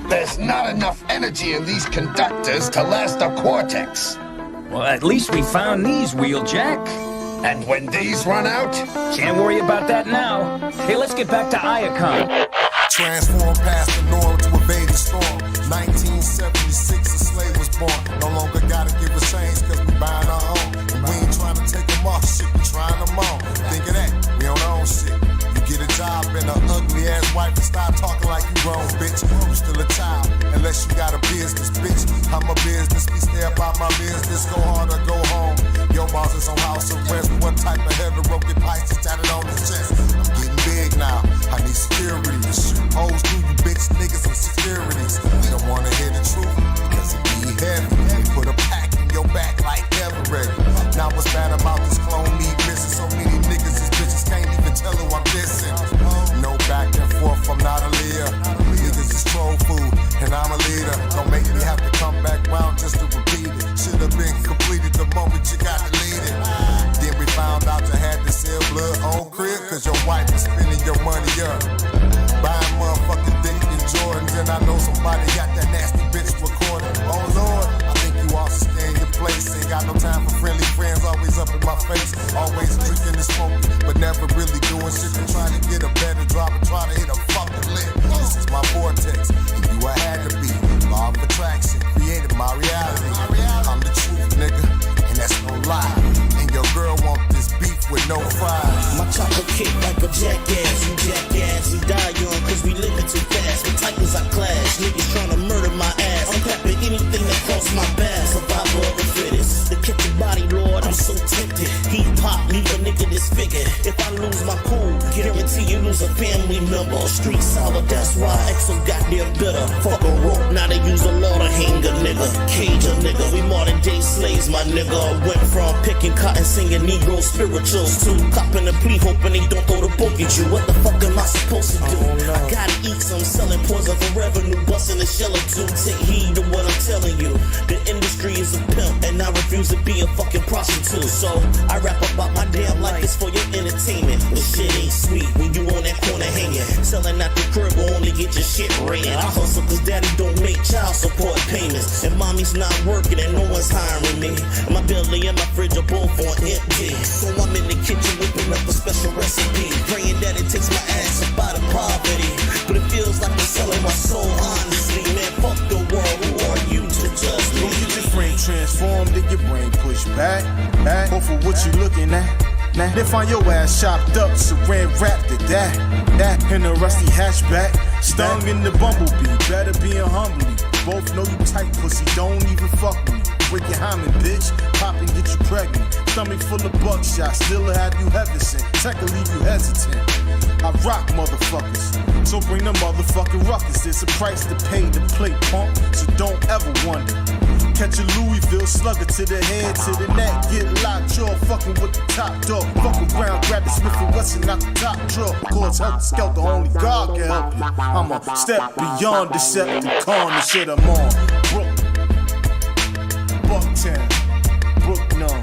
There's not enough energy in these conductors to last a cortex. Well, at least we found these, Wheeljack. And when these run out? Can't worry about that now. Hey, let's get back to Iacon. Transform past the norm to evade the storm. 1976, a slave was born. No longer gotta give a change, cause we buying our own. And we ain't trying to take them off, shit, we trying them on. Think of that, we on our own shit. You get a job and an ugly ass wife and start talking like you grown, bitch. You still a child, unless you got a business, bitch. I'm a business, we stay about my business. Go hard or go home. Your boss is on house arrest. What type of hetero get pipes tatted on his chest? I'm getting big now, I need security to shoot hoes through you bitch niggas and securities. You don't wanna hear the truth, because it be heavy. They put a pack in your back like ever ready. Now what's bad about this clone me missing so many niggas, these bitches can't even tell who I'm dissing. No back and forth, I'm not a leader. Niggas is troll food, and I'm a leader. Don't make me have to come back round just to repeat it. Should've been completed the moment you got deleted. Then we found out you had to sell blood on crib, cause your wife was spending your money up. Buying motherfucking dick and Jordans, and I know somebody got that nasty bitch recording. Oh Lord, I think you all should stay in your place. Ain't got no time for friendly friends, always up in my face. Always drinking and smoking, but never really doing shit. And trying to get a better drop and try to hit a fucking lick. This is my vortex, and you I had to be. Law of attraction created my reality. I'm the truth, nigga, and that's no lie. And your girl want this beef with no fries. My chopper kick like a jackass, you jackass. We die young cause we living too fast. With titans I clash, niggas tryna murder my ass. I'm clapping anything that cross my path. Survival of the fittest. The kick your body, Lord, I'm so tempted. Heat pop, leave a nigga disfigured. If I lose my cool, guarantee you lose a family member. Street sour, that's why XO got their bitter. Fuck a rope, now they use a lot of hanger, nigga. Cage a nigga, we modern day slaves, my nigga. Went from picking cotton, singing Negro spirituals to copping a plea, hoping they don't throw the book at you. What the fuck am I supposed to do? I gotta eat some, selling poison for revenue, busting a shell or two. Take heed to what I'm telling you. The industry is a pimp, and I refuse to be a fucking prostitute. So I rap about my damn life, it's for your entertainment. But shit ain't sweet when you on that corner hanging. Selling out the crib will only get your shit rated. I hustle cause daddy don't make child support payments, and mommy's not working and no one's hiring me. My belly and my fridge are both on empty. So I'm in the kitchen whipping up a special recipe, praying that it takes my ass up out of poverty. But it feels like I'm selling my soul honestly. Man, fuck the world, who are you to judge me? Don't get your frame transformed, then your brain pushed back. Go for what you looking at. Now, they find your ass chopped up, saran wrapped to that in a rusty hatchback. Stung in the bumblebee, better being humbly. Both know you tight, pussy, don't even fuck with me. Break your hymen, bitch, pop and get you pregnant. Stomach full of buckshot, still have you hesitant. Tech will leave you hesitant. I rock motherfuckers, so bring the motherfucking ruckus. There's a price to pay to play punk, so don't ever wonder. Catch a Louisville slugger to the head, to the neck, get locked, jaw, fucking with the top dog. Fuck around, grab the Smith & Wesson out the top drawer. Cause help skelter, only God can help you. I'm a step beyond Decepticon, the shit I'm on. Bucktown, Brooknum.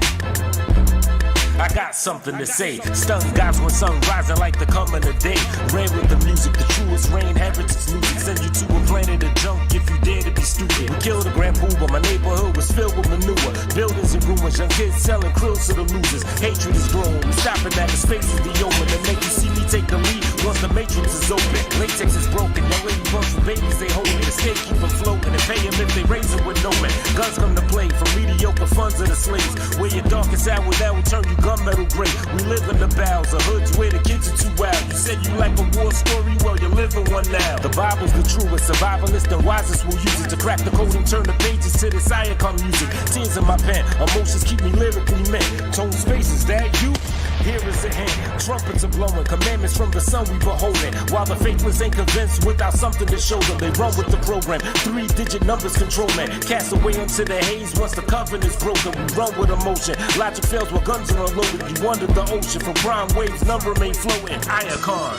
I got something to say. Stun guys when sun rising like the coming of day. Rain with the music, the truest rain, heritage music. Send you to a planet of junk if you dare to be stupid. We killed a grand poobah, my neighborhood was filled with manure. Buildings and ruins, young kids selling krills to the losers. Hatred is growing, we stopping at the spaces be open. They make you see me take the lead once the matrix is open. Latex is broken, young lady bunch with babies they holding. The state keep them floating and pay them if they raise it with no man. Guns come to play from mediocre funds of the slaves. Where your darkest hour that will turn you gunmetal gray. We live in the bowels of hoods where the kids are too wild. You said you like a war story, well you're living one now. The Bible's the truest, survivalist and wisest will use it to crack the code and turn the pages to this icon music. Tears in my pen, emotions keep me lyrically meant. Tone spaces, that you? Here is a hint, trumpets are blowing, commandments from the sun we beholding. While the faithless ain't convinced without something to show them, they run with the program. 3-digit numbers controlling, cast away into the haze once the covenant's broken. We run with emotion, logic fails when guns are unloaded. You under the ocean from crime waves, none remain floating. Iacon.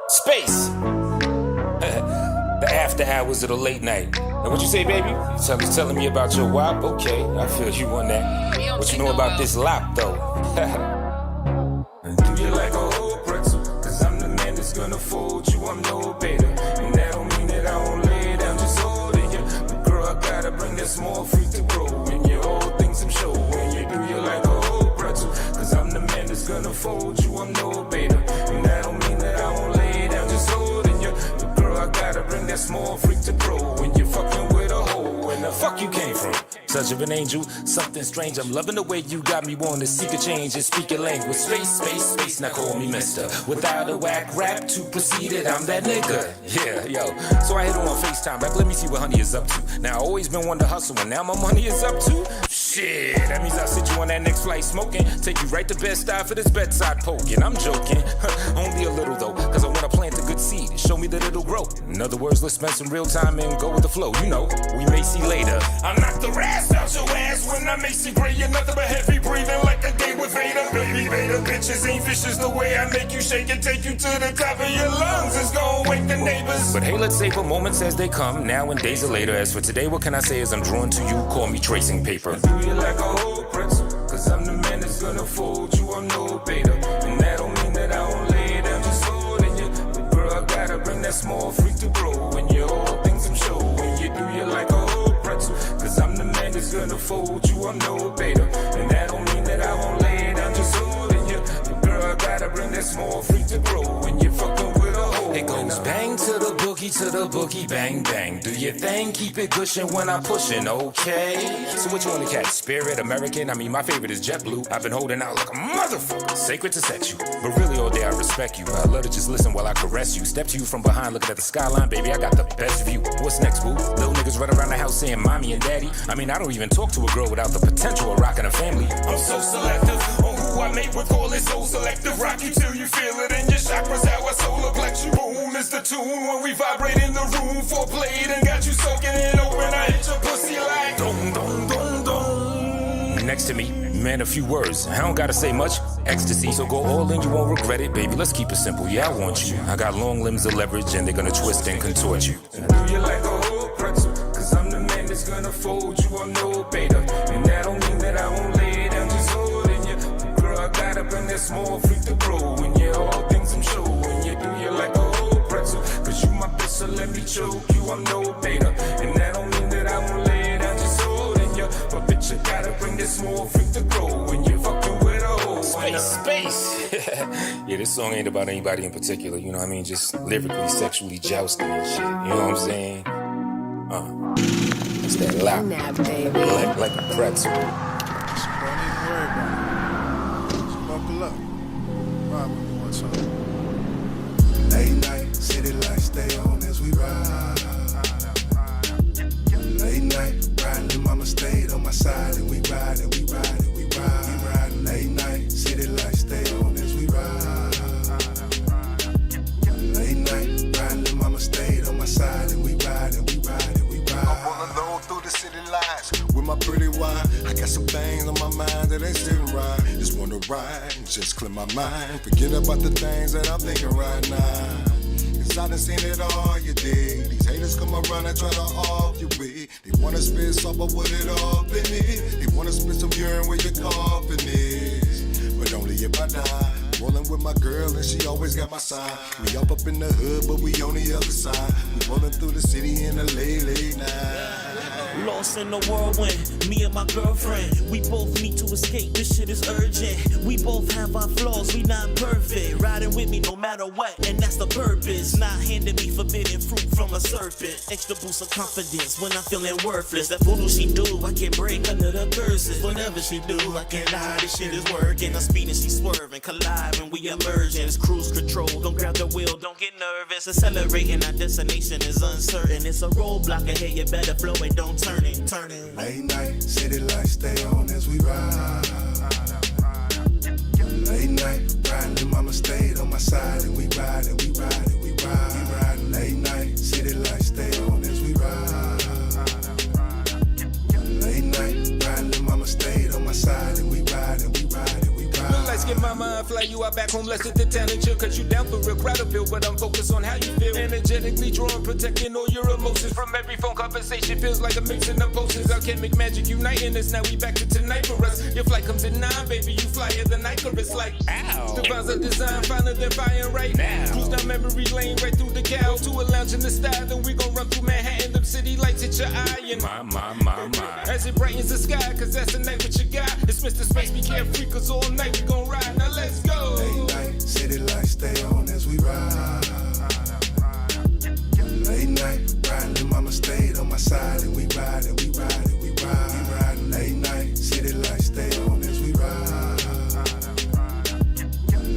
Space. The after hours of the late night. Now what you say, baby? You telling me about your WAP? Okay, I feel you on that. What you know about this lop, though? Do you like a whole pretzel? Cause I'm the man that's gonna fold you, I'm no beta. And that don't mean that I won't lay it down, just holding you. But girl, I gotta bring that small freak to grow. And you all things I'm showing you. Do you like a whole pretzel? Cause I'm the man that's gonna fold you, I'm no beta. And that don't mean that I won't lay it down, just holding you. But girl, I gotta bring that small freak to grow. When you're fucking with a hoe, where the fuck you came from? Such of an angel, something strange. I'm loving the way you got me wanting to seek a change and speak a language. Space, now call me mister. Without a whack rap to proceed it, I'm that nigga. Yeah, yo. So I hit her on FaceTime, like, let me see what honey is up to. Now I always been one to hustle, and now my money is up to. Shit, that means I'll sit you on that next flight smoking. Take you right to Bed-Stuy for this bedside poking. I'm joking, only a little though, cause I wanna plant a good seed. Show me that it'll grow. In other words, let's spend some real time and go with the flow. You know, we may see later. I knock the rest out your ass when I make you gray. You're nothing but heavy breathing like a game with Vader. Baby Vader, bitches ain't vicious the way I make you shake and take you to the top of your lungs. It's gonna wake the neighbors. But hey, let's savor moments as they come, now and days are later. As for today, what can I say as I'm drawn to you? Call me tracing paper. Do you like a whole pretzel? Cause I'm the man that's gonna fold you, I'm no beta. And that don't mean that I won't lay it down, just holding you. But girl, I gotta bring that small freak to grow. When you're all things I'm showing you. Do you like a whole pretzel? Cause I'm the man that's gonna fold you, I'm no beta. And that don't mean that I won't lay it down, just holding you. But girl, I gotta bring that small freak to grow. When you're fucking with a hoe. It goes bang to the boogie, bang bang. Do your thing, keep it cushion when I'm pushing, okay? So which one to catch? Spirit, American? I mean, my favorite is JetBlue. I've been holding out like a motherfucker, sacred to sex you. But really all day I respect you. I love to just listen while I caress you. Step to you from behind, looking at the skyline, baby, I got the best view. What's next, boo? Little niggas run around the house saying mommy and daddy. I mean, I don't even talk to a girl without the potential of rocking a family. I'm so selective on who I make with all it so selective. Rock you till you feel it in your chakras, how I solar plex you. Boom is the tune when we vibrate in the room. Foreplay and got you soaking it open. I hit your pussy like dong dong dong dong. Next to me, man, a few words. I don't gotta say much. Ecstasy, so go all in, you won't regret it, baby. Let's keep it simple. Yeah, I want you. I got long limbs of leverage, and they're gonna twist and contort you. Do you like a whole pretzel? Cause I'm the man that's gonna fold you. I'm no beta, and that don't mean that I won't lay it down, just holding you. Girl, I gotta bring that small freak to grow. And yeah, all things I'm showing you. Do you like a whole pretzel? Cause you my bitch, so let me choke you. I'm no beta, and that don't mean that I won't lay it down, just holding you. But bitch, you gotta bring that small freak to grow. When you're fucking with a hoe. Space. Yeah, this song ain't about anybody in particular, you know what I mean? Just lyrically, sexually jousting and shit, you know what I'm saying? It's that loud, like a pretzel. Don't even worry about it. Just buckle up. Ride with me one time. Late night, city lights stay on as we ride. Late night, riding, and mama stayed on my side, and we ride, and we ride, and we ride. We ride late night, city lights stay on as we ride. Late night, riding, and mama stayed on my side, and we ride, and we ride, and we ride. I'm rolling low through the city lights with my pretty wine. I got some things on my mind that ain't sitting right. Just wanna ride, just clear my mind. Forget about the things that I'm thinking right now. I done seen it all, you dig. These haters come around and try to off you with. They wanna spit sober with it all in it. They wanna spit some urine where your coffin is. But only if I die. Rolling with my girl and she always got my side. We up in the hood, but we on the other side. We rolling through the city in the late night. Lost in the whirlwind, me and my girlfriend. We both need to escape, this shit is urgent. We both have our flaws, we not perfect. Riding with me no matter what, and that's the purpose. Not handing me forbidden fruit from a serpent. Extra boost of confidence when I'm feeling worthless. That voodoo she do, I can't break under the curses. Whatever she do, I can't lie, this shit is working. I'm speeding, she swerving, colliding, we emerging. It's cruise control, don't grab the wheel, don't get nervous. Accelerating, our destination is uncertain. It's a roadblock ahead, you better flow it, don't turn it. Late night, city lights stay on as we ride. Late night, riding, and mama stayed on my side, and we ride, and we ride, and we ride. We ride late night, city lights stay on as we ride. Late night, riding, and mama stayed on my side, and we ride, and we ride, and we ride. Let's get mama fly you out back home, let's hit the town and chill. Cause you down for real crowd of feel, but I'm focused on how you feel. Energetically drawing, protecting all your emotions. From every phone conversation, feels like a mixing of potions. Alchemic magic uniting us, now we back to tonight for us. Your flight comes at 9, baby, you flyer the night, it's like ow. The vibes are designed, finer than fire right now. Cruise down memory lane, right through the cow. To a lounge in the style, then we gon' run through Manhattan. Them city lights hit your eye and my. As it brightens the sky, cause that's the night with your guy. It's Mr. Space, be carefree, cause all night we gon' ride. Now let's go. Late night, city lights stay on as we ride. Late night, riding, little mama stayed on my side, and we ride, and we ride, and we ride. We riding late night, city lights stay on as we ride.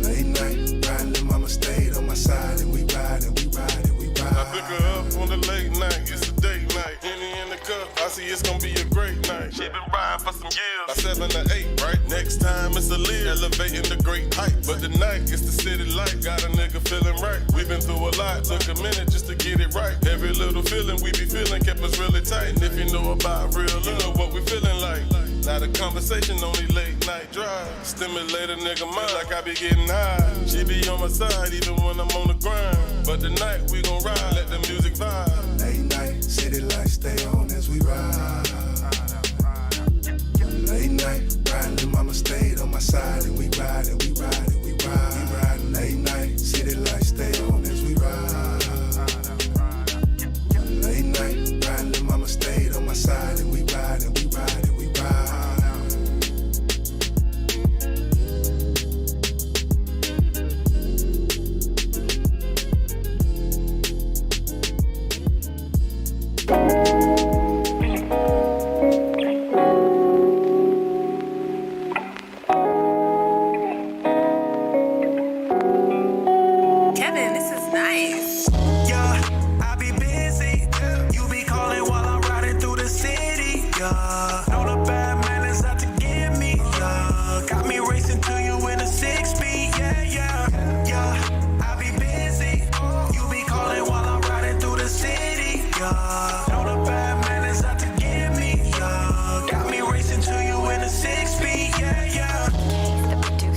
Late night, riding, little mama stayed on my side, and we ride, and we ride, and we ride. I pick her up on the late night, it's a date night. Henny in the cup, I see it's gonna be a great night. She been riding for some years, like 7 to 8, right? Next time it's a lead, elevating the great heights. But tonight it's the city light, got a nigga feeling right. We been through a lot, took a minute just to get it right. Every little feeling we be feeling kept us really tight. And if you know about real, you know what we feeling like. Not a conversation, only late night drive. Stimulate a nigga mind like I be getting high. She be on my side even when I'm on the grind. But tonight we gon' ride, let the music vibe. Late night, city lights stay on as we ride. Late night, riding, little mama stayed on my side, and we ride, and we ride, and we ride. We riding late night, city lights stay on as we ride. Late night, riding, little mama stayed on my side, and we ride, and we ride, and we ride. Kevin, this is nice. Yeah, I be busy. You be calling while I'm riding through the city. Yeah, know the bad man is out to get me. Yeah, got me racing to you in a 6-speed. Yeah, yeah, yeah. I be busy. You be calling while I'm riding through the city. Yeah, know the bad man is out to get me. Yeah, got me racing to you in a 6-speed. Yeah, yeah.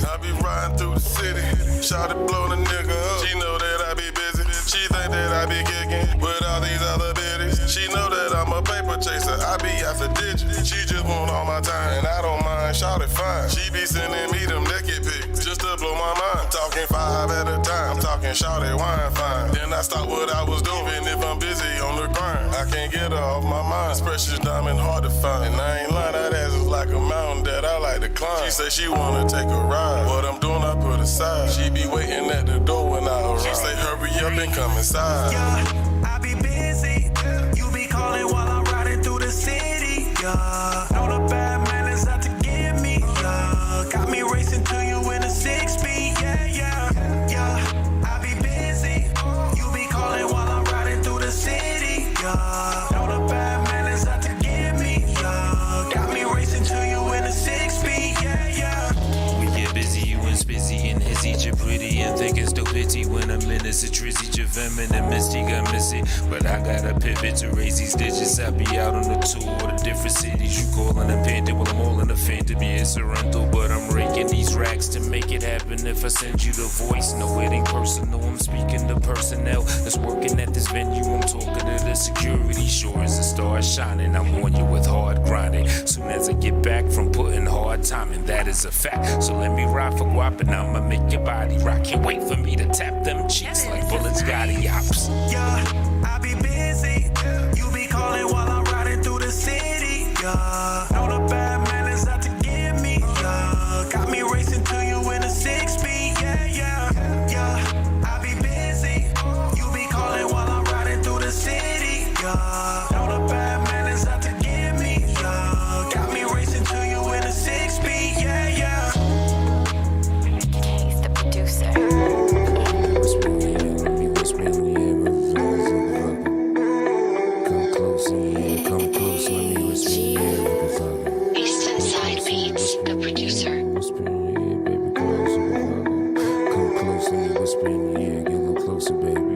I be riding through the city, shawty blow the nigga up. She know that I be busy, she think that I be kicking with all these other bitches. She know that I'm a paper chaser, I be after digits. She just want all my time, and I don't mind, shawty fine. She be sending me them naked pics, just to blow my mind. Talking 5 at a time, talking shawty wine fine. Then I stop what I was doing, even if I'm busy on the grind. I can't get her off my mind, it's precious diamond hard to find. And I ain't lying, that ass is like a mountain that I like to climb. She say she wanna take a ride, what I'm doing I put aside. She be waiting at the door when I arrive. She say hurry up and come inside. Yeah, I be busy. You be calling while I'm riding through the city. Yeah, know the bad man is out to get me. Yeah, got me racing to you in a 6-speed. Yeah, yeah, yeah. I be busy. You be calling while I'm riding through the city. Yeah, know the bad man is out to get me. Yeah, got me racing to you in a 6-speed. Yeah, yeah. We get busy, you and Spizzy and Hizzy, you're pretty and think it's still pity when I'm in a trizzy, you're feminine, misty, got missy. But I gotta pivot to raise these digits. I be out on the tour to different cities. You calling a pendant, well I'm all in a phantom. Yeah, it's a rental, but I'm raking these racks to make it happen. If I send you the voice, no it ain't personal. I'm speaking to personnel that's working at this venue. I'm talking to the security. Sure as the stars shining, I'm on you with hard grinding. Soon as I get back from putting hard time in, that is a fact. So let me ride for guap and I'ma make your body rock. Can't wait for me to tap them cheeks like bullets got yops. Yeah, I be busy. You be calling while I'm riding through the city. Yeah, know the bad man is out to get me. Yeah, got me racing to you in a 6-speed. Yeah, yeah, yeah. I be busy. You be calling while I'm riding through the city. Yeah, know the bad man is out to get me. Yeah, got me racing to you in a 6-speed. Yeah, yeah. He's the producer. Eastern Side Beats, the producer. Whisper in the ear, baby, close. Come close to me, whisper in the ear, get a little closer, baby.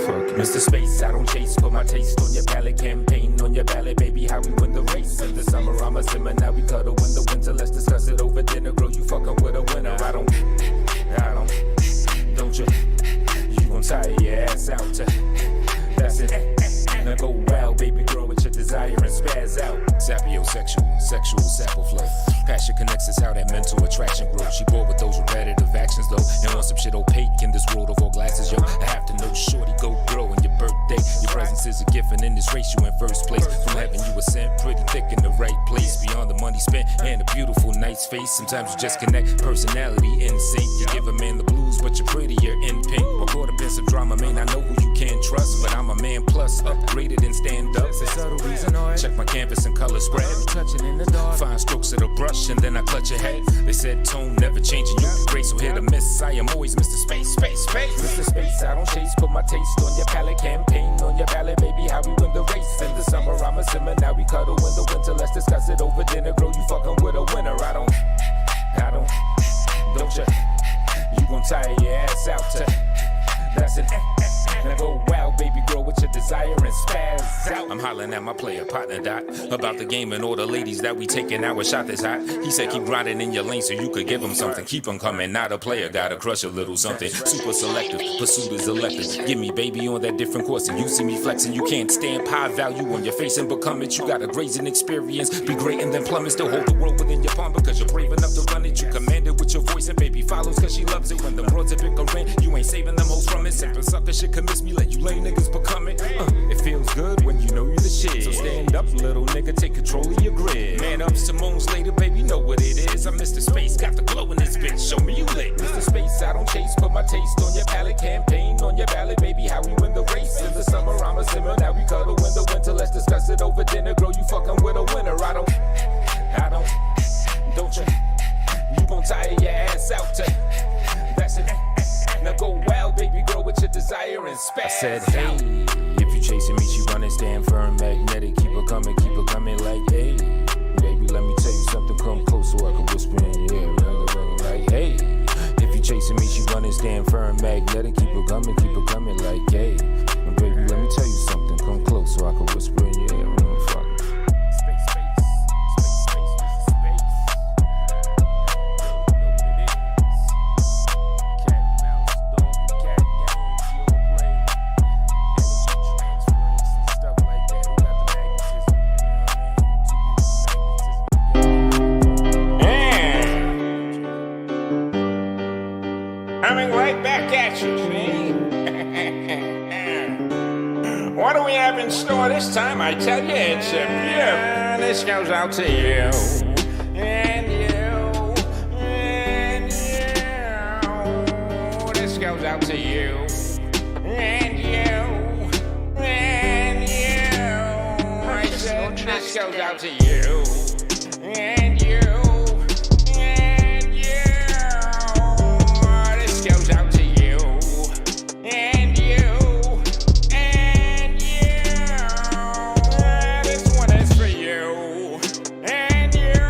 Fuck Mr. Space, I don't chase, put my taste on your palate. Campaign on your ballot, baby, how we win the race. In the summer, I'm a simmer, now we cuddle in the winter. Let's discuss it over dinner, girl, you fucking with a winner. Don't you? You gon' tire your ass out. That's it. Now go wild, baby girl, with your desire and spaz out. Sapiosexual, sexual sample flow. Passion connects us how that mental attraction grows. She bored with those repetitive actions though, and wants some shit opaque in this world of all glasses, yo. I have to know, shorty, go grow in your birthday. Your presence is a gift, and in this race you in first place. From heaven you were sent, pretty thick in the right place. Beyond the money spent and a beautiful, nice face. Sometimes you just connect, personality in sync. You give a man the blues, but you're prettier in pink. We're caught up in some drama, man, I know who you can trust, but I'm a man plus, upgraded and stand up. Check my canvas and color spread. Touching in the dark. Fine strokes of the brush, and then I clutch your head. They said tone never changing, you be graceful, hit or miss. I am always Mr. Space, space, space. Mr. Space, I don't chase, put my taste on your palate. Campaign on your ballot, baby, how we win the race. In the summer, I'm a simmer, now we cuddle in the winter. Let's discuss it over dinner, girl, you fucking with a winner. Don't you? You gon' tire your ass out. That's it. Now go wild, baby girl, with your desire and spaz out. I'm hollering at my player partner Dot about the game and all the ladies that we taking our shot that's hot. He said keep grinding in your lane so you could give him something. Keep him coming, not a player, gotta crush a little something. Super selective, pursuit is elective. Give me baby on that different course, and you see me flexing. You can't stamp high value on your face and become it. You got a grazing experience, be great and then plummet. Still hold the world within your palm because you're brave enough to run it. You command it with your voice and baby follows cause she loves it. When the broads are bickering, you ain't saving them hoes from it. Simple sucker shit can miss me, let you lame niggas become it. It feels good when you know you're the shit. So stand up, little nigga, take control of your grid. Man up, Simone's later, baby, know what it is. I'm Mr. Space, got the glow in this bitch, show me you lit. Mr. Space, I don't chase, put my taste on your palate. Campaign on your ballot, baby, how we win the race. In the summer, I'm a simmer, now we cuddle in the winter. Let's discuss it over dinner, girl, you fucking with a winner. Don't you? You gon' tire your ass out. That's it. Now go wild, baby girl, with your desire and spaz. I said, hey, if you chasing me, she running, stand firm, magnetic. Keep her coming like, hey, baby, let me tell you something, come close so I can whisper in your ear. Like, hey, if you chasing me, she running, stand firm, magnetic. Keep her coming like, hey, baby, let me tell you something, come close so I can whisper in your ear. Fuck. Coming right back at you, see? What do we have in store this time? I tell you, it's a beautiful. This goes out to you. And you. And you. This goes out to you. And you. And you. I said this goes out to you. And you. Goes out to you, and you, and you. This one is for you, and you,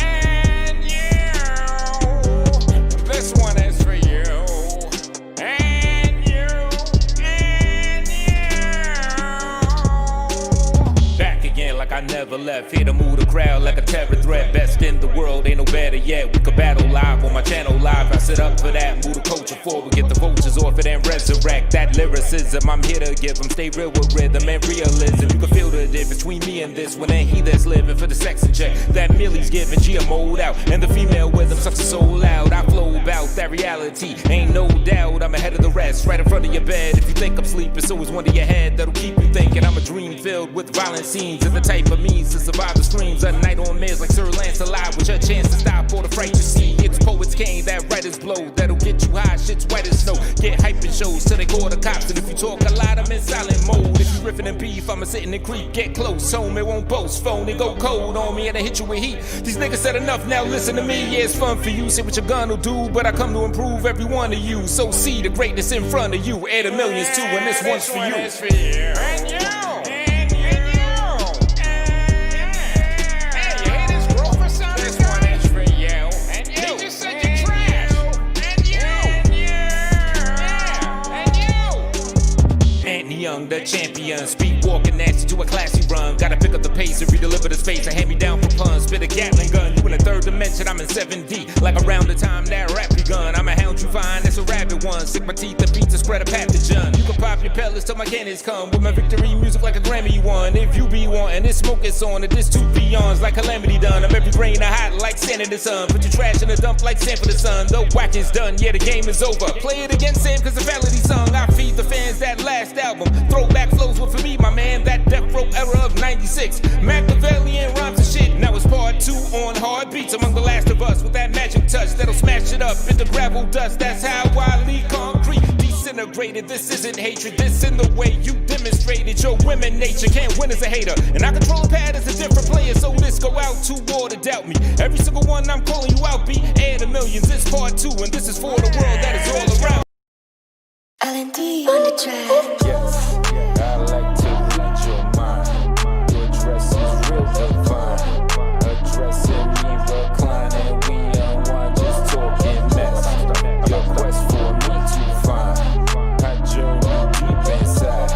and you. This one is for you, and you, and you. Back again like I never left. Here to move the crowd like a terror threat. Best in the world, ain't no better yet. We could battle live on my channel live. I sit up for that, move the culture forward, get the vultures off it and resurrect that lyricism. I'm here to give them, stay real with rhythm and realism. You can feel the difference between me and this one and he that's living for the sex and check. That Millie's giving, GMO'd out, and the female with him sucks so loud. I flow about that reality, ain't no doubt. I'm ahead of the rest, right in front of your bed. If you think I'm sleeping, so is one to your head that'll keep you thinking. I'm a dream filled with violent scenes and the type of means to survive the streams. A night on mirrors like Sir Lancelot with your chance to stop all the fright you see. It's poets cane, that writer's blow that'll get you high, shit's white as snow. Get hype in shows till they call the cops. And if you talk a lot, I'm in silent mode. If you riffing and beef, I'ma sit in and creep. Get close, home, it won't boast. Phone, it go cold on me and I hit you with heat. These niggas said enough, now listen to me. Yeah, it's fun for you, say what your gun will do, but I come to improve every one of you. So see the greatness in front of you. Air the millions too, and this one's for you. And you. young, the champion. Speed walking nasty to a classy run. Gotta pick up the pace and redeliver the space. I hand me down for puns. Spit a Gatling gun. You in the third dimension, I'm in 7D. Like around the time that rap begun. I'm a hound you find, that's a rabid one. Sick my teeth and feet to spread a pathogen. You can pop your pellets till my cannons come. With my victory music like a Grammy you won. If you be wanting this smoke it's on. And this two peons like calamity done. I'm every grain of hot like sand in the sun. Put your trash in the dump like sand for the sun. The whack is done, yeah the game is over. Play it again Sam cause the melody sung. I feed the fans that last album. Throwback flows were for me my man. That death row era of 96. Machiavellian rhymes and shit. Now it's part 2 on hard beats. Among the last of us with that magic touch that'll smash it up into gravel dust. That's how I lead concrete. Disintegrated, this isn't hatred. This in the way you demonstrated your women nature. Can't win as a hater. And I control the pad as a different player. So this go out to war to doubt me. Every single one I'm calling you out, beat. Air to millions, it's part 2. And this is for the world that is all around. L&D on the track. Yes, I like to read your mind. Your dress is real divine. Addressing me, reclining, we unwind, just talking mess. Your quest for me to find. I journey deep inside.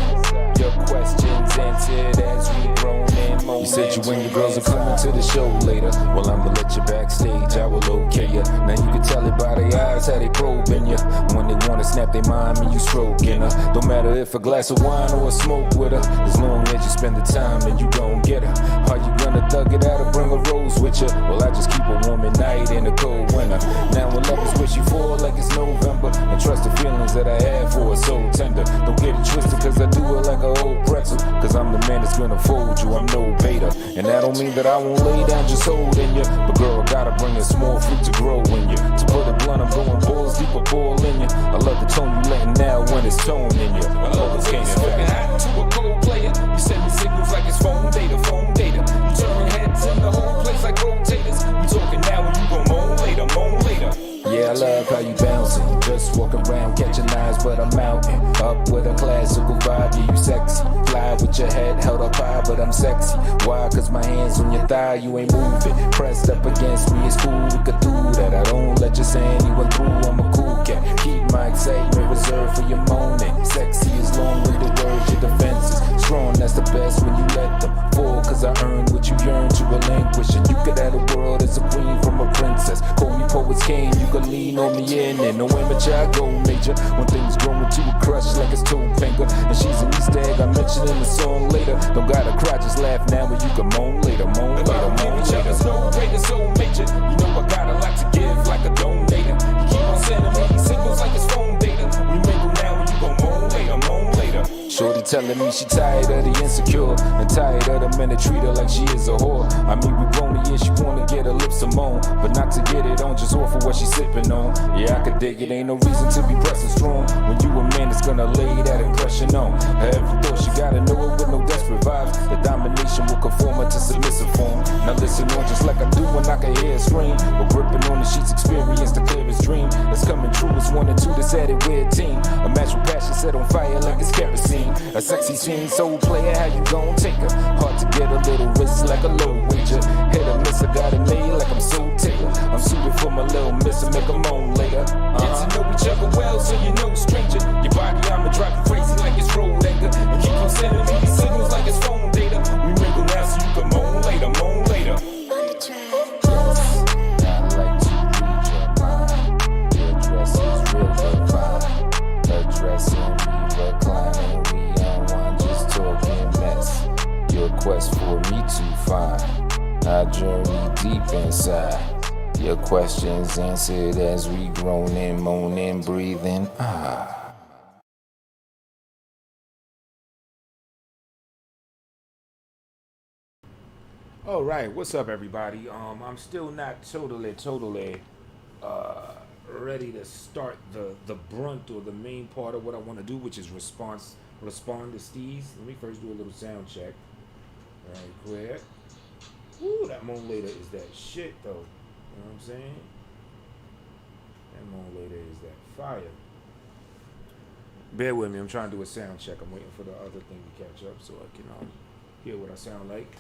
Your questions answered as we grown in moment. You said you and your girls are coming to the show later. Well, I'ma let you backstage, I will okay ya. Now you can tell it by their eyes how they probing ya. When they wanna snap their mind, me you stroking her. Don't matter if a glass of wine or a smoke with her. As long as you spend the time, then you gon' get her. Are you gonna thug it out or bring a rose with ya? Well, I just keep a warm at night in the cold winter. Now when lovers wish you for like it's November. And trust the feelings that I have for her so tender. Don't get it twisted cause I do it like a old pretzel. Cause I'm the man that's gonna fold you, I'm no beta. And that don't mean that I won't lay down just holding you. But girl, I gotta bring a small fruit to grow in you. To put it blunt, I'm going balls deep, a ball in you. I love the tone you letting out when it's tone in you. I love the way you smoking hot to a cold player. You send me signals like it's phone data, phone data. You turn heads in the whole place like rotators. We talking now and you gon' moan later, moan later. Yeah, I love how you bouncing. Just walk around catching eyes, but I'm mounting. Up with a classical vibe, yeah, you sexy. Fly with your head held up high, but I'm sexy. Why? Cause my hands on your thigh, you ain't moving. Pressed up against me, it's cool, we could do that. I don't let you say anyone through, I'm a cool cat. Keep my excitement reserved for your moaning. Sexy as long-winded words, your defenses. Strong, that's the best when you let them fall. Cause I earned what you yearn to relinquish. And you could have the world as a queen from a princess. Call me poets king, you can lean on me in. And no amateur, I go major. When things grow into a crush like it's toe finger. And she's an Easter egg, I mentioned in the song later. Don't gotta cry, just laugh now when you can moan later, moan later, moan later. There's no greater, so major. You know I got a lot to give like a donator. You keep on sending me signals like it's phone data. We mingle now and you gon' moan later, moan later. Shorty telling me she tired of the insecure and tired of the men that treat her like she is a whore. I mean, we grown yeah, she wanna get her lips a moan, but not to get it on, just offer what she sipping on. Yeah, I could dig it, ain't no reason to be pressing strong when you a man that's gonna lay that impression on. Her every thought, she gotta know it with no desperate vibes. The domination will conform her to submissive form. Now listen on just like I do when I can hear a scream. We're gripping on the sheets, experience the clearest dream that's coming true. It's 1 and 2 that's added weird team. A match with passion set on fire like it's kerosene. A sexy scene, soul player, how you gon' take her? Hard to get a little risk like a low wager. Hit or miss, I got it made like I'm so Taylor. I'm suited for my little miss and make a moan later. Get to know each other well, so you know stranger. Your body, I'ma drive you crazy like it's road anchor. And keep on sending me these signals like it's phone data. We mingle now so you can moan later, moan later. I like to read your mind. Your dress is real divine. Addressing me, reclining, we unwind, just talking mess. Your quest for me to find. I journey deep inside. Your questions answered as we groaning, moaning, breathing. All right, what's up, everybody? I'm still not totally ready to start the brunt or the main part of what I want to do, which is respond to Steeze. Let me first do a little sound check. All right, quick. Ooh, that moan later is that shit, though. You know what I'm saying? That moan later is that fire. Bear with me, I'm trying to do a sound check. I'm waiting for the other thing to catch up so I can hear what I sound like.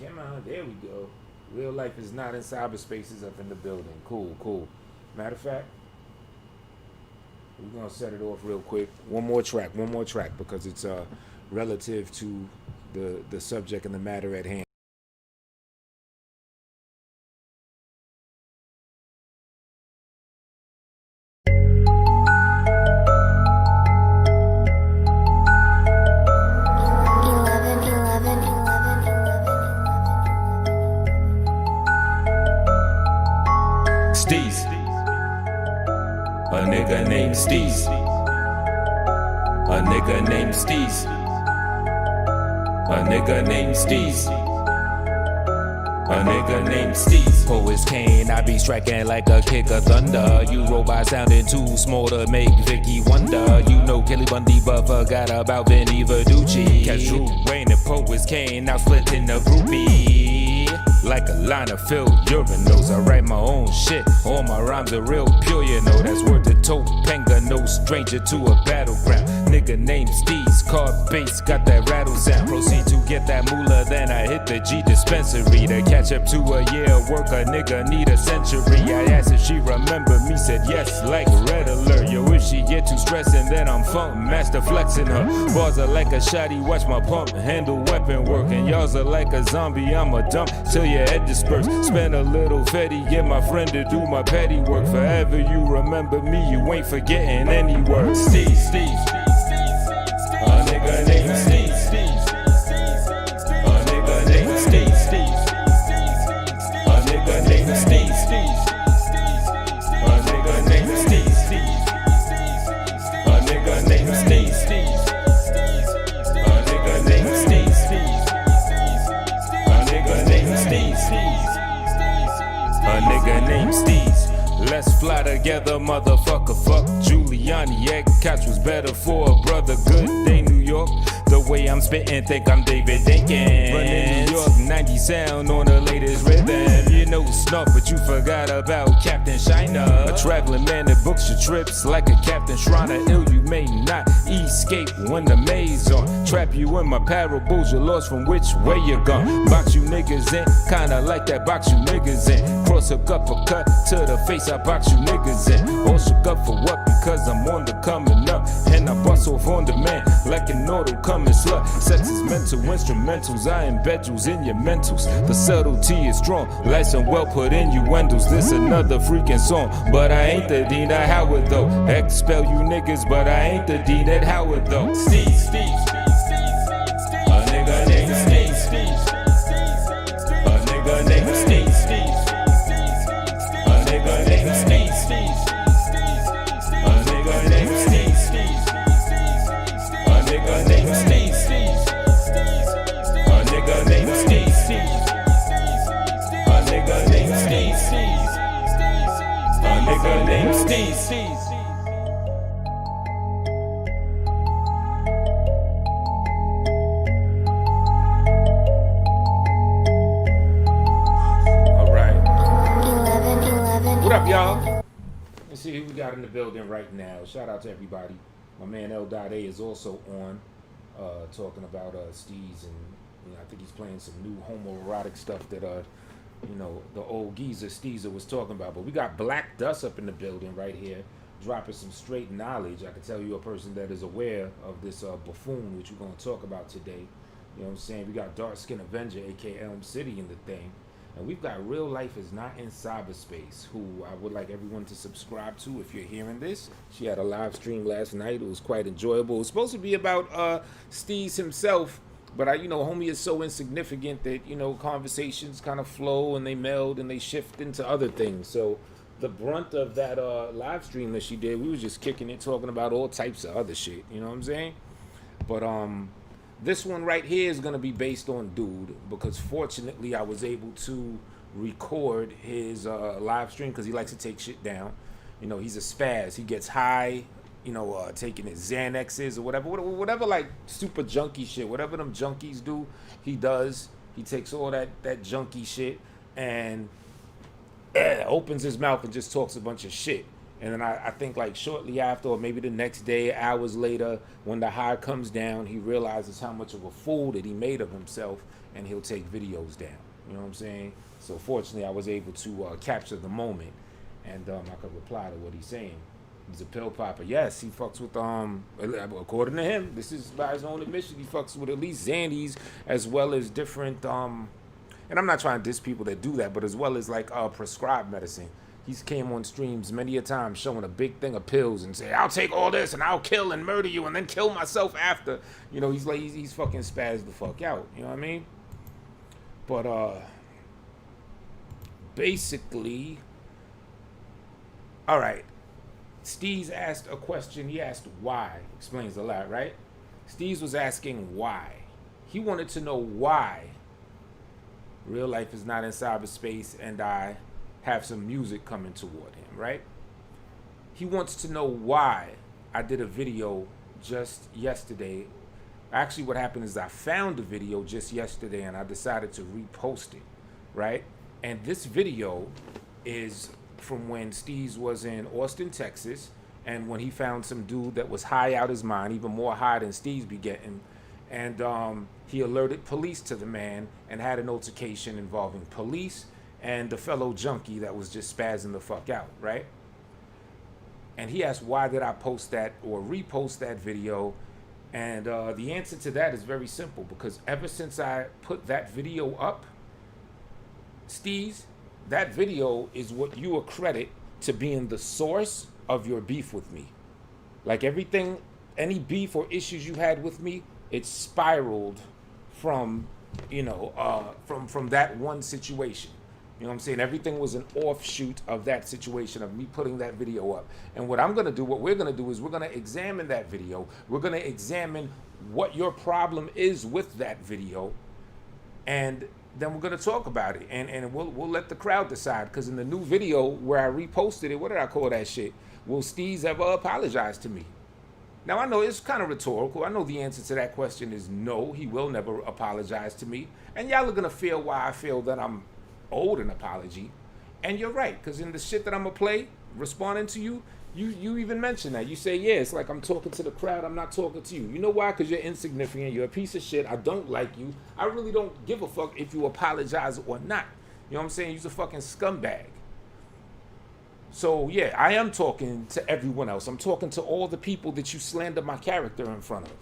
Come on, there we go. Real life is not in cyberspace, it's up in the building. Cool. Matter of fact, We're gonna set it off real quick. One more track, because it's relative to the subject and the matter at hand. Steeze. A nigga named Steeze. A nigga named Steeze. A nigga named Steeze. A nigga named Steeze. Poets Kane, I be striking like a kick of thunder. You robots sounding too small to make Vicky wonder. You know Kelly Bundy, but forgot about Vinny Verducci. Catch Drew Wayne and Poets Kane, now splitting the groupie. Like a line of filled urinals, I write my own shit. All my rhymes are real pure, you know. That's word to Topanga, no stranger to a battleground. Nigga named Steeze, card bass, got that rattle sound. Proceed to get that moolah, then I hit the G dispensary. To catch up to a year of work, a nigga need a century. I asked if she remembered me, said yes, like red alert. Yo, if she get too stressing, then I'm funk master flexing her. Bars are like a shotty, watch my pump, handle weapon work. And y'all's are like a zombie, I'm a dump till your head disperse. Spend a little fetty, get my friend to do my petty work. Forever you remember me, you ain't forgetting any word. Steeze, a nigga named Steeze. A nigga named Steeze. A nigga named Steeze. A nigga named Steeze. A nigga named Steeze. A nigga named Steeze. A nigga named Steeze. A nigga named Steeze. Let's fly together, motherfucker. Fuck Giuliani. Egg catch was better for a brother. Good day, New York. The way I'm spitting, think I'm David Dinkins. Running New York, 90 sound on the latest rhythm. You know snuff, but you forgot about Captain Shiner. A traveling man that books your trips like a Captain Shriner. Ill, you may not escape when the maze on. Trap you in my parables, you're lost from which way you're gone. Box you niggas in, kinda like that box you niggas in. Cross hook up a cut to the face, I box you niggas in. All shook up for what? Because I'm on the coming up. And I bust off on demand like an auto coming slut. Sex is mental, instrumentals. I embed you in your mentals. The subtlety is strong, like some well put innuendos. This another freaking song, but I ain't the Dean at Howard though. Expel you niggas, but I ain't the Dean at Howard though. Steeze, a nigga named Steeze. A nigga named Steeze. A nigga named Steeze. A nigga named Steeze. A nigga named Steeze. A nigga named Steeze. A nigga named Steeze. A nigga named Steeze. What up, y'all? Let's see who we got in the building right now. Shout out to everybody. My man L.A is also on, talking about Steeze, and you know, I think he's playing some new homoerotic stuff that you know, the old geezer Steeze was talking about. But we got Black Dust up in the building right here, dropping some straight knowledge. I can tell you a person that is aware of this buffoon, which we're going to talk about today. You know what I'm saying? We got Dark Skin Avenger, aka Elm City, in the thing. And we've got Real Life Is Not in Cyberspace, who I would like everyone to subscribe to if you're hearing this. She had a live stream last night. It was quite enjoyable. It was supposed to be about Steeze himself, but homie is so insignificant that, you know, conversations kind of flow and they meld and they shift into other things. So the brunt of that live stream that she did, we was just kicking it, talking about all types of other shit. You know what I'm saying? But this one right here is going to be based on Dude, because fortunately I was able to record his live stream, because he likes to take shit down. You know, he's a spaz. He gets high, you know, taking his Xanaxes or whatever like super junkie shit. Whatever them junkies do, he does. He takes all that junkie shit and opens his mouth and just talks a bunch of shit. And then I think like shortly after, or maybe the next day, hours later, when the high comes down, he realizes how much of a fool that he made of himself, and he'll take videos down. You know what I'm saying? So fortunately, I was able to capture the moment, and I could reply to what he's saying. He's a pill popper. Yes, he fucks with according to him, this is by his own admission, he fucks with at least Xannies as well as different and I'm not trying to diss people that do that, but as well as like prescribed medicine. He's came on streams many a time showing a big thing of pills and say, I'll take all this and I'll kill and murder you and then kill myself after. You know, he's like, he's fucking spazzed the fuck out. You know what I mean? But basically, all right. Steeze asked a question. He asked why. Explains a lot, right? Steeze was asking why. He wanted to know why real life is not in cyberspace and I have some music coming toward him, right? He wants to know why I did a video just yesterday. Actually, what happened is I found the video just yesterday and I decided to repost it, right? And this video is from when Steeze was in Austin, Texas, and when he found some dude that was high out his mind, even more high than Steeze be getting, and he alerted police to the man and had an altercation involving police and the fellow junkie that was just spazzing the fuck out, right? And he asked, why did I post that or repost that video? And the answer to that is very simple, because ever since I put that video up, Steeze, that video is what you accredit to being the source of your beef with me. Like everything, any beef or issues you had with me, it spiraled from, you know, from that one situation. You know what I'm saying? Everything was an offshoot of that situation, of me putting that video up. And what I'm going to do, what we're going to do is we're going to examine that video. We're going to examine what your problem is with that video. And then we're going to talk about it. And we'll let the crowd decide. Because in the new video where I reposted it, what did I call that shit? Will Steeze ever apologize to me? Now, I know it's kind of rhetorical. I know the answer to that question is no, he will never apologize to me. And y'all are going to feel why I feel that I'm owed an apology. And you're right, because in the shit that I'm going to play, responding to you, you even mentioned that. You say, yeah, it's like I'm talking to the crowd, I'm not talking to you. You know why? Because you're insignificant, you're a piece of shit, I don't like you. I really don't give a fuck if you apologize or not. You know what I'm saying? You're a fucking scumbag. So, yeah, I am talking to everyone else. I'm talking to all the people that you slander my character in front of. You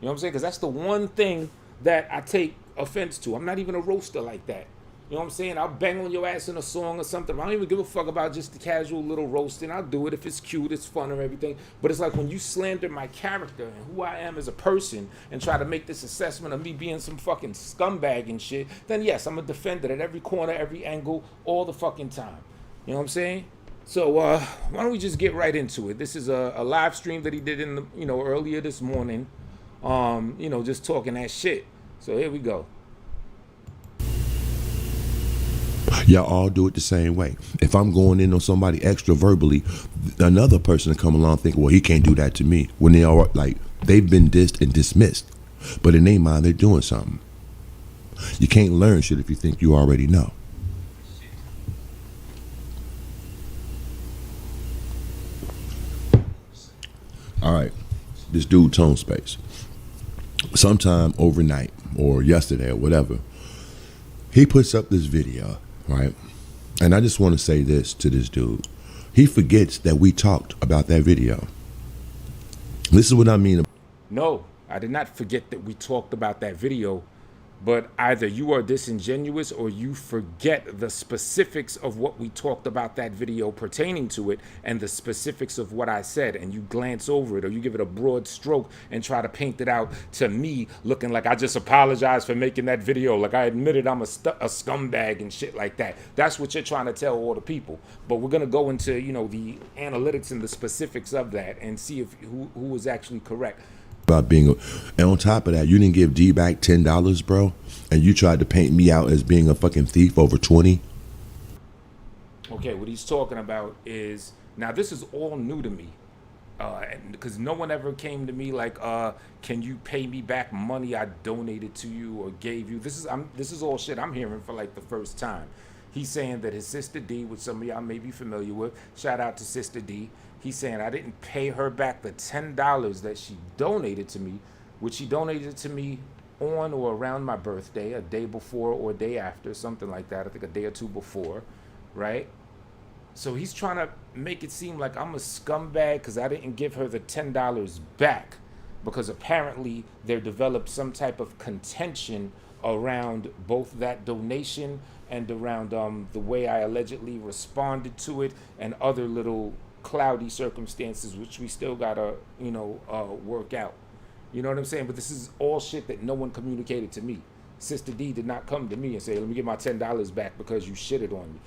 know what I'm saying? Because that's the one thing that I take offense to. I'm not even a roaster like that. You know what I'm saying? I'll bang on your ass in a song or something. I don't even give a fuck about just the casual little roasting. I'll do it if it's cute, it's fun or everything. But it's like when you slander my character and who I am as a person and try to make this assessment of me being some fucking scumbag and shit, then yes, I'm a defender at every corner, every angle, all the fucking time. You know what I'm saying? So why don't we just get right into it? This is a live stream that he did in the, you know, earlier this morning. You know, just talking that shit. So here we go. Y'all all do it the same way. If I'm going in on somebody extra verbally, another person to come along thinking, well, he can't do that to me. When they are like, they've been dissed and dismissed. But in their mind, they're doing something. You can't learn shit if you think you already know. All right, this dude Tone Space. Sometime overnight or yesterday or whatever, he puts up this video, right? And I just want to say this to this dude. He forgets that we talked about that video. This is what I mean. No, I did not forget that we talked about that video. But either you are disingenuous or you forget the specifics of what we talked about that video pertaining to it and the specifics of what I said, and you glance over it or you give it a broad stroke and try to paint it out to me looking like I just apologized for making that video, like I admitted I'm a scumbag and shit like that. That's what you're trying to tell all the people. But we're going to go into, you know, the analytics and the specifics of that and see if who was actually correct. About being and on top of that, you didn't give D back $10, bro, and you tried to paint me out as being a fucking thief over 20. Okay, what he's talking about is, now this is all new to me, because no one ever came to me like, can you pay me back money I donated to you or gave you? This is all shit I'm hearing for like the first time. He's saying that his sister D, which some of y'all may be familiar with, shout out to Sister D. He's saying I didn't pay her back the $10 that she donated to me, which she donated to me on or around my birthday, a day before or a day after, something like that. I think a day or two before, right? So he's trying to make it seem like I'm a scumbag because I didn't give her the $10 back, because apparently there developed some type of contention around both that donation and around the way I allegedly responded to it and other little cloudy circumstances which we still gotta, work out. You know what I'm saying? But this is all shit that no one communicated to me. Sister D did not come to me and say, let me get my $10 back because you shitted on me.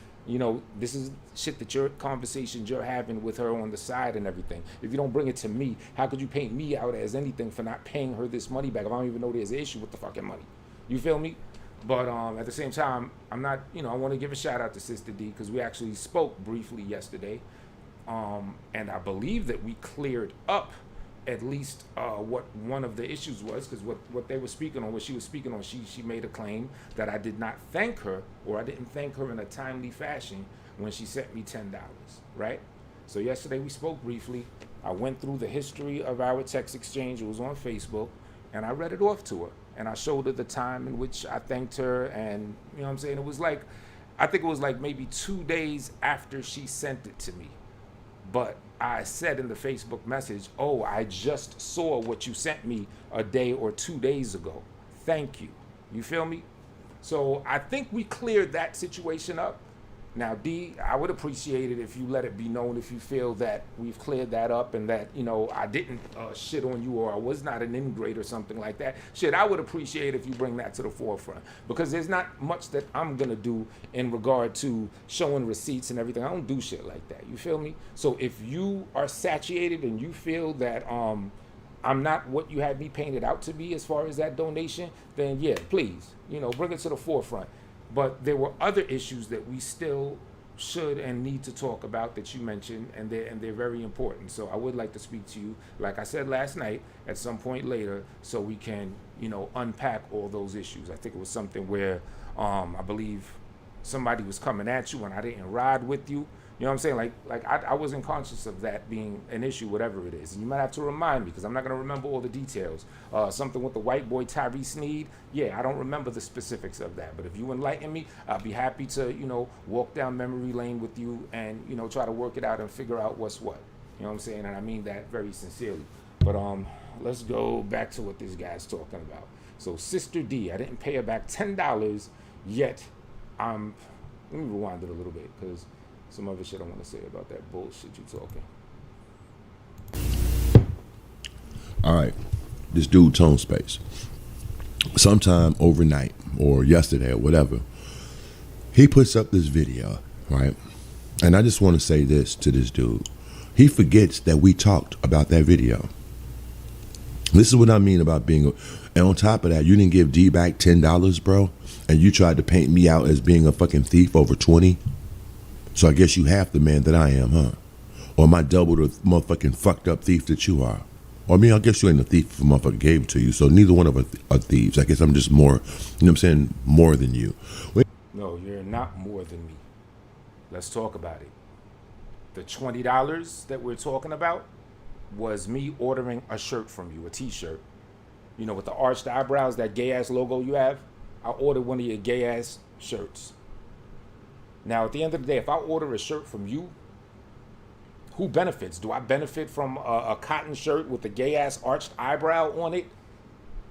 This is shit that your conversations you're having with her on the side and everything. If you don't bring it to me, how could you paint me out as anything for not paying her this money back if I don't even know there's an issue with the fucking money? You feel me? But at the same time, I'm not, I want to give a shout out to Sister D because we actually spoke briefly yesterday. And I believe that we cleared up at least what one of the issues was, because what they were speaking on, what she was speaking on, she made a claim that I did not thank her, or I didn't thank her in a timely fashion when she sent me $10, right? So yesterday we spoke briefly. I went through the history of our text exchange. It was on Facebook, and I read it off to her, and I showed her the time in which I thanked her, and you know what I'm saying? It was like, I think it was like maybe 2 days after she sent it to me. But I said in the Facebook message, oh, I just saw what you sent me a day or 2 days ago. Thank you. You feel me? So I think we cleared that situation up. Now, D, I would appreciate it if you let it be known if you feel that we've cleared that up and that, I didn't shit on you or I was not an ingrate or something like that. Shit, I would appreciate if you bring that to the forefront, because there's not much that I'm going to do in regard to showing receipts and everything. I don't do shit like that. You feel me? So if you are satiated and you feel that I'm not what you had me painted out to be as far as that donation, then yeah, please, bring it to the forefront. But there were other issues that we still should and need to talk about that you mentioned, and they're very important. So I would like to speak to you, like I said last night, at some point later, so we can, unpack all those issues. I think it was something where I believe somebody was coming at you and I didn't ride with you. You know what I'm saying? Like I wasn't conscious of that being an issue, whatever it is. And you might have to remind me, because I'm not going to remember all the details. Something with the white boy Tyree Sneed. Yeah, I don't remember the specifics of that. But if you enlighten me, I'll be happy to, walk down memory lane with you and, try to work it out and figure out what's what. You know what I'm saying? And I mean that very sincerely. But let's go back to what this guy's talking about. So Sister D, I didn't pay her back $10, yet let me rewind it a little bit, because some other shit I want to say about that bullshit you talking. All right, this dude Tone Space. Sometime overnight or yesterday or whatever, he puts up this video, right? And I just want to say this to this dude. He forgets that we talked about that video. This is what I mean about being and on top of that, you didn't give D back $10, bro, and you tried to paint me out as being a fucking thief over 20. So I guess you half the man that I am, huh? Or am I double the motherfucking fucked up thief that you are? Or I guess you ain't a thief if a motherfucker gave it to you. So neither one of us are thieves. I guess I'm just more, more than you. No, you're not more than me. Let's talk about it. The $20 that we're talking about was me ordering a shirt from you, a t-shirt. With the arched eyebrows, that gay-ass logo you have. I ordered one of your gay-ass shirts. Now, at the end of the day, if I order a shirt from you, who benefits? Do I benefit from a cotton shirt with a gay-ass arched eyebrow on it?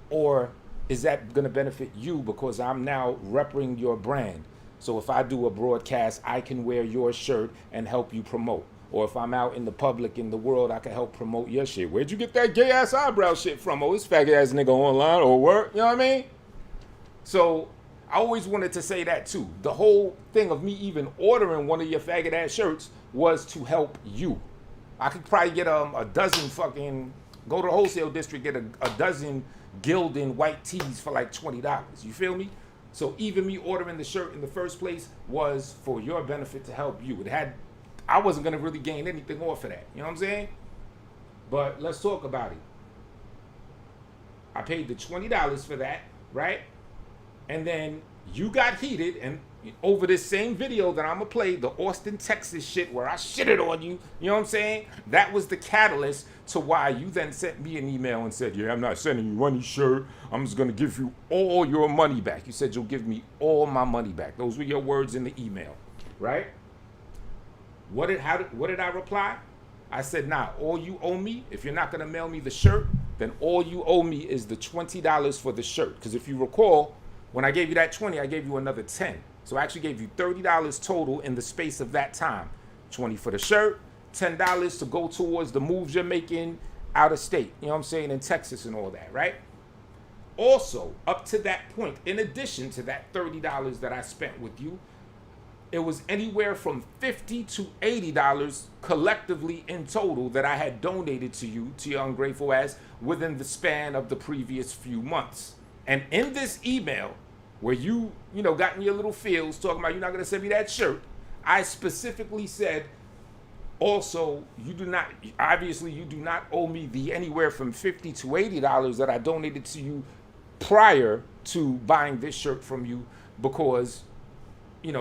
Or is that going to benefit you because I'm now repping your brand? So if I do a broadcast, I can wear your shirt and help you promote. Or if I'm out in the public, in the world, I can help promote your shit. Where'd you get that gay-ass eyebrow shit from? Oh, this faggot-ass nigga online or work. You know what I mean? So I always wanted to say that too. The whole thing of me even ordering one of your faggot ass shirts was to help you. I could probably get a dozen fucking, go to the wholesale district, get a dozen Gildan white tees for like $20. You feel me? So even me ordering the shirt in the first place was for your benefit to help you. I wasn't gonna really gain anything off of that. You know what I'm saying? But let's talk about it. I paid the $20 for that, right? And then you got heated, and over this same video that I'm going to play, the Austin, Texas shit where I shitted on you, you know what I'm saying? That was the catalyst to why you then sent me an email and said, yeah, I'm not sending you any shirt. I'm just going to give you all your money back. You said you'll give me all my money back. Those were your words in the email, right? What did I reply? I said, nah, all you owe me, if you're not gonna mail me the shirt, then all you owe me is the $20 for the shirt. Because if you recall, when I gave you that 20, I gave you another 10. So I actually gave you $30 total in the space of that time. 20 for the shirt, $10 to go towards the moves you're making out of state, you know what I'm saying, in Texas and all that, right? Also, up to that point, in addition to that $30 that I spent with you, it was anywhere from $50 to $80 collectively in total that I had donated to you, to your ungrateful ass, within the span of the previous few months. And in this email, where you got in your little feels talking about you're not going to send me that shirt, I specifically said, also, you do not owe me the anywhere from $50 to $80 that I donated to you prior to buying this shirt from you, because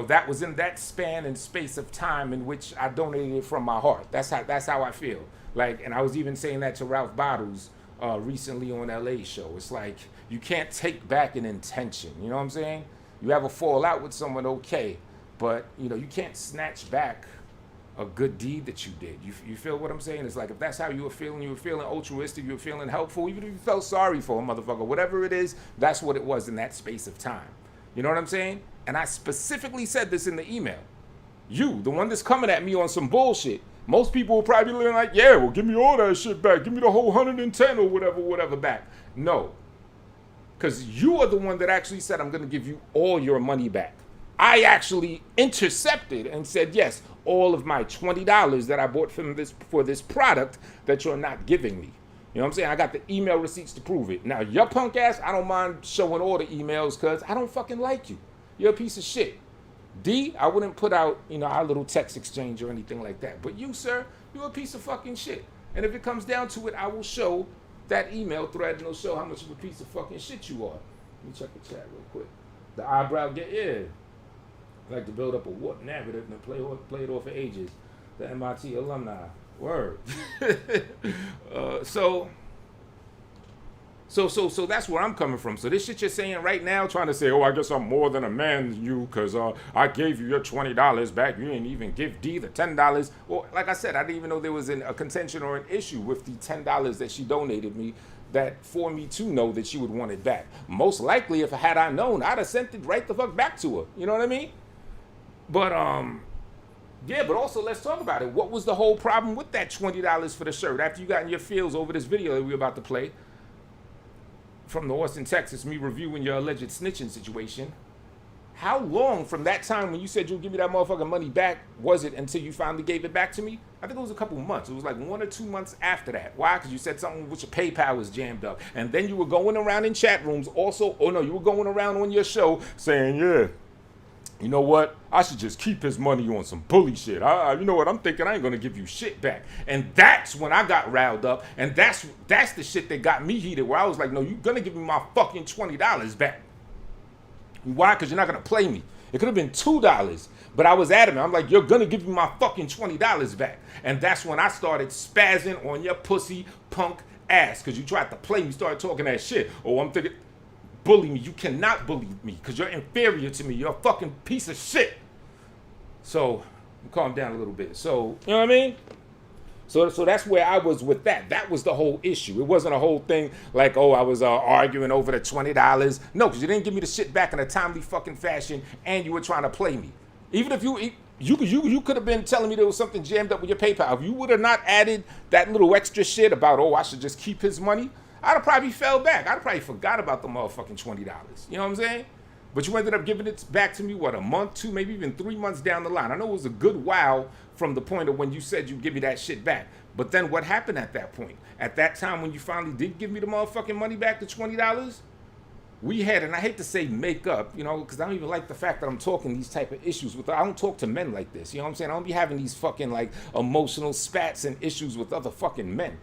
that was in that span and space of time in which I donated it from my heart. That's how I feel. Like, and I was even saying that to Ralph Bottles recently on LA show. It's like, you can't take back an intention. You know what I'm saying? You have a fallout with someone, okay, but you can't snatch back a good deed that you did. You feel what I'm saying? It's like, if that's how you were feeling altruistic, you were feeling helpful, even if you felt sorry for a motherfucker, whatever it is, that's what it was in that space of time. You know what I'm saying? And I specifically said this in the email. You, the one that's coming at me on some bullshit, most people will probably be like, yeah, well, give me all that shit back. Give me the whole 110 or whatever back. No. Because you are the one that actually said, I'm going to give you all your money back. I actually intercepted and said, yes, all of my $20 that I bought for this product that you're not giving me. You know what I'm saying? I got the email receipts to prove it. Now, your punk ass, I don't mind showing all the emails because I don't fucking like you. You're a piece of shit. D, I wouldn't put out, our little text exchange or anything like that. But you, sir, you're a piece of fucking shit. And if it comes down to it, I will show that email thread and it'll show how much of a piece of fucking shit you are. Let me check the chat real quick. The eyebrow I like to build up a what narrative and play it off for ages. The MIT alumni. Word. So that's where I'm coming from. So this shit you're saying right now, trying to say, oh, I guess I'm more than a man than you because I gave you your $20 back. You didn't even give D the $10. Well, like I said, I didn't even know there was a contention or an issue with the $10 that she donated me, that for me to know that she would want it back. Most likely, if I known, I'd have sent it right the fuck back to her. You know what I mean? But yeah, but also let's talk about it. What was the whole problem with that $20 for the shirt after you got in your feels over this video that we were about to play from the Austin, Texas, me reviewing your alleged snitching situation? How long from that time when you said you'll give me that motherfucking money back was it until you finally gave it back to me? I think it was a couple months. It was like 1 or 2 months after that. Why? Because you said something with your PayPal was jammed up. And then you were going around in chat rooms also, you were going around on your show saying, yeah, you know what? I should just keep his money on some bully shit. You know what? I'm thinking I ain't gonna give you shit back. And that's when I got riled up. And that's the shit that got me heated. Where I was like, no, you're gonna give me my fucking $20 back. Why? Because you're not gonna play me. It could have been $2, but I was adamant. I'm like, you're gonna give me my fucking $20 back. And that's when I started spazzing on your pussy punk ass. Because you tried to play me, started talking that shit. Oh, I'm thinking, bully me. You cannot bully me because you're inferior to me. You're a fucking piece of shit. So calm down a little bit. So, you know what I mean? So that's where I was with that. That was the whole issue. It wasn't a whole thing like, oh, I was arguing over the $20. No, because you didn't give me the shit back in a timely fucking fashion and you were trying to play me. Even if you could have been telling me there was something jammed up with your PayPal. If you would have not added that little extra shit about, oh, I should just keep his money, I'd have probably fell back. I'd have probably forgot about the motherfucking $20. You know what I'm saying? But you ended up giving it back to me, what, a month, 2, maybe even 3 months down the line. I know it was a good while from the point of when you said you'd give me that shit back. But then what happened at that point? At that time when you finally did give me the motherfucking money back, the $20, we had, and I hate to say make up, because I don't even like the fact that I'm talking these type of issues with, I don't talk to men like this. You know what I'm saying? I don't be having these fucking like emotional spats and issues with other fucking men.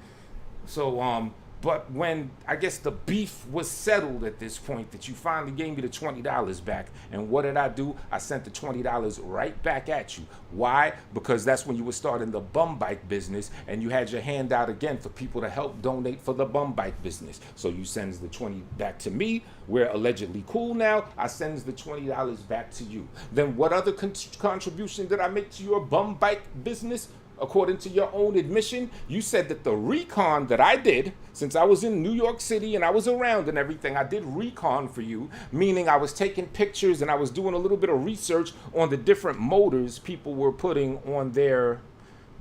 So, But when I guess the beef was settled at this point, that you finally gave me the $20 back, and what did I do? I sent the $20 right back at you. Why? Because that's when you were starting the bum bike business, and you had your hand out again for people to help donate for the bum bike business. So you sends the 20 back to me. We're allegedly cool now. I sends the $20 back to you. Then what other contribution did I make to your bum bike business? According to your own admission, you said that the recon that I did, since I was in New York City and I was around and everything, I did recon for you, meaning I was taking pictures and I was doing a little bit of research on the different motors people were putting on their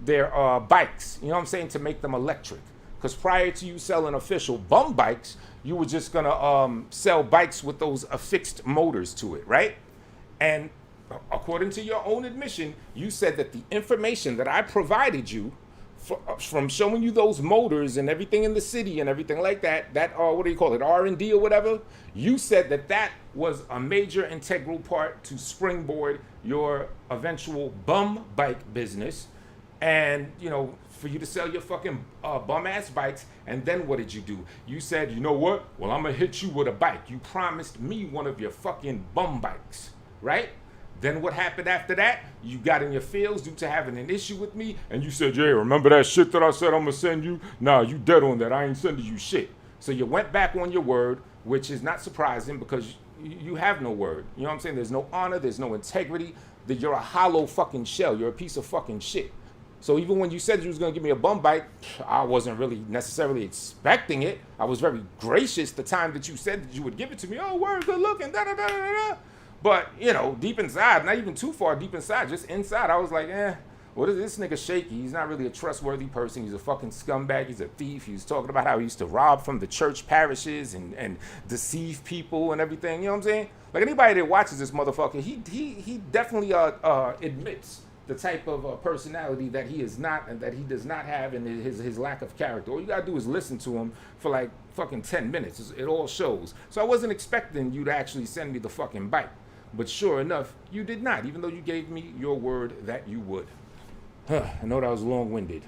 bikes, you know what I'm saying, to make them electric. Because prior to you selling official bum bikes, you were just gonna sell bikes with those affixed motors to it, right? And according to your own admission, you said that the information that I provided you from showing you those motors and everything in the city and everything like that, what do you call it, R&D or whatever, you said that that was a major integral part to springboard your eventual bum bike business, and, you know, for you to sell your fucking bum-ass bikes. And then what did you do? You said, you know what? Well, I'm gonna hit you with a bike. You promised me one of your fucking bum bikes, right? Then what happened after that? You got in your feels due to having an issue with me, and you said, yeah, remember that shit that I said I'm gonna send you? Nah, you dead on that. I ain't sending you shit. So you went back on your word, which is not surprising because you have no word. You know what I'm saying? There's no honor, there's no integrity, that you're a hollow fucking shell. You're a piece of fucking shit. So even when you said you was gonna give me a bum bike, I wasn't really necessarily expecting it. I was very gracious the time that you said that you would give it to me. Oh, word, good looking, da da da da da. But, you know, deep inside, not even too far deep inside, just inside, I was like, what is this nigga shaky? He's not really a trustworthy person. He's a fucking scumbag. He's a thief. He was talking about how he used to rob from the church parishes and deceive people and everything. You know what I'm saying? Like, anybody that watches this motherfucker, he definitely admits the type of personality that he is not and that he does not have, and his lack of character. All you gotta do is listen to him for like fucking 10 minutes. It all shows. So I wasn't expecting you to actually send me the fucking bike. But sure enough, you did not, even though you gave me your word that you would. I know that was long-winded.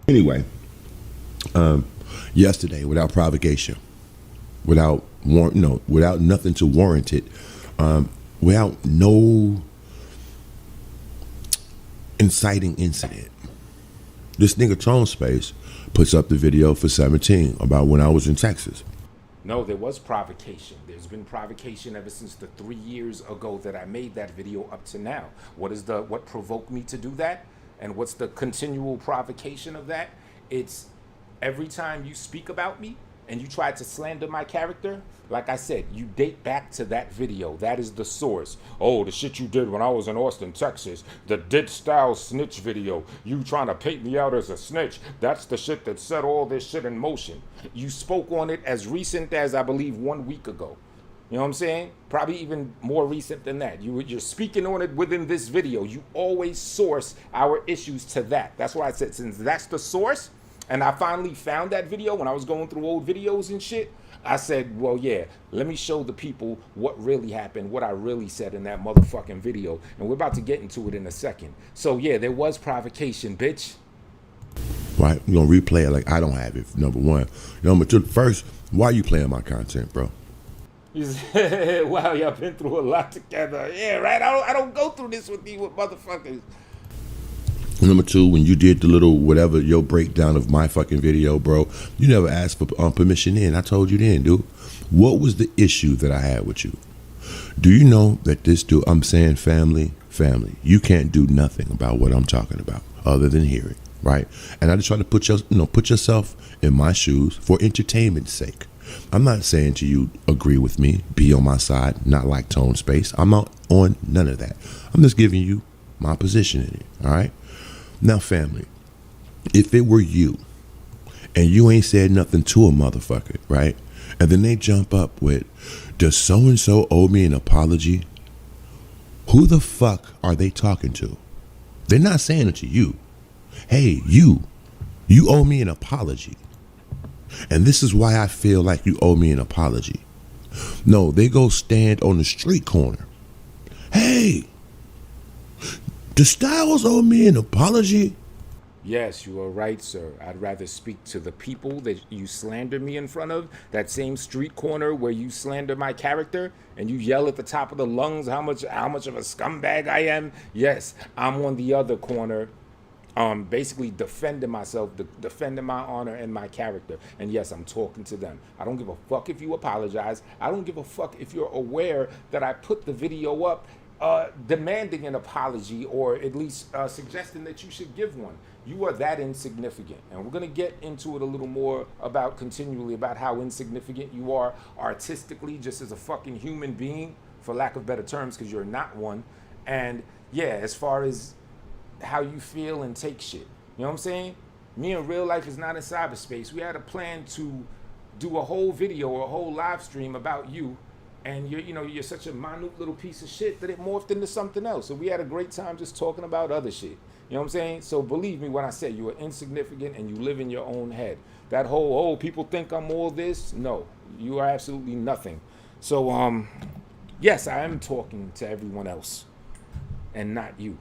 Anyway, yesterday, without provocation, without nothing to warrant it, without no inciting incident, this nigga Tone Space puts up the video for 17 about when I was in Texas. No, there was provocation. There's been provocation ever since the 3 years ago that I made that video up to now. What provoked me to do that? And what's the continual provocation of that? It's every time you speak about me and you try to slander my character, like I said, you date back to that video. That is the source. Oh, the shit you did when I was in Austin, Texas. The Dit Style snitch video. You trying to paint me out as a snitch. That's the shit that set all this shit in motion. You spoke on it as recent as, I believe, 1 week ago. You know what I'm saying? Probably even more recent than that. You're speaking on it within this video. You always source our issues to that. That's why I said, since that's the source, and I finally found that video when I was going through old videos and shit, I said, well, yeah, let me show the people what really happened, what I really said in that motherfucking video. And we're about to get into it in a second. So, yeah, there was provocation, bitch. Right? You're going to replay it like I don't have it, number one. Number two, first, why are you playing my content, bro? Wow, y'all been through a lot together. Yeah, right? I don't go through this with you with motherfuckers. Number two, when you did the little whatever, your breakdown of my fucking video, bro, you never asked for permission in. I told you then, dude. What was the issue that I had with you? Do you know that this dude, I'm saying family, you can't do nothing about what I'm talking about other than hear it, right? And I just try to put yourself in my shoes for entertainment's sake. I'm not saying to you, agree with me, be on my side, not like Tone Space. I'm not on none of that. I'm just giving you my position in it, all right? Now, family, if it were you and you ain't said nothing to a motherfucker, right? And then they jump up with, does so-and-so owe me an apology? Who the fuck are they talking to? They're not saying it to you. Hey, you owe me an apology. And this is why I feel like you owe me an apology. No, they go stand on the street corner. Hey, the Styles owe me an apology? Yes, you are right, sir. I'd rather speak to the people that you slander me in front of, that same street corner where you slander my character and you yell at the top of the lungs how much of a scumbag I am. Yes, I'm on the other corner, basically defending myself, defending my honor and my character. And yes, I'm talking to them. I don't give a fuck if you apologize. I don't give a fuck if you're aware that I put the video up demanding an apology, or at least suggesting that you should give one. You are that insignificant. And we're going to get into it a little more continually about how insignificant you are artistically, just as a fucking human being, for lack of better terms, because you're not one. And yeah, as far as how you feel and take shit. You know what I'm saying? Me in real life is not in cyberspace. We had a plan to do a whole video or a whole live stream about you, and you're such a minute little piece of shit that it morphed into something else. So we had a great time just talking about other shit. You know what I'm saying? So believe me when I say you are insignificant and you live in your own head. That whole, people think I'm all this. No, you are absolutely nothing. So, yes, I am talking to everyone else and not you.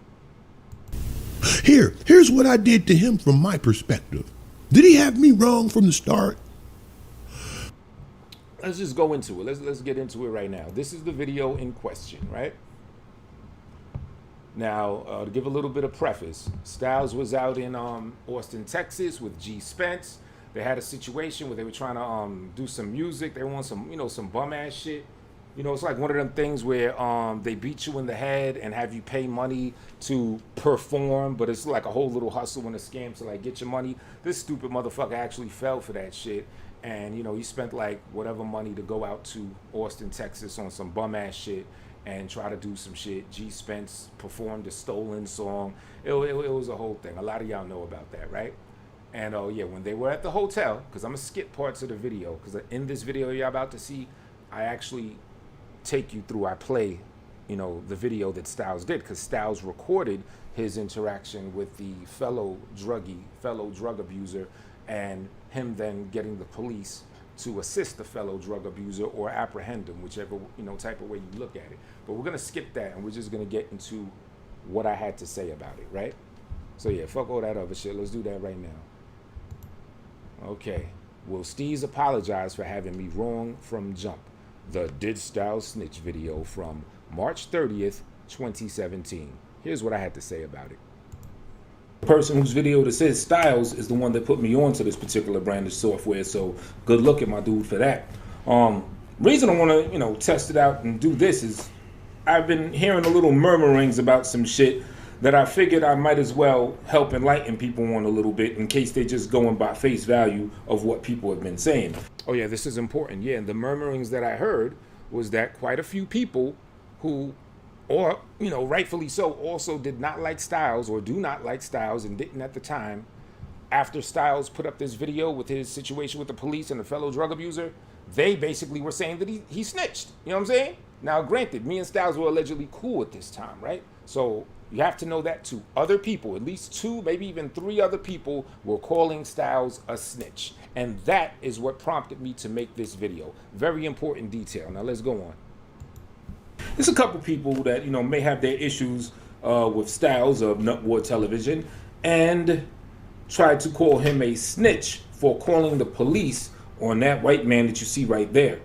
Here's what I did to him from my perspective. Did he have me wrong from the start? Let's just go into it. Let's get into it right now. This is the video in question, right? Now, to give a little bit of preface, Styles was out in Austin, Texas with G Spence. They had a situation where they were trying to do some music. They want some bum ass shit. It's like one of them things where they beat you in the head and have you pay money to perform, but it's like a whole little hustle and a scam to like get your money. This stupid motherfucker actually fell for that shit. And, he spent like whatever money to go out to Austin, Texas on some bum ass shit and try to do some shit. G Spence performed a stolen song. It was a whole thing. A lot of y'all know about that, right? And when they were at the hotel, because I'm going to skip parts of the video, because in this video y'all about to see, I actually take you through, I play, the video that Styles did, because Styles recorded his interaction with the fellow drug abuser, and him then getting the police to assist the fellow drug abuser or apprehend him, whichever type of way you look at it. But we're gonna skip that and we're just gonna get into what I had to say about it, right? So yeah, fuck all that other shit. Let's do that right now. Okay. Will Steeze apologize for having me wrong from jump? The Did Styles Snitch video from March 30th, 2017. Here's what I had to say about it. The person whose video that says Styles is the one that put me onto this particular brand of software, so good luck at my dude for that. Reason I want to, test it out and do this is I've been hearing a little murmurings about some shit that I figured I might as well help enlighten people on a little bit in case they're just going by face value of what people have been saying. Oh yeah, this is important. Yeah, and the murmurings that I heard was that quite a few people who, or, rightfully so, also did not like Styles or do not like Styles and didn't at the time, after Styles put up this video with his situation with the police and the fellow drug abuser, they basically were saying that he snitched. You know what I'm saying? Now, granted, me and Styles were allegedly cool at this time, right? So you have to know that too. Other people, at least 2, maybe even 3 other people were calling Styles a snitch. And that is what prompted me to make this video. Very important detail. Now let's go on. There's a couple people that, may have their issues with Styles of Nutwood Television and tried to call him a snitch for calling the police on that white man that you see right there.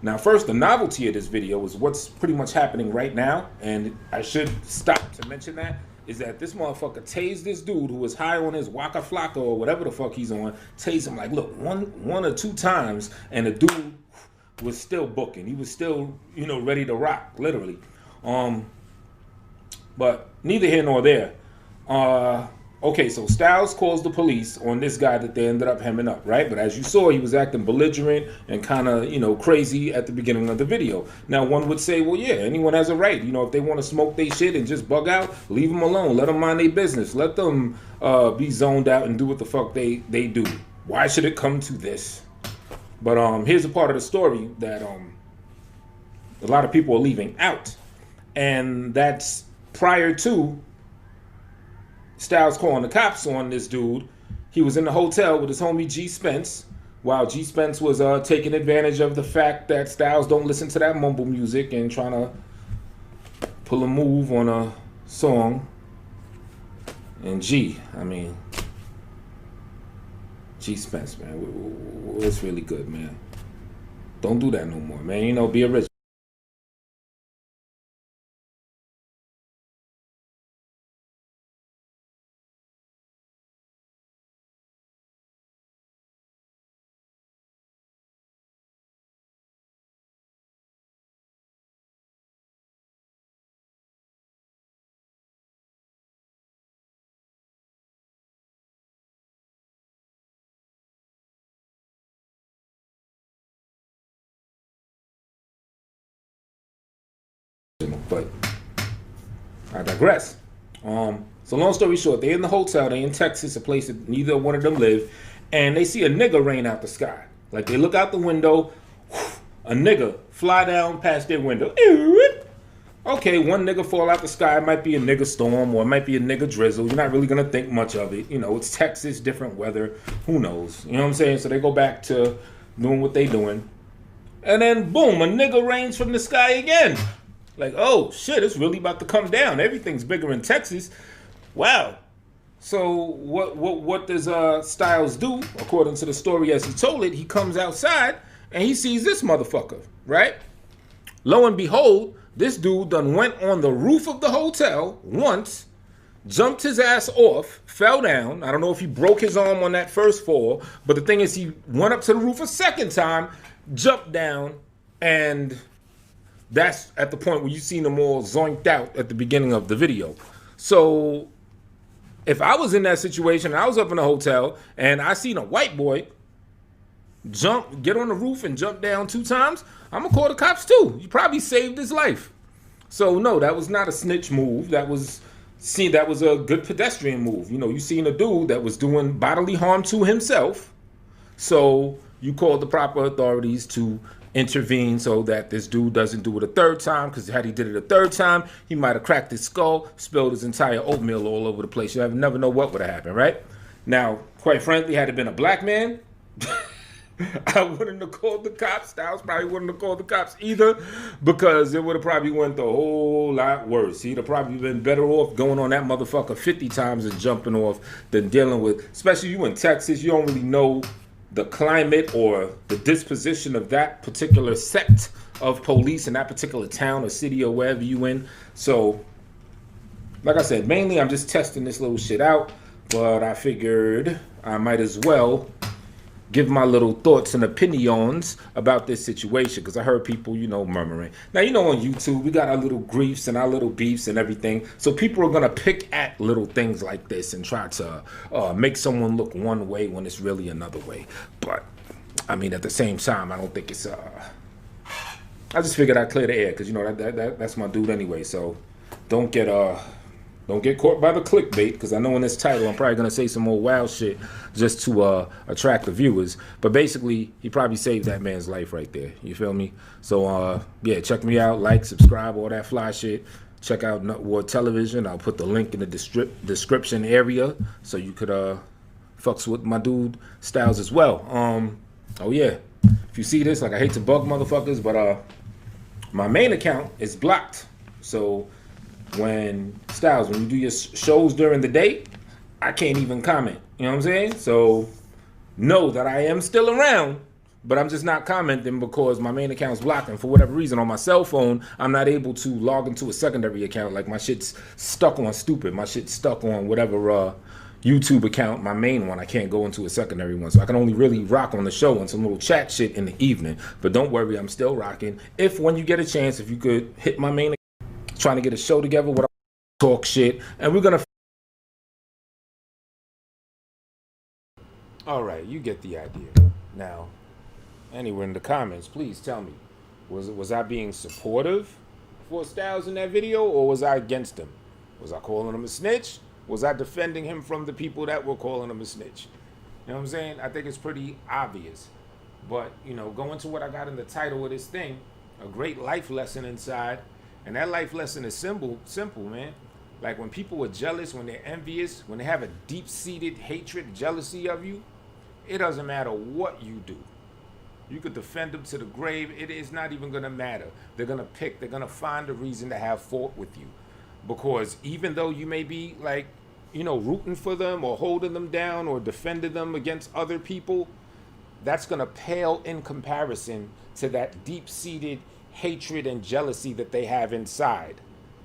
Now, first, the novelty of this video is what's pretty much happening right now, and I should stop to mention that, is that this motherfucker tased this dude who was high on his Waka Flocka or whatever the fuck he's on, tased him like, look, one or 2 times, and the dude was still booking. He was still, ready to rock, literally. But neither here nor there. Okay, so Styles calls the police on this guy that they ended up hemming up, right? But as you saw, he was acting belligerent and kind of, crazy at the beginning of the video. Now, one would say, well, yeah, anyone has a right. If they want to smoke their shit and just bug out, leave them alone. Let them mind their business. Let them be zoned out and do what the fuck they do. Why should it come to this? But here's a part of the story that a lot of people are leaving out. And that's prior to Styles calling the cops on this dude. He was in the hotel with his homie G Spence, while G Spence was taking advantage of the fact that Styles don't listen to that mumble music and trying to pull a move on a song. And G, G Spence, man. It's really good, man. Don't do that no more, man. You know, be original. But I digress. So long story short, they're in the hotel. They're in Texas, a place that neither one of them live, and they see a nigga rain out the sky. Like they look out the window, a nigga fly down past their window. Okay, one nigga fall out the sky. It might be a nigga storm or it might be a nigga drizzle. You're not really gonna think much of it. You know, it's Texas, different weather. Who knows? You know what I'm saying? So they go back to doing what they doing, and then boom, a nigga rains from the sky again. Like, oh shit, it's really about to come down. Everything's bigger in Texas. Wow. So what does Styles do? According to the story as he told it, he comes outside and he sees this motherfucker, right? Lo and behold, this dude done went on the roof of the hotel once, jumped his ass off, fell down. I don't know if he broke his arm on that first fall, but the thing is he went up to the roof a second time, jumped down, and that's at the point where you seen them all zoinked out at the beginning of the video. So if I was in that situation and I was up in a hotel and I seen a white boy get on the roof and jump down 2 times, I'm gonna call the cops too. You probably saved his life. So no, that was not a snitch move. That was a good pedestrian move. You know, you seen a dude that was doing bodily harm to himself. So you called the proper authorities to intervene so that this dude doesn't do it a third time, because had he did it a third time, he might have cracked his skull, spilled his entire oatmeal all over the place. You never know what would have happened, right? Now, quite frankly, had it been a black man, I wouldn't have called the cops. Styles probably wouldn't have called the cops either, because it would have probably went a whole lot worse. He'd have probably been better off going on that motherfucker 50 times and jumping off than dealing with, especially you in Texas, you don't really know the climate or the disposition of that particular sect of police in that particular town or city or wherever you in. So, like I said, mainly I'm just testing this little shit out, but I figured I might as well give my little thoughts and opinions about this situation, because I heard people, you know, murmuring. Now, you know, on YouTube, we got our little griefs and our little beefs and everything. So people are going to pick at little things like this and try to make someone look one way when it's really another way. But, I mean, at the same time, I don't think it's... I just figured I'd clear the air, because, you know, that's my dude anyway. So don't get caught by the clickbait, because I know in this title I'm probably going to say some more wild shit just to attract the viewers. But basically, he probably saved that man's life right there. You feel me? So, yeah, check me out. Like, subscribe, all that fly shit. Check out Nut War Television. I'll put the link in the description area so you could fucks with my dude Styles as well. Oh, yeah. If you see this, like, I hate to bug motherfuckers, but my main account is blocked. So when Styles, when you do your shows during the day, I can't even comment. You know what I'm saying? So know that I am still around, but I'm just not commenting because my main account's blocked. And for whatever reason, on my cell phone, I'm not able to log into a secondary account. Like, my shit's stuck on stupid. My shit's stuck on whatever YouTube account, my main one. I can't go into a secondary one. So I can only really rock on the show and some little chat shit in the evening. But don't worry, I'm still rocking. If when you get a chance, if you could hit my main account, trying to get a show together with talk shit, and we're gonna... All right, you get the idea. Now, anywhere in the comments, please tell me, was I being supportive for Styles in that video, or was I against him? Was I calling him a snitch? Was I defending him from the people that were calling him a snitch? You know what I'm saying? I think it's pretty obvious. But, you know, going to what I got in the title of this thing, a great life lesson inside, and that life lesson is simple, man. Like, when people are jealous, when they're envious, when they have a deep-seated hatred, jealousy of you, it doesn't matter what you do. You could defend them to the grave. It is not even going to matter. They're going to find a reason to have fault with you. Because even though you may be, like, rooting for them or holding them down or defending them against other people, that's going to pale in comparison to that deep-seated hatred and jealousy that they have inside.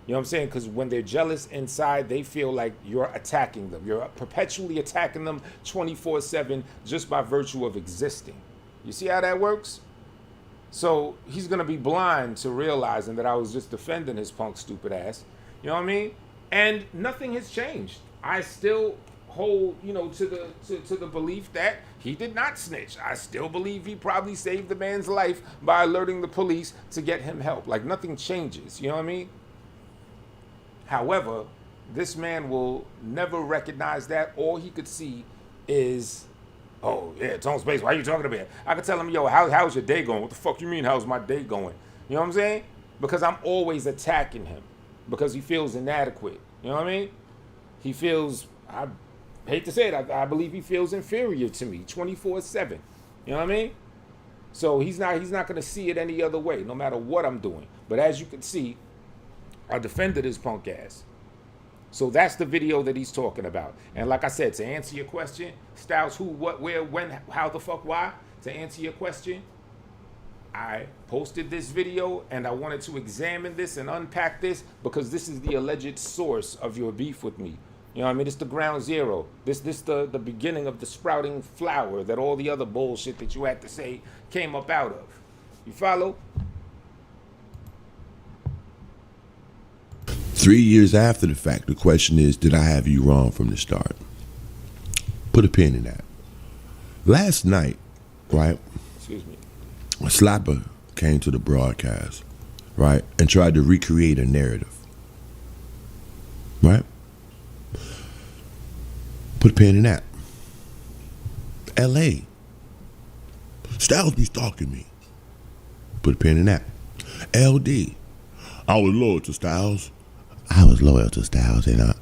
You know what I'm saying? Because when they're jealous inside, they feel like you're attacking them. You're perpetually attacking them 24/7 just by virtue of existing. You see how that works? So he's going to be blind to realizing that I was just defending his punk stupid ass. You know what I mean? And nothing has changed. I still hold, to the belief that he did not snitch. I still believe he probably saved the man's life by alerting the police to get him help. Like, nothing changes. You know what I mean? However, this man will never recognize that. All he could see is, oh, yeah, Tone Space, why are you talking about it? I could tell him, yo, how's your day going? What the fuck you mean, how's my day going? You know what I'm saying? Because I'm always attacking him. Because he feels inadequate. You know what I mean? He feels, I hate to say it, I believe he feels inferior to me 24/7. You know what I mean? So he's not going to see it any other way, no matter what I'm doing. But as you can see, I defended his punk ass. So that's the video that he's talking about. And like I said, to answer your question, Styles, who, what, where, when, how the fuck, why? To answer your question, I posted this video and I wanted to examine this and unpack this because this is the alleged source of your beef with me. You know what I mean? It's the ground zero. This the beginning of the sprouting flower that all the other bullshit that you had to say came up out of. You follow? 3 years after the fact, the question is, did I have you wrong from the start? Put a pin in that. Last night, right? Excuse me. A slapper came to the broadcast, right, and tried to recreate a narrative, right? Put a pin in that. L.A. Styles be stalking me. Put a pin in that. L.D. I was loyal to Styles. I was loyal to Styles, and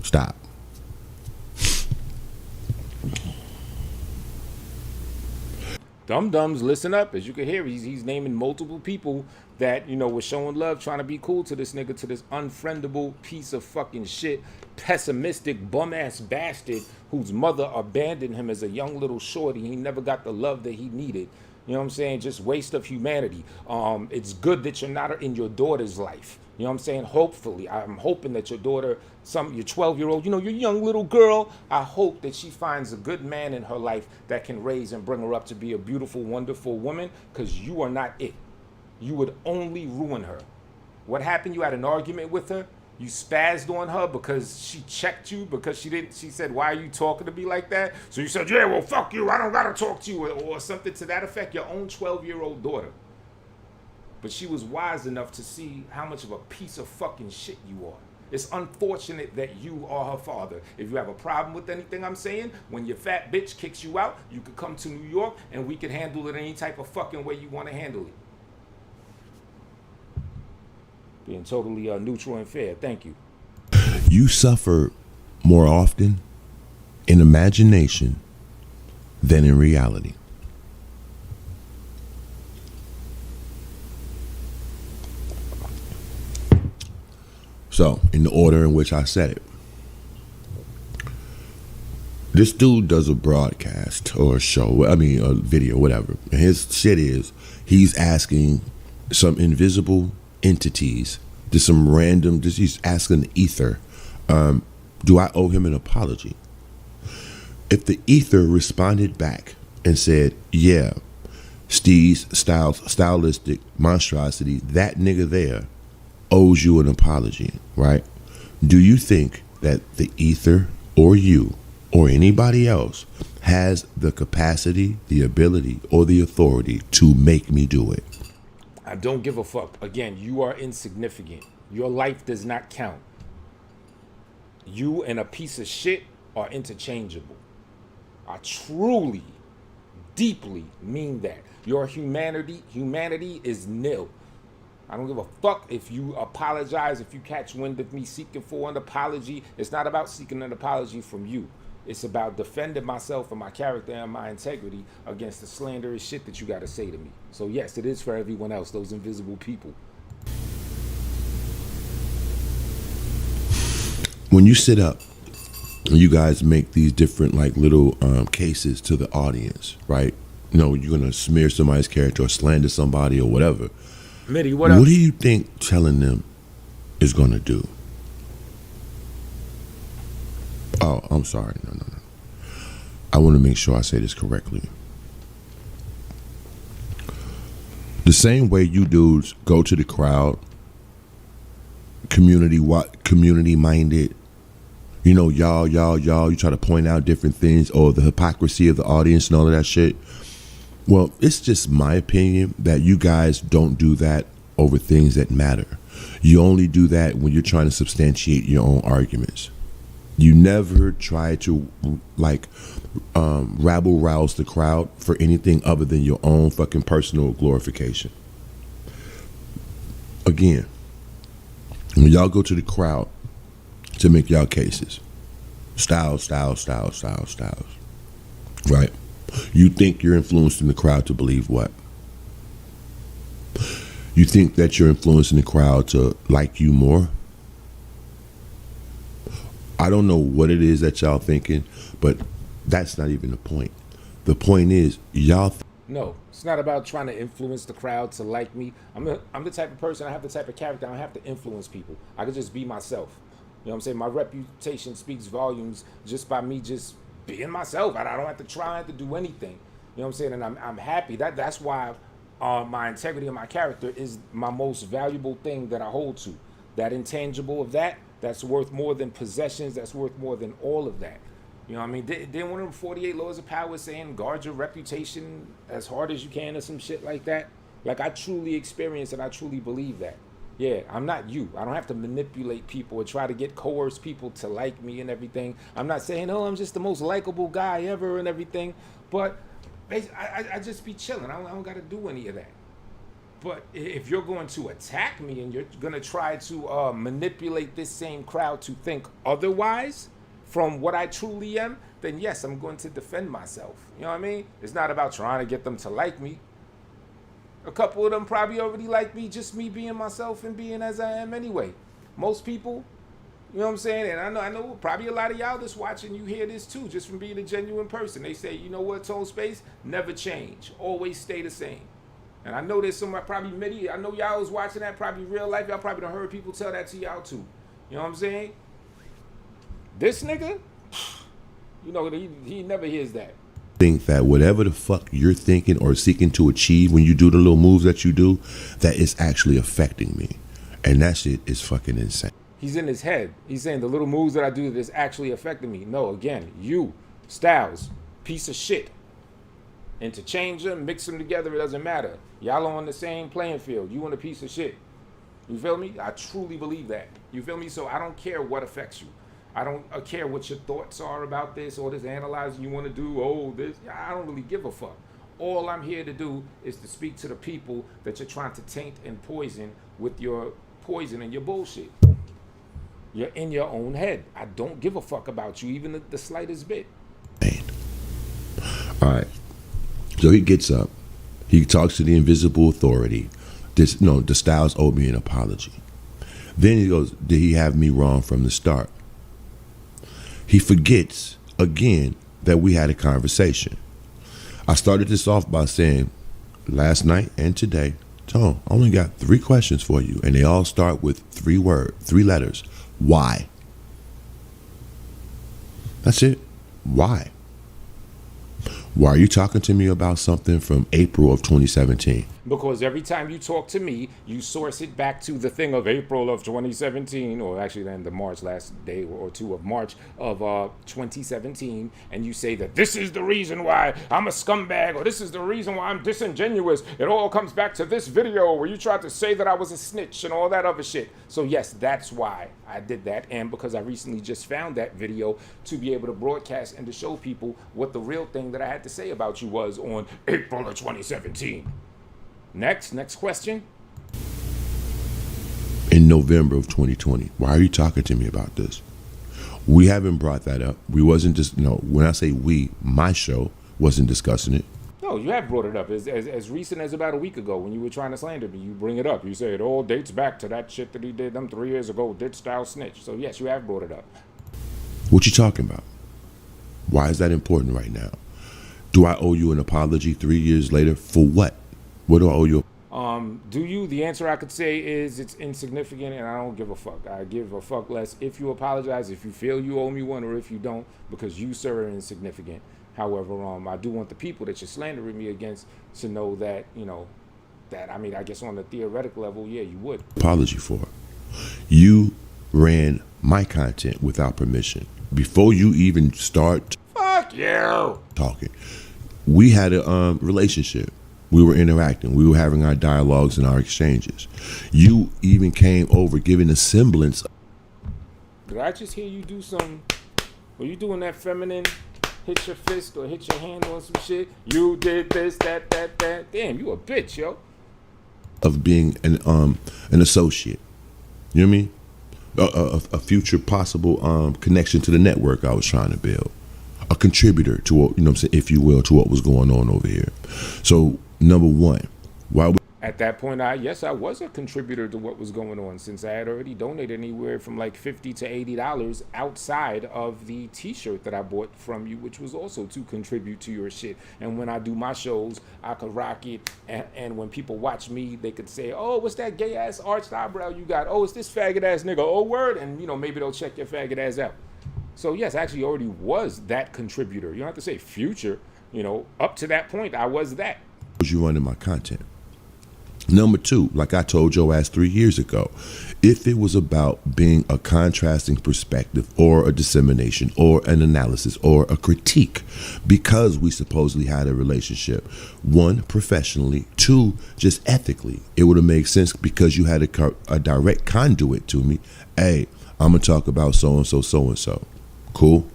stop. Dums, listen up. As you can hear, he's naming multiple people that, were showing love, trying to be cool to this nigga, to this unfriendable piece of fucking shit, pessimistic, bum-ass bastard whose mother abandoned him as a young little shorty. He never got the love that he needed. You know what I'm saying? Just waste of humanity. It's good that you're not in your daughter's life. You know what I'm saying? Hopefully, I'm hoping that your daughter, your 12-year-old, your young little girl, I hope that she finds a good man in her life that can raise and bring her up to be a beautiful, wonderful woman, because you are not it. You would only ruin her. What happened? You had an argument with her. You spazzed on her because she checked you, because she said, why are you talking to me like that? So you said, yeah, well, fuck you. I don't got to talk to you, or something to that effect. Your own 12-year-old daughter. But she was wise enough to see how much of a piece of fucking shit you are. It's unfortunate that you are her father. If you have a problem with anything I'm saying, when your fat bitch kicks you out, you could come to New York and we could handle it any type of fucking way you want to handle it. Being totally neutral and fair. Thank you. You suffer more often in imagination than in reality. So, in the order in which I said it, this dude does a broadcast or a show, a video, whatever. And his shit is, he's asking some invisible entities, just some random, he's asking the ether, do I owe him an apology? If the ether responded back and said, yeah, Steeze, stylistic monstrosity, that nigga there owes you an apology, right? Do you think that the ether or you or anybody else has the capacity, the ability, or the authority to make me do it? I don't give a fuck. Again, you are insignificant. Your life does not count. You and a piece of shit are interchangeable. I truly, deeply mean that. Your humanity is nil. I don't give a fuck if you apologize, if you catch wind of me seeking for an apology. It's not about seeking an apology from you. It's about defending myself and my character and my integrity against the slanderous shit that you got to say to me. So yes, it is for everyone else, those invisible people. When you sit up you guys make these different like little cases to the audience, right? You know, you're gonna smear somebody's character or slander somebody or whatever. Mitty, what up? What do you think telling them is gonna do? Oh, I'm sorry. No. I want to make sure I say this correctly. The same way you dudes go to the crowd, community minded, you know, y'all, you try to point out different things or the hypocrisy of the audience and all of that shit. Well, it's just my opinion that you guys don't do that over things that matter. You only do that when you're trying to substantiate your own arguments. You never try to rabble rouse the crowd for anything other than your own fucking personal glorification. Again, when y'all go to the crowd to make y'all cases, styles, right? You think you're influencing the crowd to believe what? You think that you're influencing the crowd to like you more? I don't know what it is that y'all thinking, but that's not even the point. The point is, y'all... No, it's not about trying to influence the crowd to like me. I'm the type of person, I have the type of character, I don't have to influence people. I can just be myself. You know what I'm saying? My reputation speaks volumes just by me just being myself. I don't have to try to do anything. You know what I'm saying? And I'm happy. That's why my integrity and my character is my most valuable thing that I hold to. That intangible of that's worth more than possessions. That's worth more than all of that. You know what I mean? Didn't one of them 48 laws of power saying guard your reputation as hard as you can or some shit like that? Like, I truly experience and I truly believe that. Yeah, I'm not you. I don't have to manipulate people or try to coerce people to like me and everything. I'm not saying, oh, I'm just the most likable guy ever and everything. But I just be chilling. I don't got to do any of that. But if you're going to attack me and you're going to try to manipulate this same crowd to think otherwise from what I truly am, then yes, I'm going to defend myself. You know what I mean? It's not about trying to get them to like me. A couple of them probably already like me, just me being myself and being as I am anyway. Most people, you know what I'm saying? And I know probably a lot of y'all that's watching, you hear this too, just from being a genuine person. They say, you know what, Tone Space? Never change. Always stay the same. And I know there's somebody, probably Mitty, I know y'all was watching that, probably real life, y'all probably done heard people tell that to y'all too. You know what I'm saying? This nigga, you know, he never hears that. Think that whatever the fuck you're thinking or seeking to achieve when you do the little moves that you do, that is actually affecting me. And that shit is fucking insane. He's in his head. He's saying the little moves that I do that's actually affecting me. No, again, you, Styles, piece of shit. Interchange them, mix them together, it doesn't matter. Y'all are on the same playing field. You want a piece of shit. You feel me? I truly believe that. You feel me? So I don't care what affects you. I don't care what your thoughts are about this or this analyzing you want to do. Oh, this. I don't really give a fuck. All I'm here to do is to speak to the people that you're trying to taint and poison with your poison and your bullshit. You're in your own head. I don't give a fuck about you, even the slightest bit. All right. So he gets up. He talks to the invisible authority. The Styles owed me an apology. Then he goes, did he have me wrong from the start? He forgets, again, that we had a conversation. I started this off by saying, last night and today, Tone, I only got 3 questions for you, and they all start with 3 letters. Why? That's it. Why? Why are you talking to me about something from April of 2017? Because every time you talk to me, you source it back to the thing of April of 2017, or actually then the March, last day or 2 of March of 2017, and you say that this is the reason why I'm a scumbag, or this is the reason why I'm disingenuous. It all comes back to this video where you tried to say that I was a snitch and all that other shit. So yes, that's why I did that, and because I recently just found that video to be able to broadcast and to show people what the real thing that I had to say about you was on April of 2017. Next question. In November of 2020. Why are you talking to me about this? We haven't brought that up. We wasn't just, when I say we, my show wasn't discussing it. No, you have brought it up as recent as about a week ago when you were trying to slander me. You bring it up. You say it all dates back to that shit that he did them 3 years ago. Did Styles snitch? So yes, you have brought it up. What you talking about? Why is that important right now? Do I owe you an apology 3 years later? For what? What do I owe you? Do you? The answer I could say is it's insignificant, and I don't give a fuck. I give a fuck less if you apologize, if you feel you owe me one, or if you don't, because you, sir, are insignificant. However, I do want the people that you're slandering me against to know that, you know, that, I mean, I guess on the theoretical level, yeah, you would. Apology for. You ran my content without permission. Before you even start Fuck you. talking, we had a relationship. We were interacting. We were having our dialogues and our exchanges. You even came over giving a semblance. Did I just hear you do some, were you doing that feminine hit your fist or hit your hand on some shit? You did this, that. Damn, you a bitch, yo. Of being an associate. You know what I mean? A future possible connection to the network I was trying to build. A contributor to what, you know what I'm saying, if you will, to what was going on over here. So, number one, why at that point, I was a contributor to what was going on, since I had already donated anywhere from like $50 to $80 outside of the t-shirt that I bought from you, which was also to contribute to your shit. And when I do my shows, I could rock it, and when people watch me, they could say, oh, what's that gay ass arched eyebrow you got? Oh, it's this faggot ass nigga. Oh, word. And, you know, maybe they'll check your faggot ass out. So yes, I actually already was that contributor. You don't have to say future, you know, up to that point, I was that. Was you running my content? Number two, like I told your ass 3 years ago, if it was about being a contrasting perspective or a dissemination or an analysis or a critique, because we supposedly had a relationship, one, professionally, two, just ethically, it would have made sense because you had a direct conduit to me. Hey, I'm going to talk about so-and-so, so-and-so. Cool?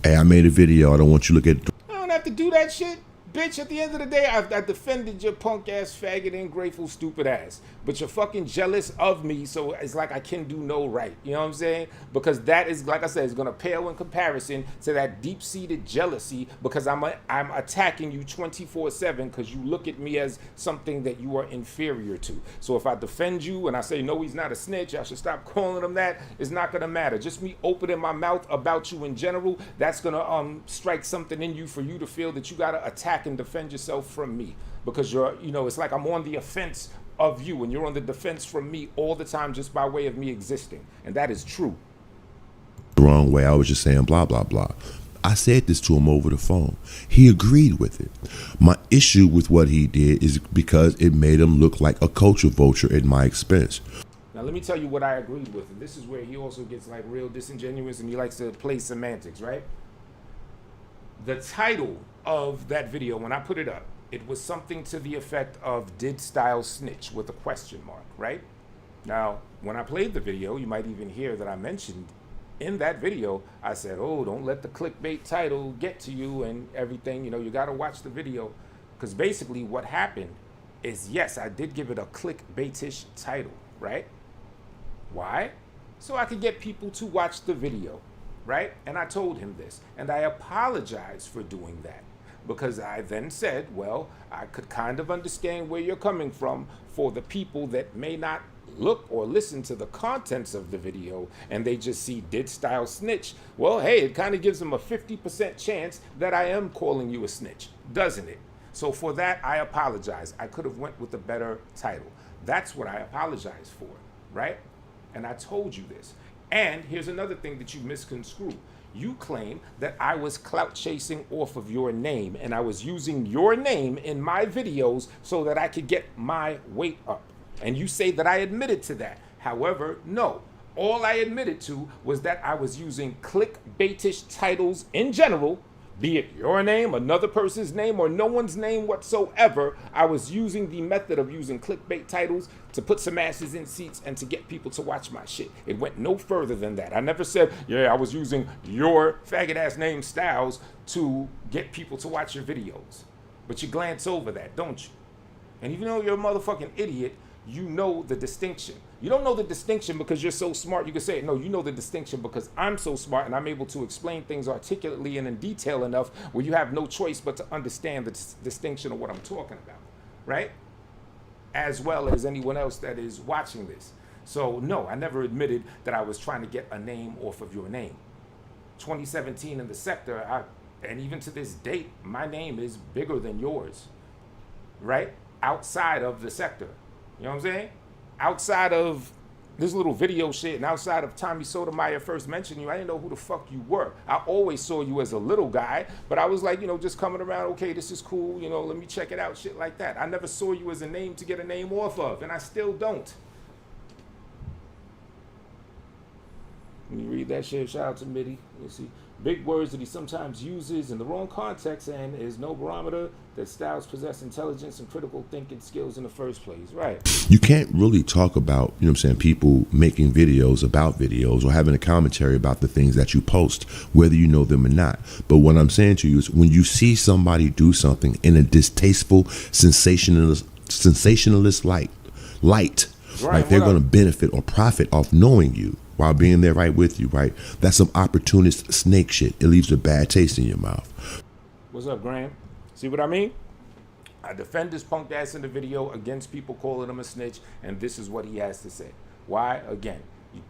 Hey, I made a video. I don't want you to look at it. I don't have to do that shit. Bitch, at the end of the day, I defended your punk ass, faggot, ungrateful, stupid ass. But you're fucking jealous of me, so it's like I can do no right. You know what I'm saying? Because that is, like I said, is gonna pale in comparison to that deep-seated jealousy, because I'm attacking you 24/7 because you look at me as something that you are inferior to. So if I defend you and I say, no, he's not a snitch, I should stop calling him that, it's not gonna matter. Just me opening my mouth about you in general, that's gonna strike something in you for you to feel that you gotta attack and defend yourself from me, because you're, you know, it's like I'm on the offense of you and you're on the defense from me all the time just by way of me existing, and that is true. The wrong way. I was just saying blah blah blah. I said this to him over the phone. He agreed with it. My issue with what he did is because it made him look like a culture vulture at my expense. Now let me tell you what I agreed with, and this is where he also gets like real disingenuous and he likes to play semantics, right? The title of that video, when I put it up, it was something to the effect of "Did Style Snitch?" with a question mark, right? Now, when I played the video, you might even hear that I mentioned in that video, I said, oh, don't let the clickbait title get to you and everything. You know, you got to watch the video, because basically what happened is, yes, I did give it a clickbaitish title, right? Why? So I could get people to watch the video. Right? And I told him this, and I apologized for doing that, because I then said, well, I could kind of understand where you're coming from for the people that may not look or listen to the contents of the video and they just see "Did Style Snitch?" Well, hey, it kind of gives them a 50% chance that I am calling you a snitch, doesn't it? So for that, I apologize. I could have went with a better title. That's what I apologize for, right? And I told you this. And here's another thing that you misconstrue. You claim that I was clout chasing off of your name, and I was using your name in my videos so that I could get my weight up. And you say that I admitted to that. However, no. All I admitted to was that I was using clickbaitish titles in general, be it your name, another person's name, or no one's name whatsoever. I was using the method of using clickbait titles to put some asses in seats and to get people to watch my shit. It went no further than that. I never said, yeah, I was using your faggot ass name Styles to get people to watch your videos. But you glance over that, don't you? And even though you're a motherfucking idiot, you know the distinction. You don't know the distinction because you're so smart you can say it. No, you know the distinction because I'm so smart and I'm able to explain things articulately and in detail enough where you have no choice but to understand the distinction of what I'm talking about, right? As well as anyone else that is watching this. So no, I never admitted that I was trying to get a name off of your name. 2017 in the sector, and even to this date, my name is bigger than yours, right? Outside of the sector. You know what I'm saying? Outside of this little video shit, and outside of Tommy Sotomayor first mentioned you, I didn't know who the fuck you were. I always saw you as a little guy, but I was like, you know, just coming around, okay, this is cool, you know, let me check it out, shit like that. I never saw you as a name to get a name off of, and I still don't. Let me read that shit. Shout out to Mitty. You see, big words that he sometimes uses in the wrong context and is no barometer that Styles possess intelligence and critical thinking skills in the first place. Right. You can't really talk about, you know what I'm saying, people making videos about videos or having a commentary about the things that you post, whether you know them or not. But what I'm saying to you is when you see somebody do something in a distasteful, sensationalist light, Right, like they're going to benefit or profit off knowing you while being there right with you, right? That's some opportunist snake shit. It leaves a bad taste in your mouth. What's up, Graham? See what I mean? I defend this punk ass in the video against people calling him a snitch, and this is what he has to say. Why? Again, you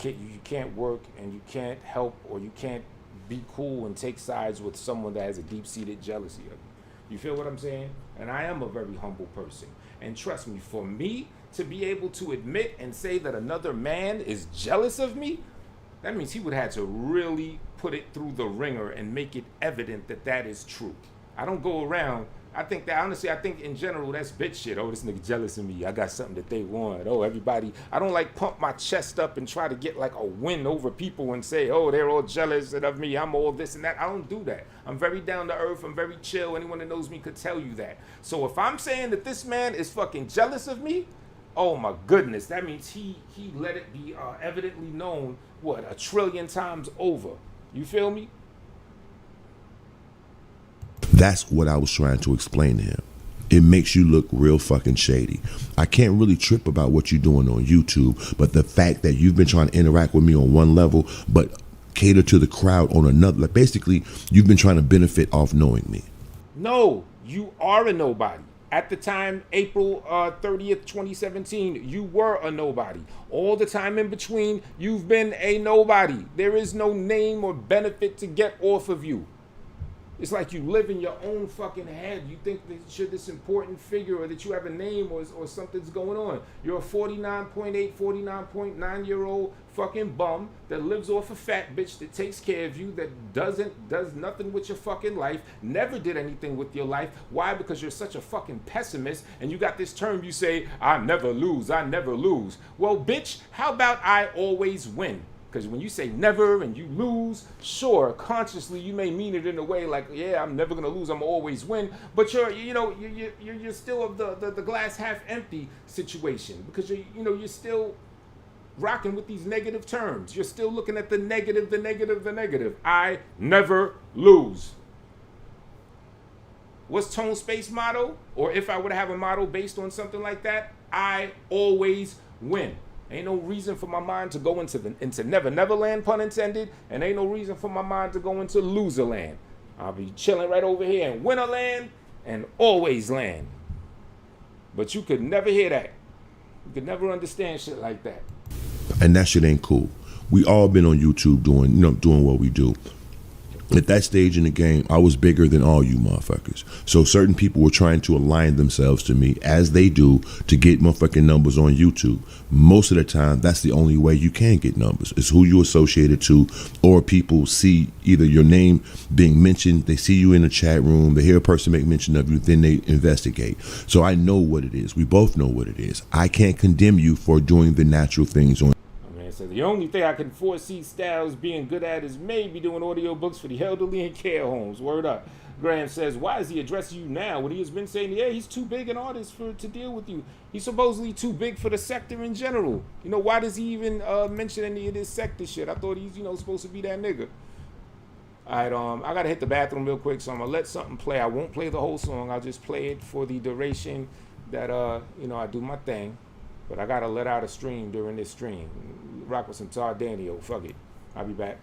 can't work and you can't help, or you can't be cool and take sides with someone that has a deep-seated jealousy of you. You feel what I'm saying? And I am a very humble person. And trust me, for me to be able to admit and say that another man is jealous of me, that means he would have to really put it through the ringer and make it evident that that is true. I don't go around. I think in general that's bitch shit. Oh, this nigga jealous of me. I got something that they want. Oh, everybody. I don't like pump my chest up and try to get like a win over people and say, oh, they're all jealous of me. I'm all this and that. I don't do that. I'm very down to earth. I'm very chill. Anyone that knows me could tell you that. So if I'm saying that this man is fucking jealous of me, oh my goodness, that means he let it be evidently known, what, 1 trillion times over. You feel me? That's what I was trying to explain to him. It makes you look real fucking shady. I can't really trip about what you're doing on YouTube, but the fact that you've been trying to interact with me on one level, but cater to the crowd on another, like basically you've been trying to benefit off knowing me. No, you are a nobody. At the time, April 30th, 2017, you were a nobody. All the time in between, you've been a nobody. There is no name or benefit to get off of you. It's like you live in your own fucking head. You think that you're this important figure or that you have a name or something's going on. You're a 49.8, 49.9-year-old fucking bum that lives off a fat bitch that takes care of you, that does nothing with your fucking life, never did anything with your life. Why? Because you're such a fucking pessimist and you got this term you say, I never lose, I never lose. Well, bitch, how about I always win? Because when you say never and you lose, sure, consciously you may mean it in a way like, yeah, I'm never gonna lose, I'm always win. But you're still of the glass half empty situation, because you're still rocking with these negative terms. You're still looking at the negative, the negative, the negative. I never lose. What's Tone Space motto? Or if I were to have a motto based on something like that, I always win. Ain't no reason for my mind to go into never land, pun intended, and ain't no reason for my mind to go into loser land. I'll be chilling right over here in winner land and always land. But you could never hear that. You could never understand shit like that. And that shit ain't cool. We all been on YouTube doing what we do. At that stage in the game, I was bigger than all you motherfuckers. So certain people were trying to align themselves to me, as they do, to get motherfucking numbers on YouTube. Most of the time, that's the only way you can get numbers. It's who you associated to, or people see either your name being mentioned, they see you in a chat room, they hear a person make mention of you, then they investigate. So I know what it is. We both know what it is. I can't condemn you for doing the natural things on. So the only thing I can foresee Styles being good at is maybe doing audiobooks for the elderly in care homes. Word up. Graham says, why is he addressing you now when he has been saying, yeah, he's too big an artist to deal with you. He's supposedly too big for the sector in general. Why does he even mention any of this sector shit? I thought he's, supposed to be that nigga. All right, I got to hit the bathroom real quick, so I'm going to let something play. I won't play the whole song. I'll just play it for the duration that, I do my thing. But I gotta let out a stream during this stream. Rock with some Tar Danio. Fuck it. I'll be back.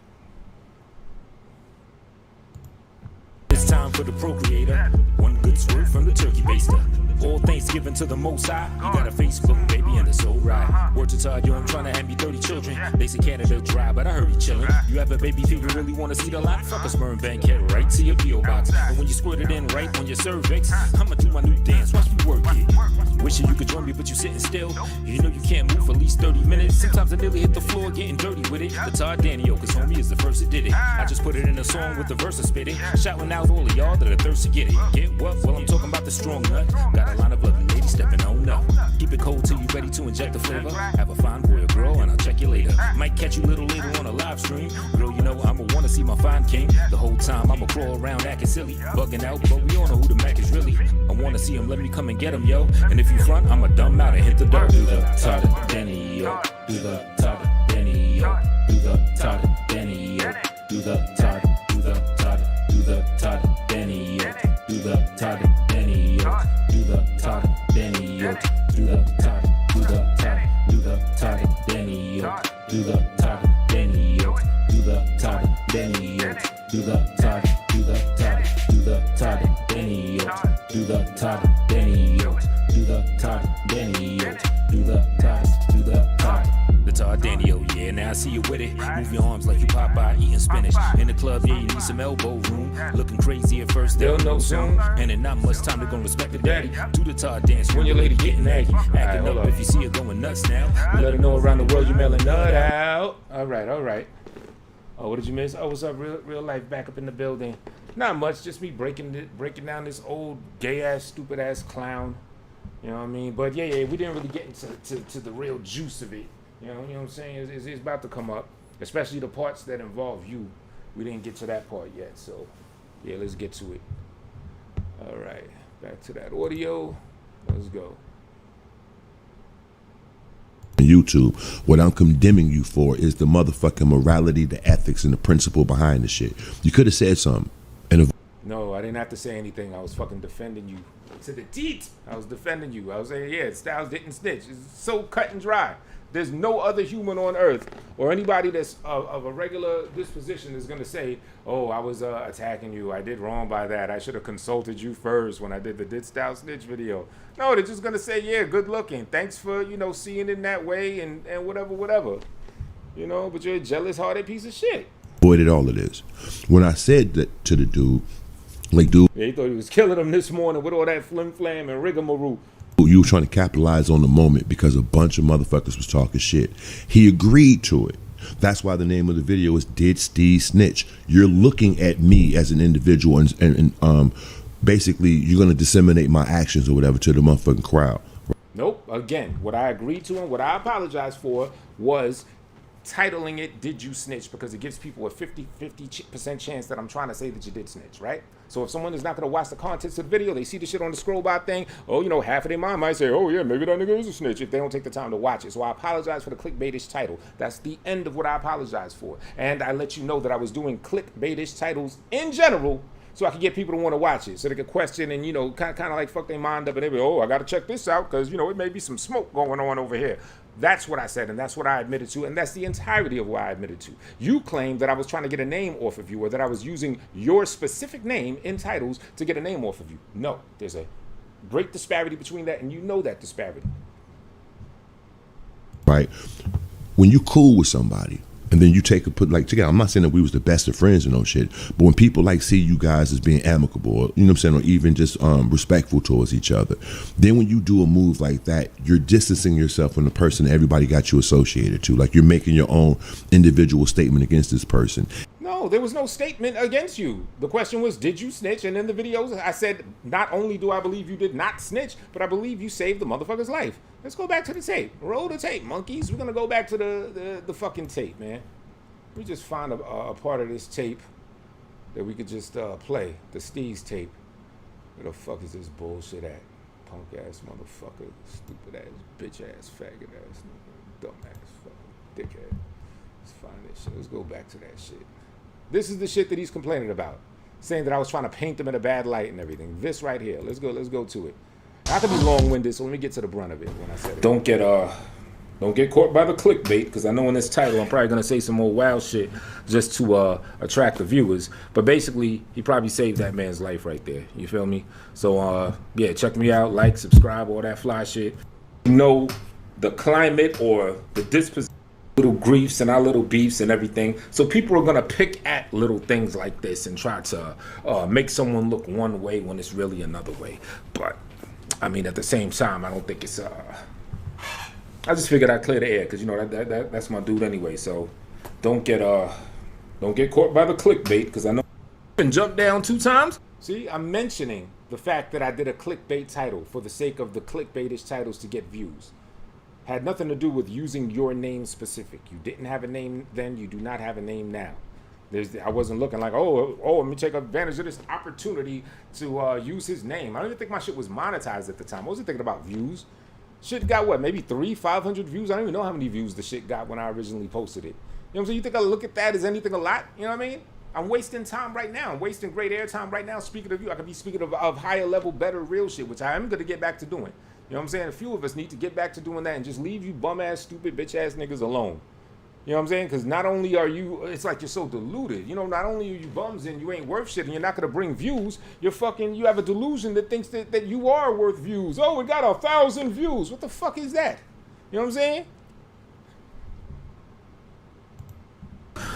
It's time for the procreator. One good squirt from the turkey baster. All Thanksgiving to the Most High. You got a Facebook, baby, and it's alright. Word to Todd, yo, I'm trying to have me 30 children. They say Canada dry, but I heard he chillin'. You have a baby figure, really wanna see the lot? Fuck a sperm bank, head right to your P.O. box. And when you squirt it in right on your cervix, I'ma do my new dance, watch me work it. Wishing you could join me, but you sitting still. You know you can't move for at least 30 minutes. Sometimes I nearly hit the floor getting dirty with it. The Todd Daniel, cause homie is the first that did it. I just put it in a song with the verse I spit it. Shouting out all of y'all that are thirsty to get it. Get what? Well, I'm talking about the strong nut. Got a line of lovely ladies stepping on up. Keep it cold till you ready to inject the flavor. Have a fine boy or girl, and I'll check you later. Might catch you little later on a live stream. Girl, you know I'ma wanna see my fine king. The whole time I'ma crawl around acting silly, bugging out, but we all know who the Mac is really. I wanna see him, let me come and get him, yo. And if you front, I'ma dumb out and hit the door. Do the Todd Denny, yo. Do the Todd Denny, yo. Do the Todd Denny, yo. Do the Todd, do the Todd, do the Todd Denny, yo. Do the Todd Denny, yo. Do the Todd Denny, yo. Do the Todd, do the Todd, do the Todd Denny, yo. Do the Todd Denny, yo. Do the Todd Denny, yo. Do the Todd, do the Todd, do the Todd Denny, yo. Do the Todd Denny, yo. Do the Todd Denny, yo. Do the Todd, do the Todd. The Todd Daniel, yeah, now I see you with it. Move your arms like you Popeye eating spinach. In the club, yeah, you need some elbow room. Looking crazy at first, they'll know soon. And then not much time to go respect the daddy. Do the Todd dance when your lady getting aggy. Acting up if you see her going nuts now. Let her know around the world you mailing nut out. All right. Oh, what did you miss? Oh, what's up? Real life back up in the building. Not much, just me breaking down this old gay ass, stupid ass clown. You know what I mean? But yeah, we didn't really get into the real juice of it. You know what I'm saying? It's about to come up, especially the parts that involve you. We didn't get to that part yet, so yeah, let's get to it. All right, back to that audio. Let's go. YouTube, what I'm condemning you for is the motherfucking morality, the ethics, and the principle behind the shit. You could have said something. No, I didn't have to say anything. I was fucking defending you to the teeth. I was defending you. I was saying, yeah, Styles didn't snitch. It's so cut and dry. There's no other human on earth or anybody that's of a regular disposition is going to say, oh, I was attacking you. I did wrong by that. I should have consulted you first when I did the Did Styles Snitch video. No, they're just going to say, yeah, good looking. Thanks for, seeing it in that way and whatever. But you're a jealous-hearted piece of shit. Avoided all of this. When I said that to the dude, dude. Yeah, he thought he was killing him this morning with all that flim-flam and rigmarole. You were trying to capitalize on the moment because a bunch of motherfuckers was talking shit. He agreed to it. That's why the name of the video is Did Steeze Snitch? You're looking at me as an individual and basically you're going to disseminate my actions or whatever to the motherfucking crowd. Nope. Again, what I agreed to and what I apologized for was titling it Did You Snitch, because it gives people a 50% chance that I'm trying to say that you did snitch, right? So if someone is not going to watch the contents of the video, they see the shit on the scroll by thing, half of their mind might say, oh yeah, maybe that nigga is a snitch, if they don't take the time to watch it. So I apologize for the clickbaitish title. That's the end of what I apologize for. And I let you know that I was doing clickbaitish titles in general so I could get people to want to watch it, so they could question and, kind of like fuck their mind up and they be, I got to check this out because, it may be some smoke going on over here. That's what I said, and that's what I admitted to, and that's the entirety of what I admitted to. You claimed that I was trying to get a name off of you, or that I was using your specific name in titles to get a name off of you. No, there's a great disparity between that, and you know that disparity. Right? When you cool with somebody, and then you together. I'm not saying that we was the best of friends and no shit, but when people see you guys as being amicable, or, or even just respectful towards each other, then when you do a move like that, you're distancing yourself from the person that everybody got you associated to. Like you're making your own individual statement against this person. No, there was no statement against you. The question was, did you snitch? And in the videos, I said, not only do I believe you did not snitch, but I believe you saved the motherfucker's life. Let's go back to the tape. Roll the tape, monkeys. We're going to go back to the fucking tape, man. We just find a part of this tape that we could just play. The Steeze tape. Where the fuck is this bullshit at? Punk ass motherfucker. Stupid ass, bitch ass, faggot ass, dumb ass, fucking dickhead. Let's find this shit. Let's go back to that shit. This is the shit that he's complaining about. Saying that I was trying to paint him in a bad light and everything. This right here. Let's go to it. I could be long-winded, so let me get to the brunt of it when I said it. Don't get Don't get caught by the clickbait, because I know in this title I'm probably going to say some more wild shit just to attract the viewers. But basically, he probably saved that man's life right there. You feel me? So, yeah, check me out. Like, subscribe, all that fly shit. You know the climate or the disposition, little griefs and our little beefs and everything. So people are going to pick at little things like this and try to make someone look one way when it's really another way. But, I mean, at the same time, I don't think it's... I just figured I'd clear the air because, you know, that's my dude anyway. So don't get caught by the clickbait, because I know and jump down 2 times. See, I'm mentioning the fact that I did a clickbait title for the sake of the clickbaitish titles to get views. Had nothing to do with using your name specific. You didn't have a name then. You do not have a name now. I wasn't looking like, oh, let me take advantage of this opportunity to use his name. I don't even think my shit was monetized at the time. I wasn't thinking about views. Shit got what, maybe 300-500 views? I don't even know how many views the shit got when I originally posted it. You know what I'm saying? You think I look at that as anything a lot? You know what I mean? I'm wasting time right now. I'm wasting great airtime right now speaking of you. I could be speaking of higher level, better, real shit, which I am going to get back to doing. You know what I'm saying? A few of us need to get back to doing that and just leave you bum-ass, stupid, bitch-ass niggas alone. You know what I'm saying? Because not only are you, it's like you're so deluded. You know, not only are you bums and you ain't worth shit and you're not going to bring views, you have a delusion that thinks that you are worth views. Oh, we got 1,000 views. What the fuck is that? You know what I'm saying?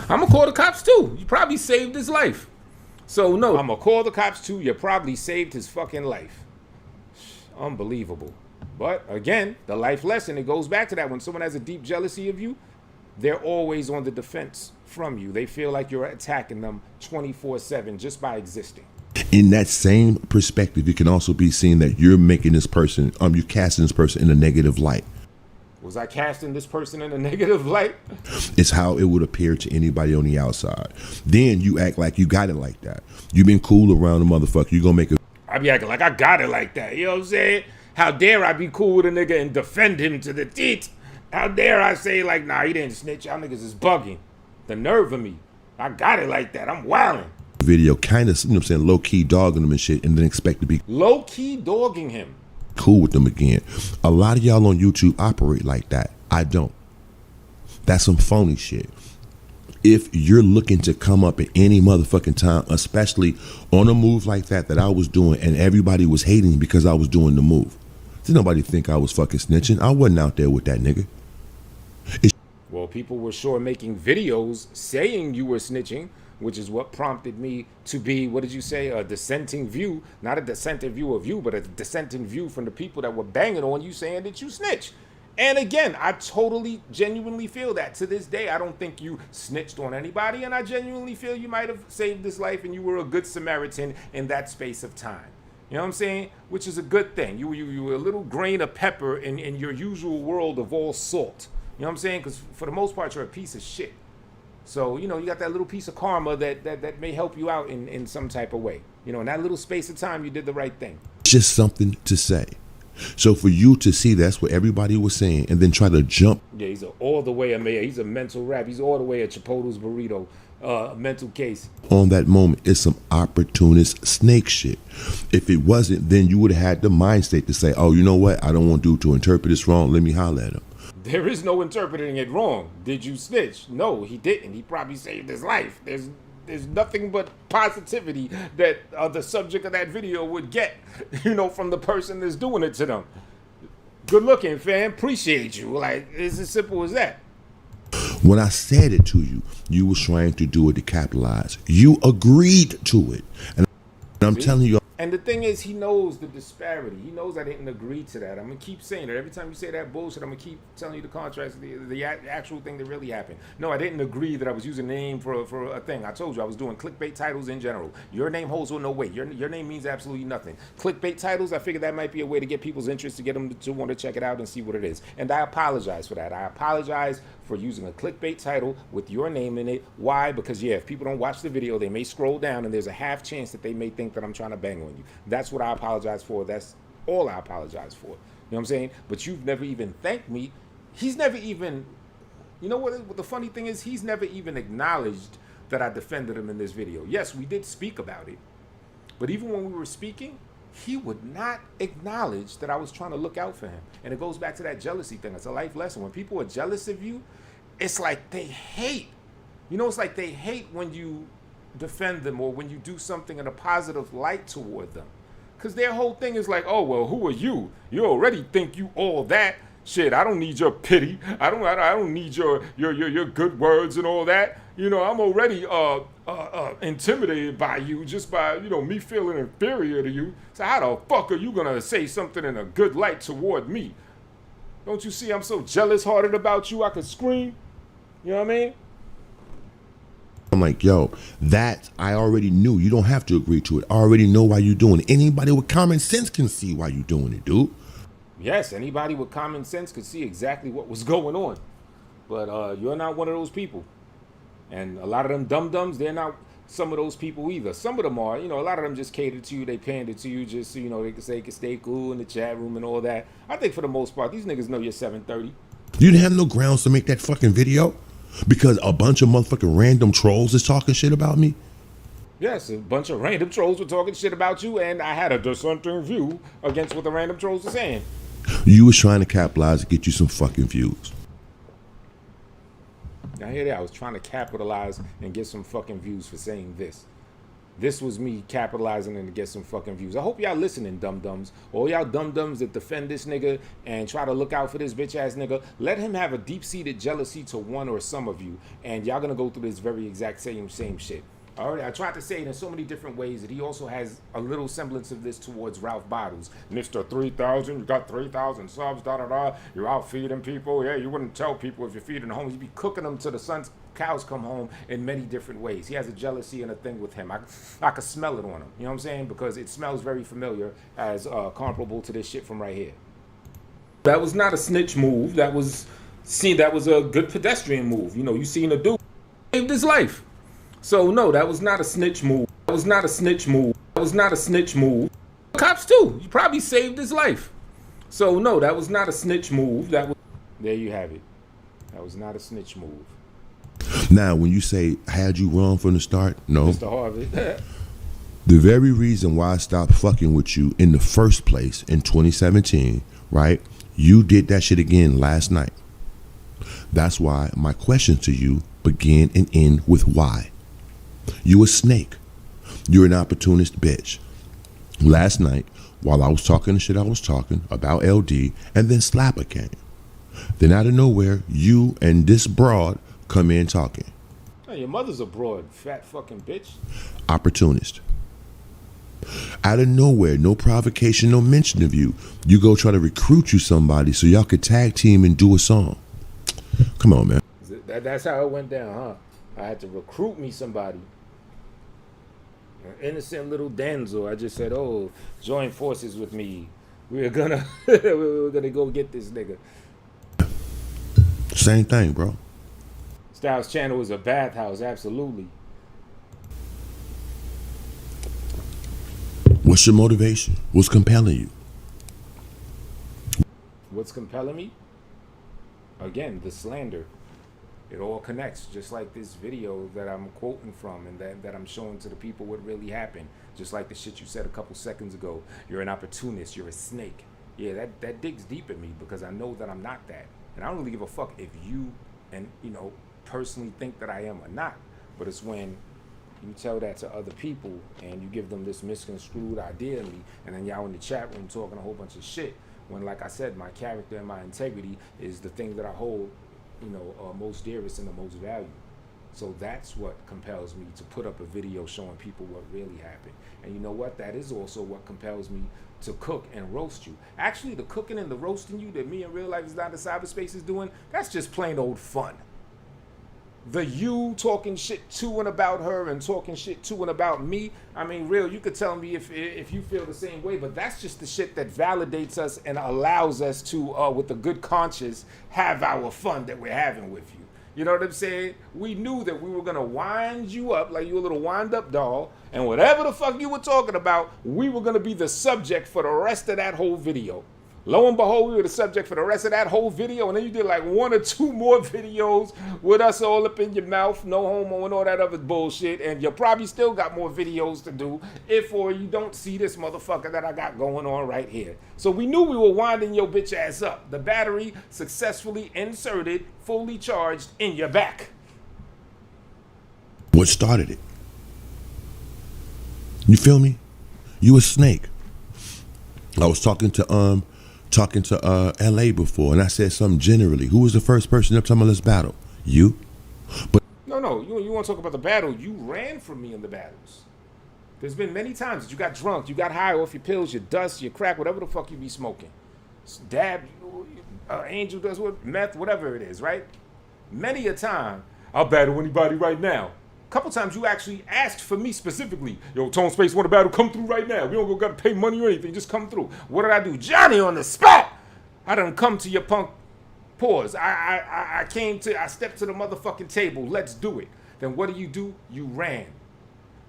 I'm going to call the cops too. You probably saved his life. So no, I'm going to call the cops too. You probably saved his fucking life. Unbelievable. But again, the life lesson, it goes back to that. When someone has a deep jealousy of you, they're always on the defense from you. They feel like you're attacking them 24/7 just by existing. In that same perspective, you can also be seeing that you're making this person, you're casting this person in a negative light. Was I casting this person in a negative light? It's how it would appear to anybody on the outside. Then you act like you got it like that. You've been cool around the motherfucker. You're going to make a... I be acting like I got it like that. You know what I'm saying? How dare I be cool with a nigga and defend him to the teeth? How dare I say, like, nah, he didn't snitch. Y'all niggas is bugging. The nerve of me. I got it like that. I'm wilding. Video kind of, you know what I'm saying, low-key dogging him and shit, and then expect to be low-key dogging him. Cool with them again. A lot of y'all on YouTube operate like that. I don't. That's some phony shit. If you're looking to come up at any motherfucking time, especially on a move like that I was doing, and everybody was hating because I was doing the move, did nobody think I was fucking snitching? I wasn't out there with that nigga. Well, people were sure making videos saying you were snitching, which is what prompted me to be, what did you say, a dissenting view, not a dissenting view of you, but a dissenting view from the people that were banging on you saying that you snitch. And again, I totally, genuinely feel that. To this day, I don't think you snitched on anybody, and I genuinely feel you might have saved his life and you were a good Samaritan in that space of time. You know what I'm saying? Which is a good thing. You were a little grain of pepper in your usual world of all salt. You know what I'm saying? Because for the most part, you're a piece of shit. So, you know, you got that little piece of karma that may help you out in some type of way. You know, in that little space of time, you did the right thing. Just something to say. So for you to see that's what everybody was saying and then try to jump. Yeah, he's all the way a mayor. He's a mental rap. He's all the way a Chipotle's burrito. Mental case. On that moment, it's some opportunist snake shit. If it wasn't, then you would have had the mind state to say, oh, you know what? I don't want dude to interpret this wrong. Let me holler at him. There is no interpreting it wrong. Did you snitch? No, he didn't. He probably saved his life. There's nothing but positivity that the subject of that video would get, you know, from the person that's doing it to them. Good looking, fam. Appreciate you. Like, it's as simple as that. When I said it to you, you was trying to do it to capitalize. You agreed to it. And I'm telling you. And the thing is, he knows the disparity. He knows I didn't agree to that. I'm going to keep saying it. Every time you say that bullshit, I'm going to keep telling you the contrast, the actual thing that really happened. No, I didn't agree that I was using a name for a thing. I told you I was doing clickbait titles in general. Your name holds no weight. Your name means absolutely nothing. Clickbait titles, I figured that might be a way to get people's interest, to get them to want to check it out and see what it is. And I apologize for that. I apologize for using a clickbait title with your name in it. Why? Because, yeah, if people don't watch the video, they may scroll down and there's a half chance that they may think that I'm trying to bang on you. That's what I apologize for. That's all I apologize for. You know what I'm saying? But you've never even thanked me. He's never even, you know what the funny thing is? He's never even acknowledged that I defended him in this video. Yes, we did speak about it. But even when we were speaking, he would not acknowledge that I was trying to look out for him. And it goes back to that jealousy thing. It's a life lesson. When people are jealous of you, it's like they hate. You know, it's like they hate when you defend them or when you do something in a positive light toward them. Because their whole thing is like, oh, well, who are you? You already think you all that. Shit, I don't need your pity. I don't need your good words and all that. You know, I'm already intimidated by you just by, you know, me feeling inferior to you. So how the fuck are you gonna say something in a good light toward me? Don't you see I'm so jealous-hearted about you I could scream? You know what I mean? I'm like, yo, that I already knew. You don't have to agree to it. I already know why you're doing it. Anybody with common sense can see why you're doing it, dude. Yes, anybody with common sense could see exactly what was going on. But you're not one of those people. And a lot of them dum-dums, they're not some of those people either. Some of them are, you know, a lot of them just cater to you. They pander to you just so, you know, they can stay cool in the chat room and all that. I think for the most part, these niggas know you're 730. You didn't have no grounds to make that fucking video? Because a bunch of motherfucking random trolls is talking shit about me? Yes, a bunch of random trolls were talking shit about you, and I had a dissenting view against what the random trolls were saying. You was trying to capitalize to get you some fucking views. I hear that. I was trying to capitalize and get some fucking views for saying this. This was me capitalizing and to get some fucking views. I hope y'all listening, dum-dums. All y'all dum-dums that defend this nigga and try to look out for this bitch-ass nigga, let him have a deep-seated jealousy to one or some of you, and y'all gonna go through this very exact same shit. All right, I tried to say it in so many different ways that he also has a little semblance of this towards Ralph Bottles. Mr. 3,000, you got 3,000 subs, da-da-da. You're out feeding people. Yeah, you wouldn't tell people if you're feeding the homies. You'd be cooking them till the sun's cows come home in many different ways. He has a jealousy and a thing with him. I could smell it on him. You know what I'm saying? Because it smells very familiar as comparable to this shit from right here. That was not a snitch move. That was a good pedestrian move. You know, you seen a dude saved his life. So no, that was not a snitch move. That was not a snitch move. That was not a snitch move. Cops too. You probably saved his life. So no, that was not a snitch move. There you have it. That was not a snitch move. Now, when you say, had you wrong from the start? No. Mr. Harvey. The very reason why I stopped fucking with you in the first place in 2017, right? You did that shit again last night. That's why my question to you begin and end with why. You a snake. You're an opportunist bitch. Last night, while I was talking the shit I was talking about LD, and then Slapper came. Then out of nowhere, you and this broad come in talking. Hey, your mother's a broad, fat fucking bitch. Opportunist. Out of nowhere, no provocation, no mention of you. You go try to recruit you somebody so y'all could tag team and do a song. Come on, man. That's how it went down, huh? I had to recruit me somebody. An innocent little Denzel. I just said, oh, join forces with me. We're gonna go get this nigga. Same thing, bro. Styles channel is a bathhouse, absolutely. What's your motivation? What's compelling you? What's compelling me? Again, the slander. It all connects, just like this video that I'm quoting from and that I'm showing to the people what really happened. Just like the shit you said a couple seconds ago. You're an opportunist. You're a snake. Yeah, that digs deep in me because I know that I'm not that. And I don't really give a fuck if you and, you know, personally think that I am or not. But it's when you tell that to other people and you give them this misconstrued idea of me, and then y'all in the chat room talking a whole bunch of shit. When, like I said, my character and my integrity is the thing that I hold, you know, most dearest and the most valued. So that's what compels me to put up a video showing people what really happened. And you know what? That is also what compels me to cook and roast you. Actually, the cooking and the roasting you that me in real life is not the cyberspace is doing, that's just plain old fun. The you talking shit to and about her and talking shit to and about me, I mean, real, you could tell me if you feel the same way, but that's just the shit that validates us and allows us to, with a good conscience, have our fun that we're having with you. You know what I'm saying? We knew that we were going to wind you up like you a little wind-up doll, and whatever the fuck you were talking about, we were going to be the subject for the rest of that whole video. Lo and behold, we were the subject for the rest of that whole video, and then you did like 1 or 2 more videos with us all up in your mouth, no homo and all that other bullshit, and you probably still got more videos to do if or you don't see this motherfucker that I got going on right here. So we knew we were winding your bitch ass up. The battery successfully inserted, fully charged in your back. What started it? You feel me? You a snake. I was talking to LA before, and I said something generally. Who was the first person up talking about let's battle? You? But No, you want to talk about the battle. You ran from me in the battles. There's been many times that you got drunk, you got high off your pills, your dust, your crack, whatever the fuck you be smoking. Dab, Angel does what, meth, whatever it is, right? Many a time, I'll battle anybody right now. A couple times you actually asked for me specifically. Yo, Tone Space want to battle, come through right now. We don't gotta pay money or anything, just come through. What did I do? Johnny on the spot! I done come to your punk pause. I stepped to the motherfucking table. Let's do it. Then what do? You ran.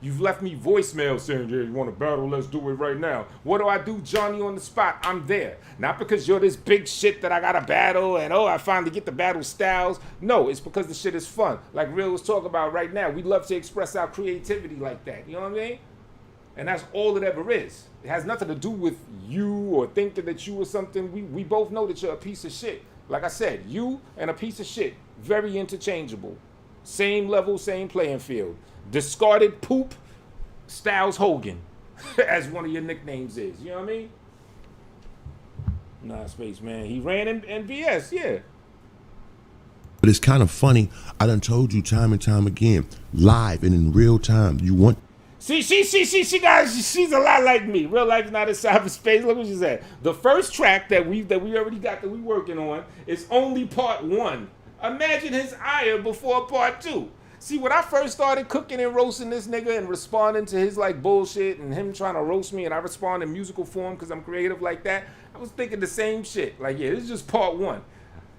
You've left me voicemail saying, yeah, you want to battle? Let's do it right now. What do? Johnny on the spot. I'm there. Not because you're this big shit that I got to battle and, I finally get the battle styles. No, it's because the shit is fun. Like Real was talking about right now. We love to express our creativity like that. You know what I mean? And that's all it ever is. It has nothing to do with you or thinking that you or something. We both know that you're a piece of shit. Like I said, you and a piece of shit, very interchangeable. Same level, same playing field. Discarded poop, Styles Hogan, as one of your nicknames is. You know what I mean? Nah, Space Man. He ran in BS, yeah. But it's kind of funny. I done told you time and time again, live and in real time. You want. See, she's a lot like me. Real life's not a cyberspace. Look what she said. The first track that we already got that we working on is only part 1. Imagine his ire before part 2. See, when I first started cooking and roasting this nigga and responding to his like bullshit and him trying to roast me, and I respond in musical form because I'm creative like that, I was thinking the same shit. Like, yeah, this is just part 1.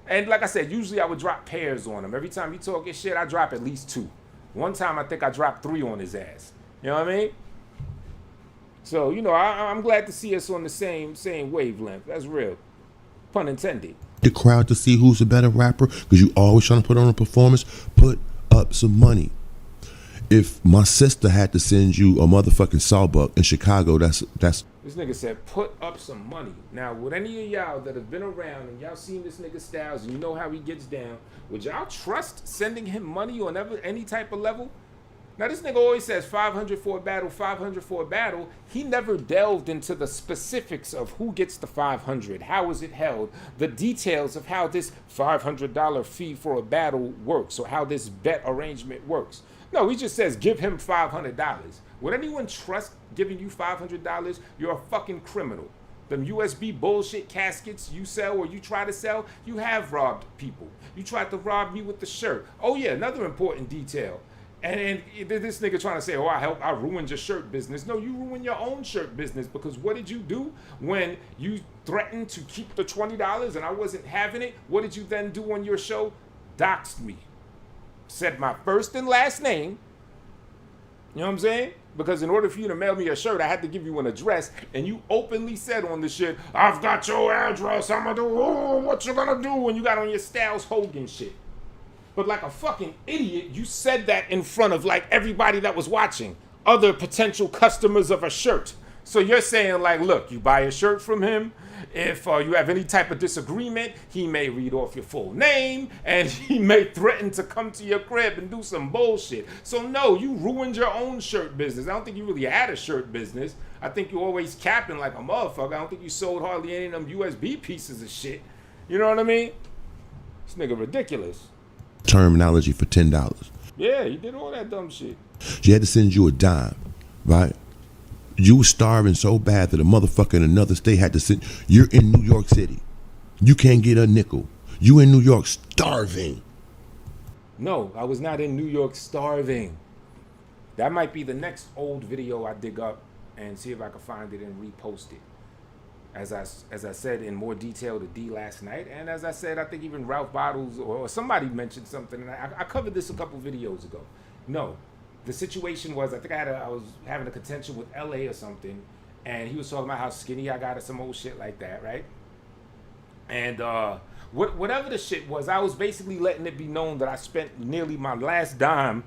And like I said, usually I would drop pairs on him. Every time he talk his shit, I drop at least 2. One time I think I dropped 3 on his ass. You know what I mean? So, I'm glad to see us on the same wavelength. That's real. Pun intended. The crowd to see who's a better rapper, because you always trying to put on a performance. Put up some money. If my sister had to send you a motherfucking sawbuck in Chicago, that's. This nigga said, put up some money. Now, would any of y'all that have been around and y'all seen this nigga Styles and you know how he gets down, would y'all trust sending him money on any type of level? Now, this nigga always says 500 for a battle, 500 for a battle. He never delved into the specifics of who gets the 500, how is it held, the details of how this $500 fee for a battle works or how this bet arrangement works. No, he just says give him $500. Would anyone trust giving you $500? You're a fucking criminal. Them USB bullshit caskets you sell or you try to sell, you have robbed people. You tried to rob me with the shirt. Oh yeah, another important detail. And this nigga trying to say, I ruined your shirt business. No, you ruined your own shirt business, because what did you do when you threatened to keep the $20 and I wasn't having it? What did you then do on your show? Doxed me. Said my first and last name. You know what I'm saying? Because in order for you to mail me a shirt, I had to give you an address, and you openly said on the shit, I've got your address, I'm gonna do, what you gonna do when you got on your Styles Hogan shit. But like a fucking idiot, you said that in front of like everybody that was watching, other potential customers of a shirt. So you're saying like, look, you buy a shirt from him. If you have any type of disagreement, he may read off your full name and he may threaten to come to your crib and do some bullshit. So no, you ruined your own shirt business. I don't think you really had a shirt business. I think you always capping like a motherfucker. I don't think you sold hardly any of them USB pieces of shit. You know what I mean? This nigga ridiculous. Terminology for $10. Yeah, he did all that dumb shit. She had to send you a dime, right? You were starving so bad that a motherfucker in another state had to send. You're in New York City. You can't get a nickel. You in New York starving. No, I was not in New York starving. That might be the next old video I dig up and see if I can find it and repost it. As I said in more detail to D last night, and as I said, I think even Ralph Bottles or somebody mentioned something, and I covered this a couple videos ago. No, the situation was, I think I was having a contention with LA or something, and he was talking about how skinny I got or some old shit like that, right? And whatever the shit was, I was basically letting it be known that I spent nearly my last dime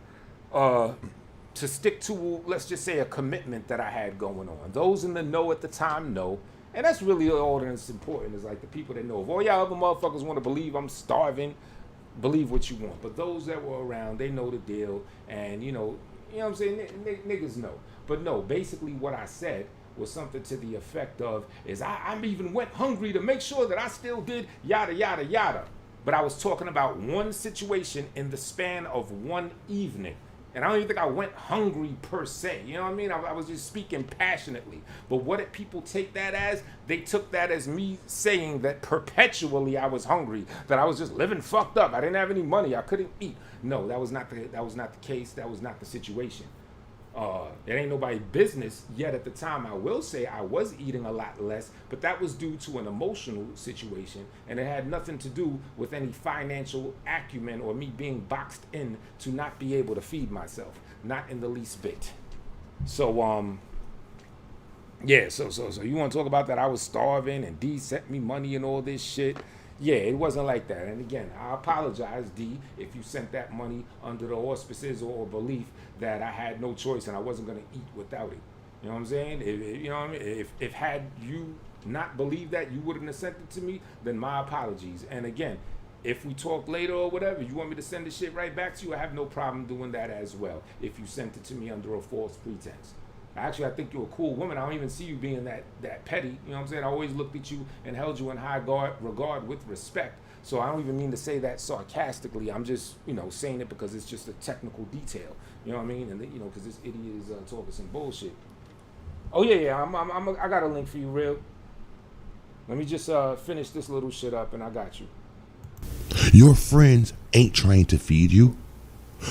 to stick to, let's just say, a commitment that I had going on. Those in the know at the time know. And that's really all that's important, is like the people that know. If all y'all other motherfuckers want to believe I'm starving, believe what you want. But those that were around, they know the deal. And, you know what I'm saying? Niggas know. But no, basically what I said was something to the effect of, is I even went hungry to make sure that I still did yada, yada, yada. But I was talking about one situation in the span of one evening. And I don't even think I went hungry per se. You know what I mean? I was just speaking passionately. But what did people take that as? They took that as me saying that perpetually I was hungry, that I was just living fucked up. I didn't have any money. I couldn't eat. No, that was not the case. That was not the situation. It ain't nobody's business yet at the time. I will say I was eating a lot less, but that was due to an emotional situation, and it had nothing to do with any financial acumen or me being boxed in to not be able to feed myself, not in the least bit. So yeah, so you want to talk about that I was starving and D sent me money and all this shit? Yeah, it wasn't like that. And again, I apologize, D, if you sent that money under the auspices or belief that I had no choice and I wasn't going to eat without it. You know what I'm saying? You know what I mean? If had you not believed that, you wouldn't have sent it to me, then my apologies. And again, if we talk later or whatever, you want me to send the shit right back to you, I have no problem doing that as well, if you sent it to me under a false pretense. Actually, I think you're a cool woman. I don't even see you being that petty. You know what I'm saying? I always looked at you and held you in high regard with respect. So I don't even mean to say that sarcastically. I'm just, saying it because it's just a technical detail. You know what I mean? And, because this idiot is talking some bullshit. Oh, yeah. I got a link for you, real. Let me just finish this little shit up and I got you. Your friends ain't trying to feed you.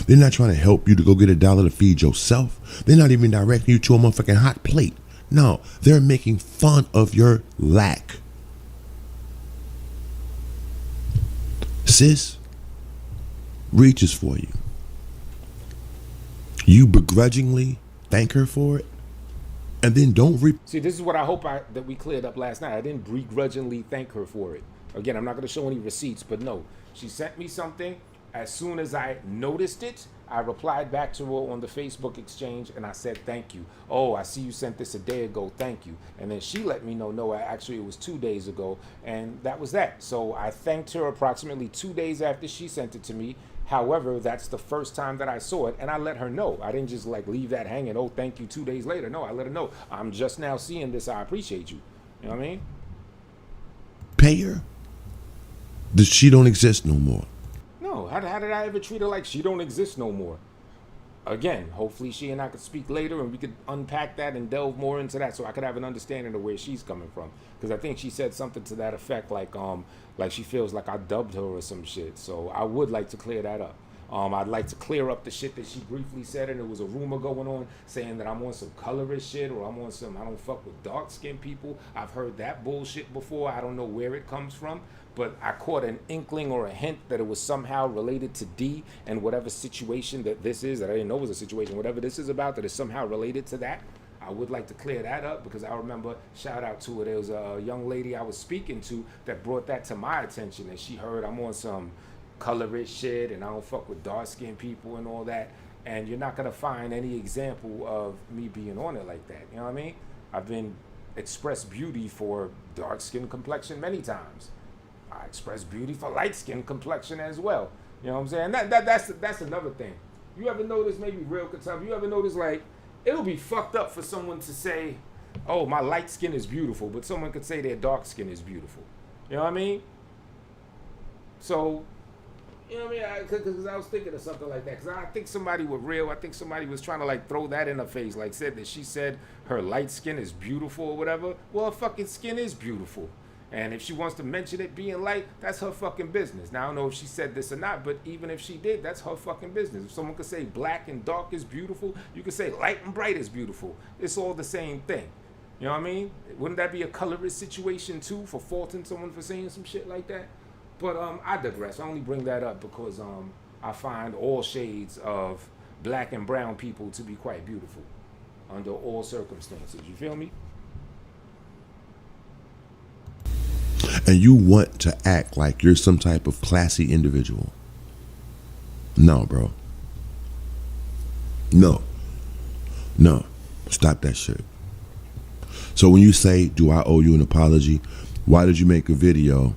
They're not trying to help you to go get $1 to feed yourself. They're not even directing you to a motherfucking hot plate. No, they're making fun of your lack. Sis reaches for you. You begrudgingly thank her for it, and then don't See, this is what I hope that we cleared up last night. I didn't begrudgingly thank her for it. Again, I'm not going to show any receipts, but no, she sent me something. As soon as I noticed it, I replied back to her on the Facebook exchange and I said, thank you. Oh, I see you sent this a day ago. Thank you. And then she let me know, no, actually it was 2 days ago. And that was that. So I thanked her approximately 2 days after she sent it to me. However, that's the first time that I saw it and I let her know. I didn't just leave that hanging. Oh, thank you 2 days later. No, I let her know. I'm just now seeing this. I appreciate you. You know what I mean? Pay her. She don't exist no more. No, how did I ever treat her like she don't exist no more? Again, hopefully she and I could speak later and we could unpack that and delve more into that so I could have an understanding of where she's coming from. Because I think she said something to that effect like she feels like I dubbed her or some shit. So I would like to clear that up. I'd like to clear up the shit that she briefly said, and there was a rumor going on saying that I'm on some colorist shit or I'm on some I don't fuck with dark-skinned people. I've heard that bullshit before. I don't know where it comes from, but I caught an inkling or a hint that it was somehow related to D and whatever situation that this is, that I didn't know was a situation, whatever this is about, that is somehow related to that. I would like to clear that up because I remember, shout out to her, there was a young lady I was speaking to that brought that to my attention, and she heard I'm on some colorist shit and I don't fuck with dark-skinned people and all that, and you're not gonna find any example of me being on it like that. You know what I mean? I've been expressed beauty for dark-skinned complexion many times. I express beauty for light-skinned complexion as well. You know what I'm saying? That's another thing. You ever notice, maybe real could tell, you ever notice it'll be fucked up for someone to say, oh, my light skin is beautiful, but someone could say their dark skin is beautiful. You know what I mean? So, you know what I mean? Because I was thinking of something like that. Because I think somebody was trying to throw that in her face. Said that she said her light skin is beautiful or whatever. Well, her fucking skin is beautiful. And if she wants to mention it being light, that's her fucking business. Now, I don't know if she said this or not, but even if she did, that's her fucking business. If someone could say black and dark is beautiful, you could say light and bright is beautiful. It's all the same thing. You know what I mean? Wouldn't that be a colorist situation too, for faulting someone for saying some shit like that? But I digress. I only bring that up because I find all shades of black and brown people to be quite beautiful under all circumstances. You feel me? and you want to act like you're some type of classy individual. No, bro. No. Stop that shit. So when you say, do I owe you an apology? Why did you make a video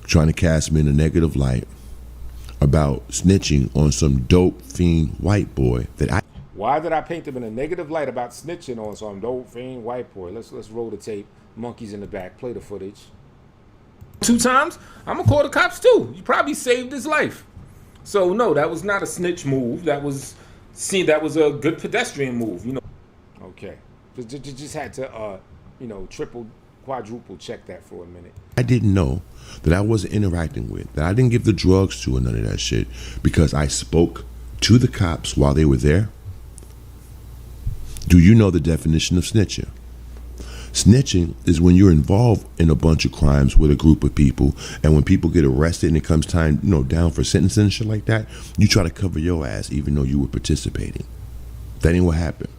trying to cast me in a negative light about snitching on some dope fiend white boy that I... Why did I paint him in a negative light about snitching on some dope fiend white boy? Let's roll the tape. Monkeys in the back. Play the footage. 2 times, I'm gonna call the cops too. You probably saved his life. So no, that was not a snitch move. That was a good pedestrian move, you know. Okay. Just had to triple, quadruple check that for a minute. I didn't know that I wasn't interacting with, that I didn't give the drugs to or none of that shit, because I spoke to the cops while they were there. Do you know the definition of snitching? Snitching is when you're involved in a bunch of crimes with a group of people, and when people get arrested and it comes time, down for sentencing and shit like that, you try to cover your ass even though you were participating. That ain't what happened.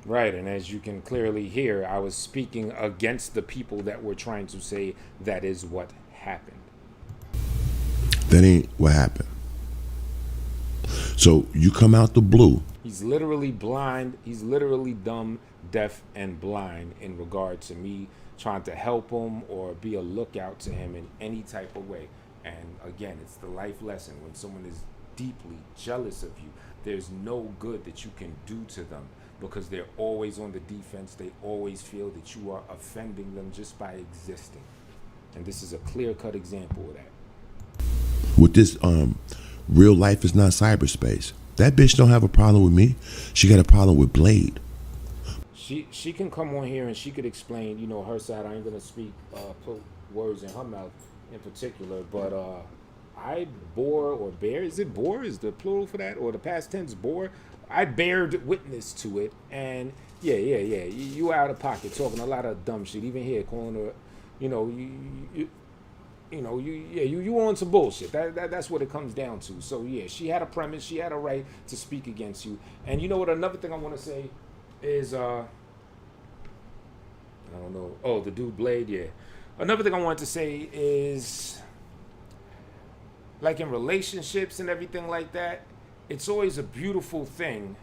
Right, and as you can clearly hear, I was speaking against the people that were trying to say that is what happened. That ain't what happened. So you come out the blue. He's literally blind. He's literally dumb, deaf, and blind in regard to me trying to help him or be a lookout to him in any type of way. And again, it's the life lesson. When someone is deeply jealous of you, there's no good that you can do to them, because they're always on the defense. They always feel that you are offending them just by existing. And this is a clear-cut example of that. With this, real life is not cyberspace. That bitch don't have a problem with me. She got a problem with Blade. She can come on here and she could explain, her side. I ain't gonna put words in her mouth in particular, but I bore or bear. Is it bore? Is the plural for that, or the past tense bore? I bared witness to it, and yeah. You out of pocket talking a lot of dumb shit. Even here, calling her, you on some bullshit. That's what it comes down to. So yeah, she had a premise. She had a right to speak against you. And you know what? Another thing I want to say is, I don't know. Oh, the dude Blade. Yeah. Another thing I wanted to say is, like in relationships and everything like that, it's always a beautiful thing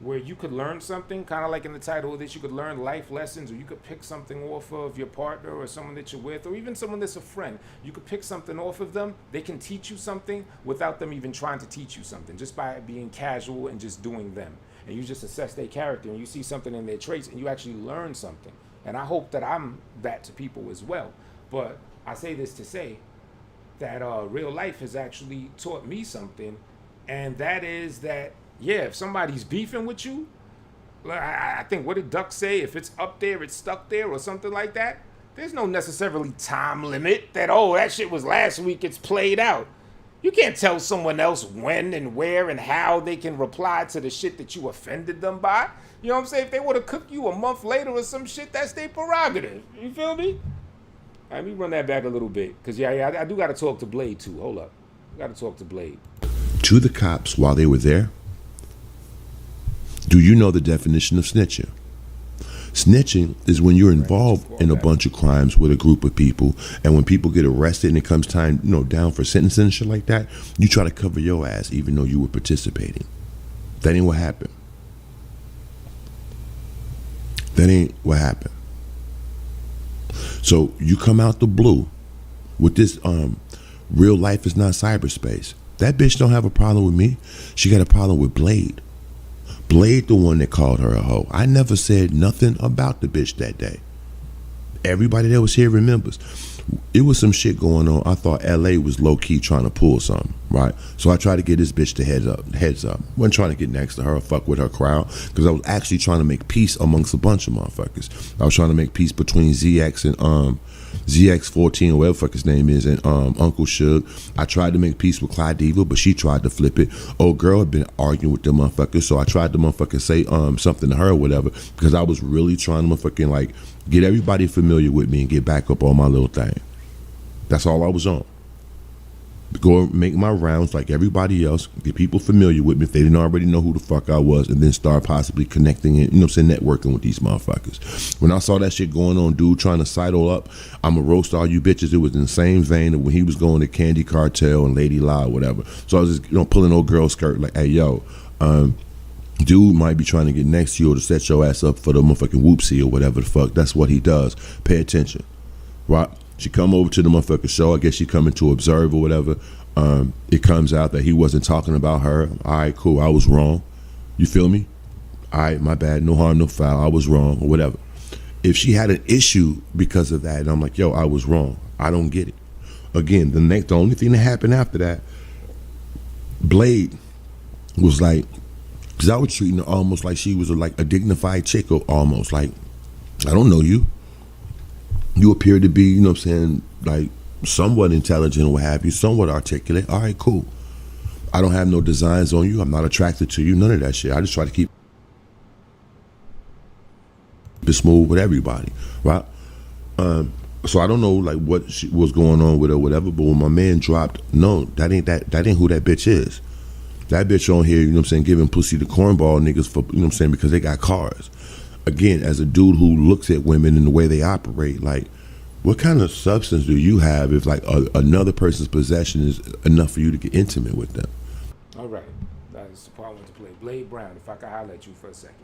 where you could learn something, kind of like in the title of this, you could learn life lessons, or you could pick something off of your partner or someone that you're with, or even someone that's a friend. You could pick something off of them. They can teach you something without them even trying to teach you something, just by being casual and just doing them. And you just assess their character, and you see something in their traits, and you actually learn something. And I hope that I'm that to people as well. But I say this to say that real life has actually taught me something. And that is that, yeah, if somebody's beefing with you, I think, what did Duck say? If it's up there, it's stuck there, or something like that. There's no necessarily time limit that, that shit was last week, it's played out. You can't tell someone else when and where and how they can reply to the shit that you offended them by. You know what I'm saying? If they would have cooked you a month later or some shit, that's their prerogative. You feel me? Let me run that back a little bit. Because, I do got to talk to Blade, too. Hold up. Got to talk to Blade. To the cops while they were there. Do you know the definition of snitching? Snitching is when you're involved in a bunch of crimes with a group of people, and when people get arrested and it comes time, down for sentencing and shit like that, you try to cover your ass even though you were participating. That ain't what happened. That ain't what happened. So you come out the blue with this, real life is not cyberspace. That bitch don't have a problem with me. She got a problem with Blade. Blade, the one that called her a hoe. I never said nothing about the bitch that day. Everybody that was here remembers. It was some shit going on. I thought LA was low-key trying to pull something, right? So I tried to get this bitch to heads up. Wasn't trying to get next to her or fuck with her crowd, because I was actually trying to make peace amongst a bunch of motherfuckers. I was trying to make peace between ZX and ZX14 or whatever fuck his name is, and Uncle Suge. I tried to make peace with Clyde Diva, but she tried to flip it. Old girl had been arguing with the motherfuckers, so I tried to motherfucker say something to her or whatever, because I was really trying to motherfucking get everybody familiar with me and get back up on my little thing. That's all I was on. go make my rounds like everybody else, get people familiar with me if they didn't already know who the fuck I was, and then start possibly connecting and, networking with these motherfuckers. When I saw that shit going on, dude trying to sidle up, I'm going to roast all you bitches. It was in the same vein of when he was going to Candy Cartel and Lady Lie, whatever. So I was just, pulling old girl skirt like, hey, yo, dude might be trying to get next to you or to set your ass up for the motherfucking whoopsie or whatever the fuck. That's what he does. Pay attention, right? She come over to the motherfucking show. I guess she coming to observe or whatever. It comes out that he wasn't talking about her. All right, cool. I was wrong. You feel me? All right, my bad. No harm, no foul. I was wrong or whatever. If she had an issue because of that, and I'm like, yo, I was wrong. I don't get it. Again, the only thing that happened after that, Blade was like, because I was treating her almost like she was like a dignified chick, or almost like, I don't know you. You appear to be, like somewhat intelligent or what have you, somewhat articulate. All right, cool. I don't have no designs on you. I'm not attracted to you. None of that shit. I just try to keep it smooth with everybody, right? So I don't know like what was going on with her or whatever, but when my man dropped, no, that ain't who that bitch is. That bitch on here, giving pussy to cornball niggas for, because they got cars. Again, as a dude who looks at women and the way they operate, like, what kind of substance do you have if, like, another person's possession is enough for you to get intimate with them? All right. That is the part I want to play. Blade Brown, if I could holler at you for a second.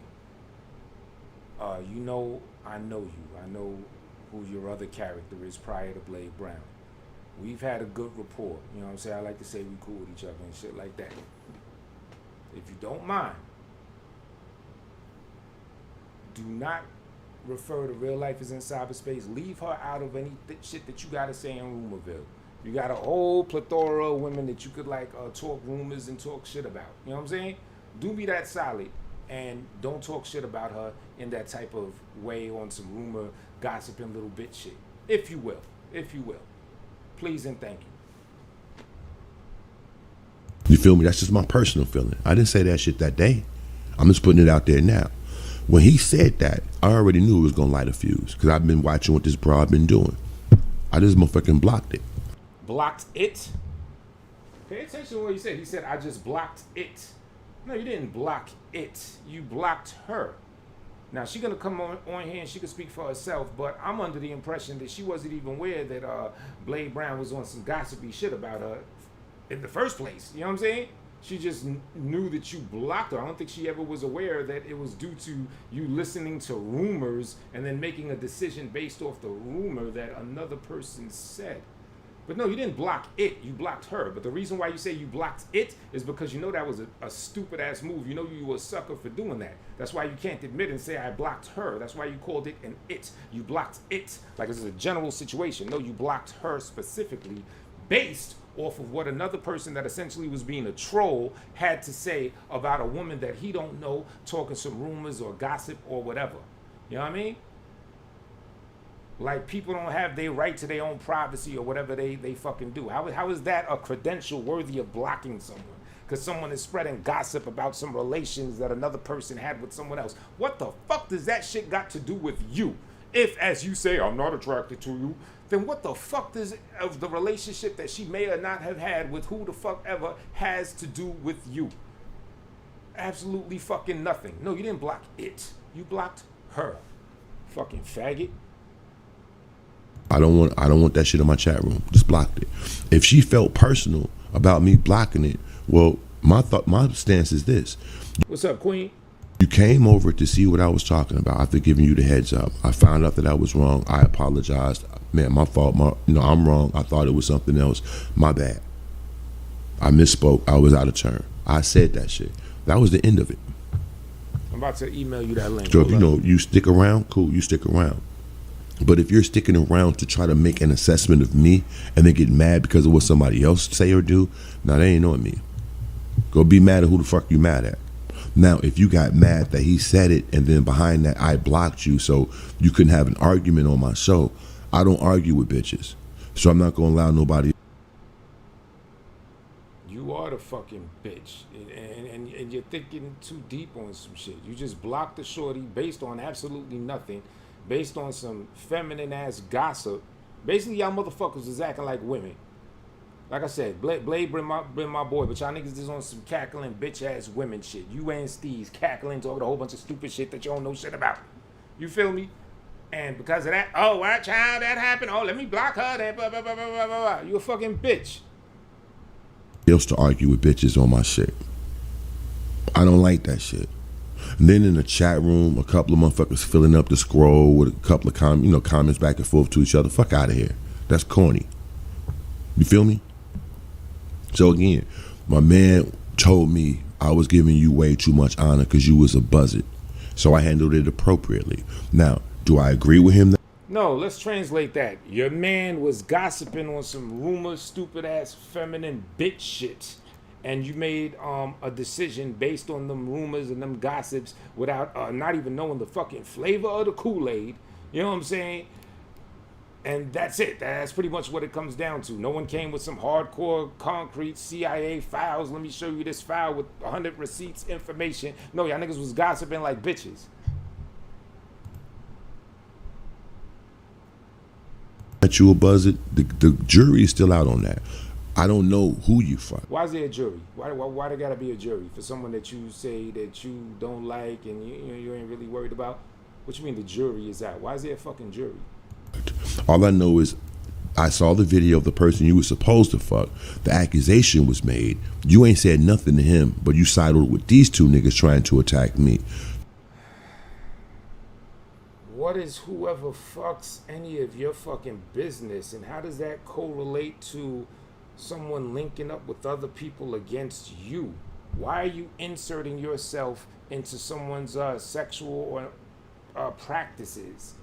I know you. I know who your other character is prior to Blade Brown. We've had a good rapport. You know what I'm saying? I like to say we cool with each other and shit like that. If you don't mind, do not refer to real life as in cyberspace. Leave her out of any shit that you gotta say in Rumorville. You got a whole plethora of women that you could talk rumors and talk shit about. You know what I'm saying? Do be that solid and don't talk shit about her in that type of way on some rumor, gossiping little bitch shit. If you will. Please and thank you. You feel me? That's just my personal feeling. I didn't say that shit that day. I'm just putting it out there now. When he said that, I already knew it was gonna light a fuse because I've been watching what this broad been doing. I just motherfucking blocked it. Blocked it? Pay attention to what he said. He said, I just blocked it. No, you didn't block it. You blocked her. Now, she gonna come on here and she can speak for herself, but I'm under the impression that she wasn't even aware that Blade Brown was on some gossipy shit about her in the first place. You know what I'm saying? She just knew that you blocked her. I don't think she ever was aware that it was due to you listening to rumors and then making a decision based off the rumor that another person said. But no, you didn't block it. You blocked her. But the reason why you say you blocked it is because you know that was a stupid-ass move. You know you were a sucker for doing that. That's why you can't admit and say, I blocked her. That's why you called it an it. You blocked it. Like this is a general situation. No, you blocked her specifically based off of what another person that essentially was being a troll had to say about a woman that he don't know, talking some rumors or gossip or whatever. You know what I mean? Like people don't have their right to their own privacy or whatever they fucking do. How is that a credential worthy of blocking someone? Because someone is spreading gossip about some relations that another person had with someone else. What the fuck does that shit got to do with you? If, as you say, I'm not attracted to you, then what the fuck does of the relationship that she may or not have had with who the fuck ever has to do with you? Absolutely fucking nothing. No, you didn't block it. You blocked her. Fucking faggot. I don't want that shit in my chat room. Just blocked it. If she felt personal about me blocking it, well, my stance is this. What's up, Queen? You came over to see what I was talking about after giving you the heads up. I found out that I was wrong. I apologized. Man, my fault. I'm wrong. I thought it was something else. My bad. I misspoke. I was out of turn. I said that shit. That was the end of it. I'm about to email you that link. So if you stick around, cool, you stick around. But if you're sticking around to try to make an assessment of me and then get mad because of what somebody else say or do, now they ain't on me. Go be mad at who the fuck you mad at. Now, if you got mad that he said it and then behind that I blocked you so you couldn't have an argument on my show, I don't argue with bitches. So I'm not going to allow nobody. You are the fucking bitch. And you're thinking too deep on some shit. You just blocked the shorty based on absolutely nothing. Based on some feminine ass gossip. Basically, y'all motherfuckers is acting like women. Like I said, Blade bring my boy, but y'all niggas is on some cackling bitch ass women shit. You and Steeze cackling talking a whole bunch of stupid shit that you don't know shit about. You feel me? And because of that, oh, what child that happened? Oh, let me block her. That blah, blah, blah, blah, blah, blah. You a fucking bitch. I used to argue with bitches on my shit. I don't like that shit. And then in the chat room, a couple of motherfuckers filling up the scroll with a couple of comments back and forth to each other. Fuck out of here. That's corny. You feel me? So again, my man told me I was giving you way too much honor because you was a buzzard. So I handled it appropriately. Now, do I agree with him? No, let's translate that. Your man was gossiping on some rumors, stupid ass feminine bitch shit. And you made a decision based on them rumors and them gossips without not even knowing the fucking flavor of the Kool-Aid. You know what I'm saying? And that's it. That's pretty much what it comes down to. No one came with some hardcore, concrete CIA files. Let me show you this file with 100 receipts, information. No, y'all niggas was gossiping like bitches. That you a buzzard? The jury is still out on that. I don't know who you fuck. Why is there a jury? Why there gotta be a jury for someone that you say that you don't like and you ain't really worried about? What you mean the jury is out? Why is there a fucking jury? All I know is I saw the video of the person you were supposed to fuck. The accusation was made. You ain't said nothing to him, but you sidled with these two niggas trying to attack me. What is whoever fucks any of your fucking business, and how does that correlate to someone linking up with other people against you? Why are you inserting yourself into someone's sexual or practices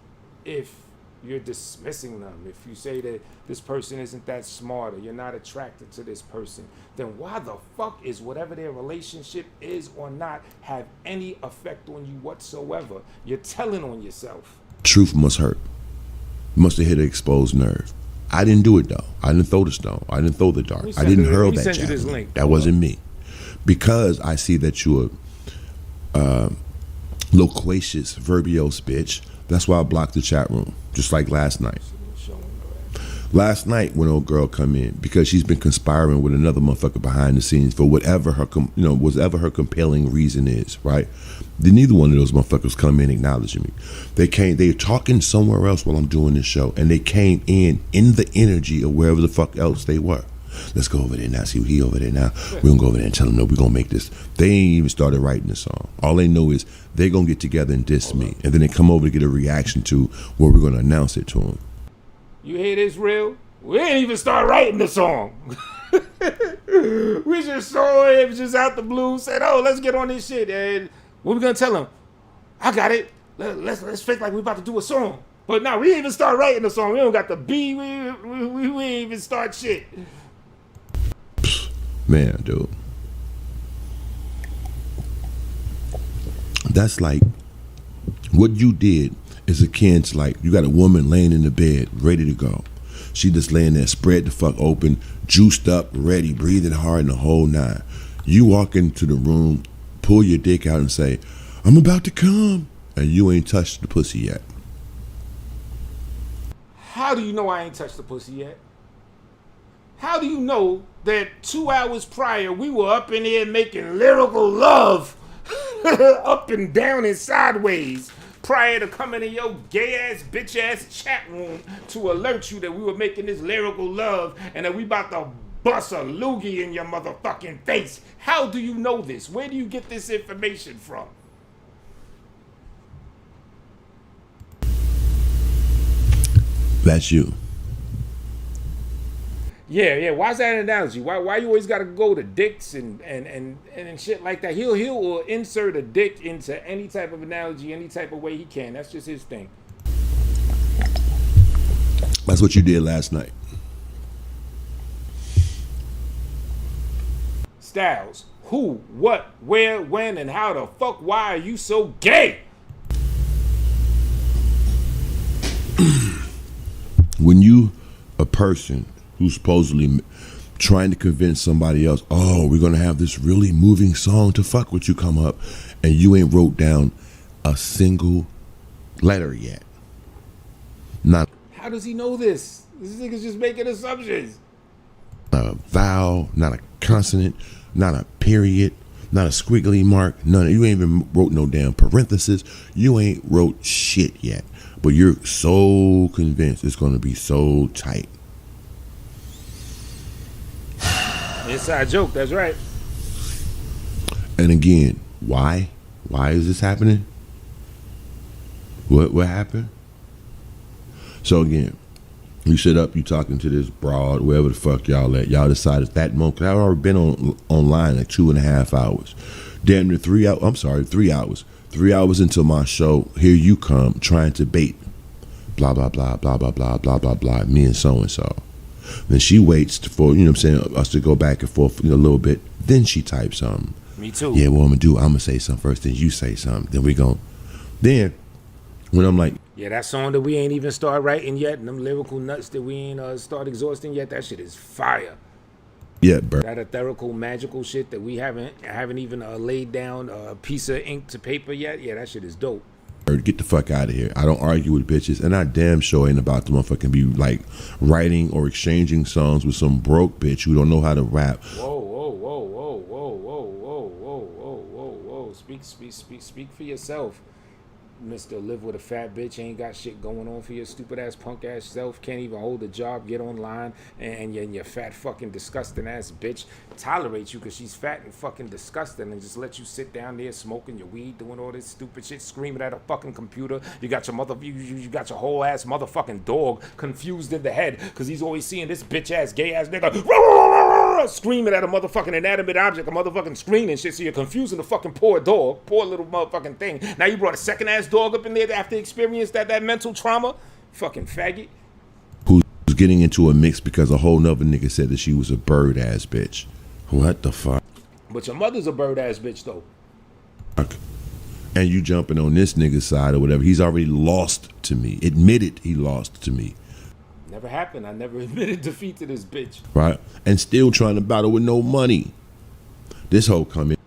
if you're dismissing them? If you say that this person isn't that smart or you're not attracted to this person, then why the fuck is whatever their relationship is or not have any effect on you whatsoever? You're telling on yourself. Truth must hurt. Must have hit an exposed nerve. I didn't do it though. I didn't throw the stone. I didn't throw the dart. I didn't hurl that javelin. That wasn't me. Because I see that you're a loquacious, verbose bitch. That's why I blocked the chat room, just like last night. Last night when old girl come in, because she's been conspiring with another motherfucker behind the scenes for whatever her, whatever her compelling reason is, right? Then neither one of those motherfuckers come in acknowledging me. They're talking somewhere else while I'm doing this show, and they came in the energy of wherever the fuck else they were. Let's go over there now, see what he over there now. We're gonna go over there and tell him, no, we're gonna make this. They ain't even started writing the song. All they know is they're gonna get together and diss me. And then they come over to get a reaction to where we're gonna announce it to them. You hear this, real? We ain't even start writing the song. We just saw it just out the blue, said, oh, let's get on this shit. And what we gonna tell them? I got it. Let's fake like we about to do a song. But now we ain't even start writing the song. We don't got the B. We ain't even start shit. Man, dude. That's like, what you did is akin to like, you got a woman laying in the bed, ready to go. She just laying there, spread the fuck open, juiced up, ready, breathing hard in the whole nine. You walk into the room, pull your dick out and say, I'm about to come. And you ain't touched the pussy yet. How do you know I ain't touched the pussy yet? How do you know that 2 hours prior we were up in here making lyrical love up and down and sideways prior to coming in your gay ass bitch ass chat room to alert you that we were making this lyrical love and that we about to bust a loogie in your motherfucking face? How do you know this? Where do you get this information from? That's you. Yeah. Why's that an analogy? Why you always gotta go to dicks and shit like that? He'll insert a dick into any type of analogy, any type of way he can. That's just his thing. That's what you did last night. Styles, who, what, where, when, and how the fuck? Why are you so gay? When you a person who's supposedly trying to convince somebody else, oh, we're gonna have this really moving song to fuck with you come up, and you ain't wrote down a single letter yet. Not. How does he know this? This nigga's just making assumptions. a vowel, not a consonant, not a period, not a squiggly mark, none. You ain't even wrote no damn parenthesis. You ain't wrote shit yet. But you're so convinced it's going to be so tight. Inside joke, that's right. And again, why? Why is this happening? What happened? So again, you sit up, you talking to this broad, wherever the fuck y'all at. Y'all decide at that moment, 'cause I've already been online like 2.5 hours. Damn near 3 hours. I'm sorry, 3 hours. 3 hours into my show, here you come trying to bait. Blah, blah, blah, blah, blah, blah, blah, blah, blah, me and so-and-so. Then she waits for, you know what I'm saying, us to go back and forth a little bit. Then she types something. Me too. Yeah, what I'm going to do, I'm going to say something first, then you say something. Then we go. Then, when I'm like, yeah, that song that we ain't even start writing yet, and them lyrical nuts that we ain't start exhausting yet, that shit is fire. yeah, bro. That ethereal, magical shit that we haven't even laid down a piece of ink to paper yet. Yeah, that shit is dope. Get the fuck out of here. I don't argue with bitches, and I damn sure ain't about to motherfucking be like writing or exchanging songs with some broke bitch who don't know how to rap. Whoa, whoa, whoa, whoa, whoa, whoa, whoa, whoa, whoa, whoa, whoa. Speak for yourself. Mr. Live with a fat bitch, ain't got shit going on for your stupid ass punk ass self, can't even hold a job, get online, and your fat fucking disgusting ass bitch tolerate you because she's fat and fucking disgusting and just let you sit down there smoking your weed, doing all this stupid shit, screaming at a fucking computer. You got your you got your whole ass motherfucking dog confused in the head because he's always seeing this bitch ass gay ass nigga screaming at a motherfucking inanimate object, a motherfucking screen and shit. So you're confusing the fucking poor dog, poor little motherfucking thing. Now you brought a second ass dog up in there after experience that mental trauma. Fucking faggot. Who's getting into a mix because a whole nother nigga said that she was a bird ass bitch. What the fuck? But your mother's a bird ass bitch though. And you jumping on this nigga's side or whatever. He's already lost to me. Admitted he lost to me. Never happened. I never admitted defeat to this bitch. Right? And still trying to battle with no money. This whole coming.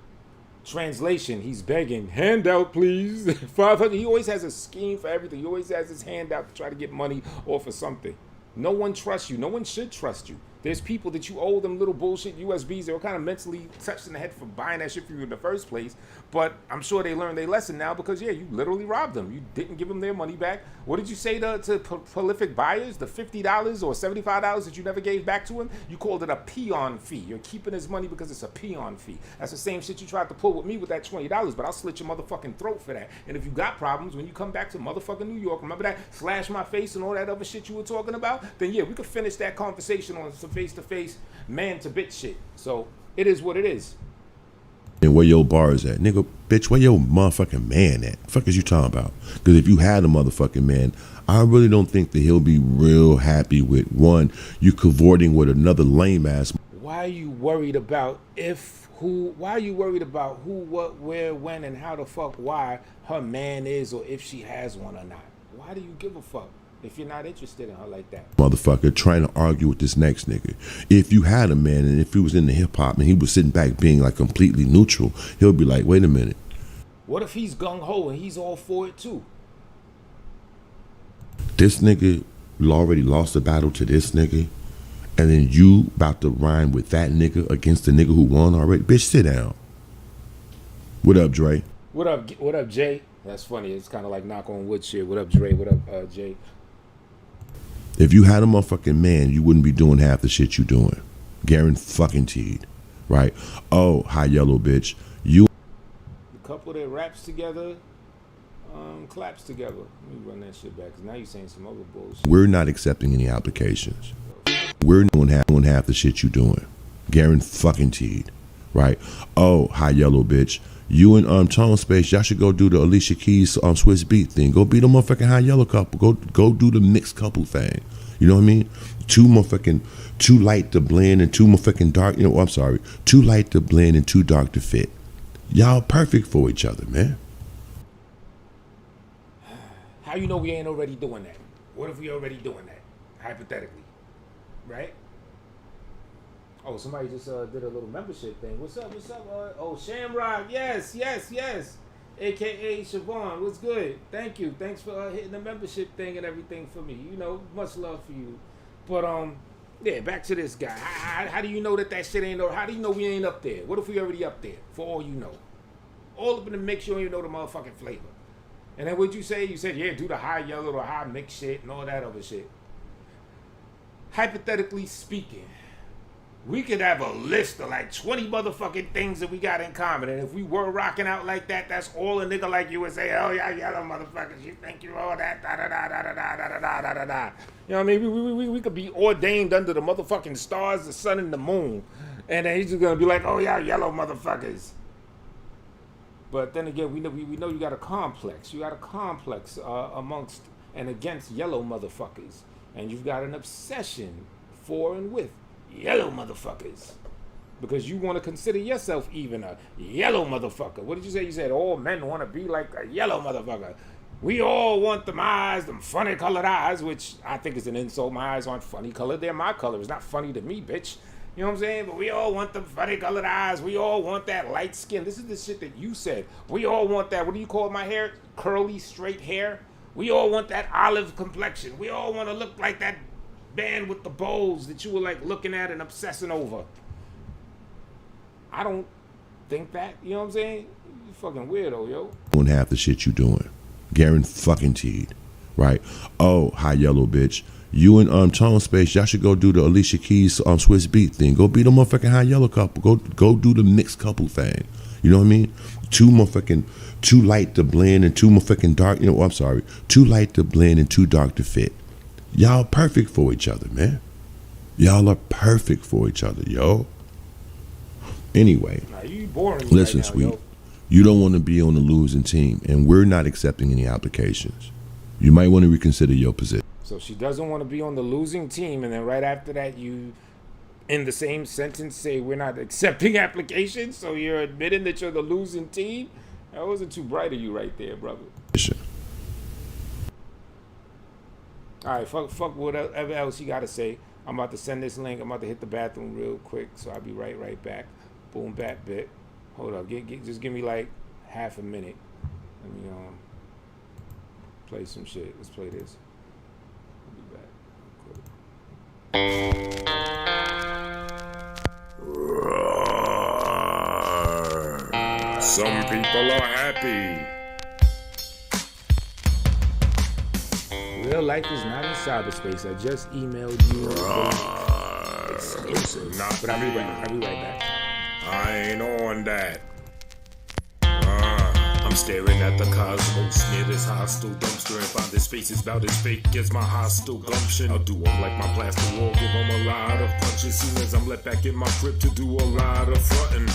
Translation, he's begging, handout please. 500. He always has a scheme for everything. He always has his handout to try to get money off of something. No one trusts you. No one should trust you. There's people that you owe them little bullshit USBs. They were kind of mentally touched in the head for buying that shit for you in the first place. But I'm sure they learned their lesson now because, yeah, you literally robbed them. You didn't give them their money back. What did you say to prolific buyers? The $50 or $75 that you never gave back to him? You called it a peon fee. You're keeping his money because it's a peon fee. That's the same shit you tried to pull with me with that $20, but I'll slit your motherfucking throat for that. And if you got problems, when you come back to motherfucking New York, remember that slash my face and all that other shit you were talking about? Then, yeah, we could finish that conversation on some face-to-face, man-to-bitch shit. So, it is what it is. And where your bars at? Nigga, bitch, where your motherfucking man at? Fuck is you talking about? Because if you had a motherfucking man, I really don't think that he'll be real happy with, one, you cavorting with another lame ass. Why are you worried about why are you worried about who, what, where, when, and how the fuck, why her man is or if she has one or not? Why do you give a fuck if you're not interested in her like that? Motherfucker trying to argue with this next nigga. If you had a man and if he was into hip hop and he was sitting back being like completely neutral, he'll be like, wait a minute. What if he's gung-ho and he's all for it too? This nigga already lost the battle to this nigga, and then you about to rhyme with that nigga against the nigga who won already? Bitch, sit down. What up, Dre? What up, Jay? That's funny. It's kind of like knock on wood shit. What up, Dre? What up, Jay? If you had a motherfucking man, you wouldn't be doing half the shit you doing. Guaranteed, right? Oh, hi, yellow bitch. You. The couple that raps together, claps together. Let me run that shit back, because now you're saying some other bullshit. We're not accepting any applications. We're doing half the shit you doing. Guaranteed, right? Oh, hi, yellow bitch. You and Tone Space, y'all should go do the Alicia Keys Swiss Beat thing. Go be the motherfucking high yellow couple. Go do the mixed couple thing. You know what I mean? Too light to blend and too motherfucking dark. You know, I'm sorry. Too light to blend and too dark to fit. Y'all perfect for each other, man. How you know we ain't already doing that? What if we already doing that? Hypothetically. Right? Oh, somebody just did a little membership thing. What's up? Oh, Shamrock. Yes. AKA Siobhan. What's good? Thank you. Thanks for hitting the membership thing and everything for me. You know, much love for you. But Yeah, back to this guy. How do you know that shit ain't? How do you know we ain't up there? What if we already up there? For all you know, all up in the mix, you don't even know the motherfucking flavor. And then what'd you say? You said, yeah, do the high yellow or high mix shit and all that other shit. Hypothetically speaking, we could have a list of like 20 motherfucking things that we got in common. And if we were rocking out like that, that's all a nigga like you would say, oh, yeah, yellow motherfuckers, you think you all that, da-da-da-da-da-da-da-da-da-da. You know what I mean? We could be ordained under the motherfucking stars, the sun, and the moon. And then he's just going to be like, oh, yeah, yellow motherfuckers. But then again, we know you got a complex. You got a complex amongst and against yellow motherfuckers. And you've got an obsession for and with yellow motherfuckers. Because you want to consider yourself even a yellow motherfucker. What did you say? You said all men want to be like a yellow motherfucker. We all want them eyes, them funny colored eyes, which I think is an insult. My eyes aren't funny colored. They're my color. It's not funny to me, bitch. You know what I'm saying? But we all want them funny colored eyes. We all want that light skin. This is the shit that you said. We all want that. What do you call my hair? Curly, straight hair. We all want that olive complexion. We all want to look like that band with the bowls that you were like looking at and obsessing over. I don't think that. You know what I'm saying? You fucking weirdo, yo. Doing half the shit you doing. Guaranteed. Right? Oh, high yellow bitch. You and Tone Space, y'all should go do the Alicia Keys Swiss Beat thing. Go be the motherfucking high yellow couple. Go do the mixed couple thing. You know what I mean? Too light to blend and too motherfucking dark. You know, I'm sorry. Too light to blend and too dark to fit. Y'all perfect for each other, man. Y'all are perfect for each other, yo. Anyway, nah, you boring listen, right now, sweet. Yo. You don't want to be on the losing team, and we're not accepting any applications. You might want to reconsider your position. So she doesn't want to be on the losing team, and then right after that, you, in the same sentence, say we're not accepting applications. So you're admitting that you're the losing team. That wasn't too bright of you right there, brother. All right, fuck whatever else you got to say. I'm about to send this link. I'm about to hit the bathroom real quick, so I'll be right back. Boom, bat bit. Hold up, just give me like half a minute. Let me play some shit. Let's play this. I'll be back. Some people are happy. Real life is not in cyberspace. I just emailed you. Exclusive. Not but I'll be right back. I ain't on that. I'm staring at the cosmos near this hostile dumpster and find this space is about as fake as my hostile gumption. I'll do them like my plaster wall, give them a lot of punches. Soon as I'm let back in my crib to do a lot of frontin'.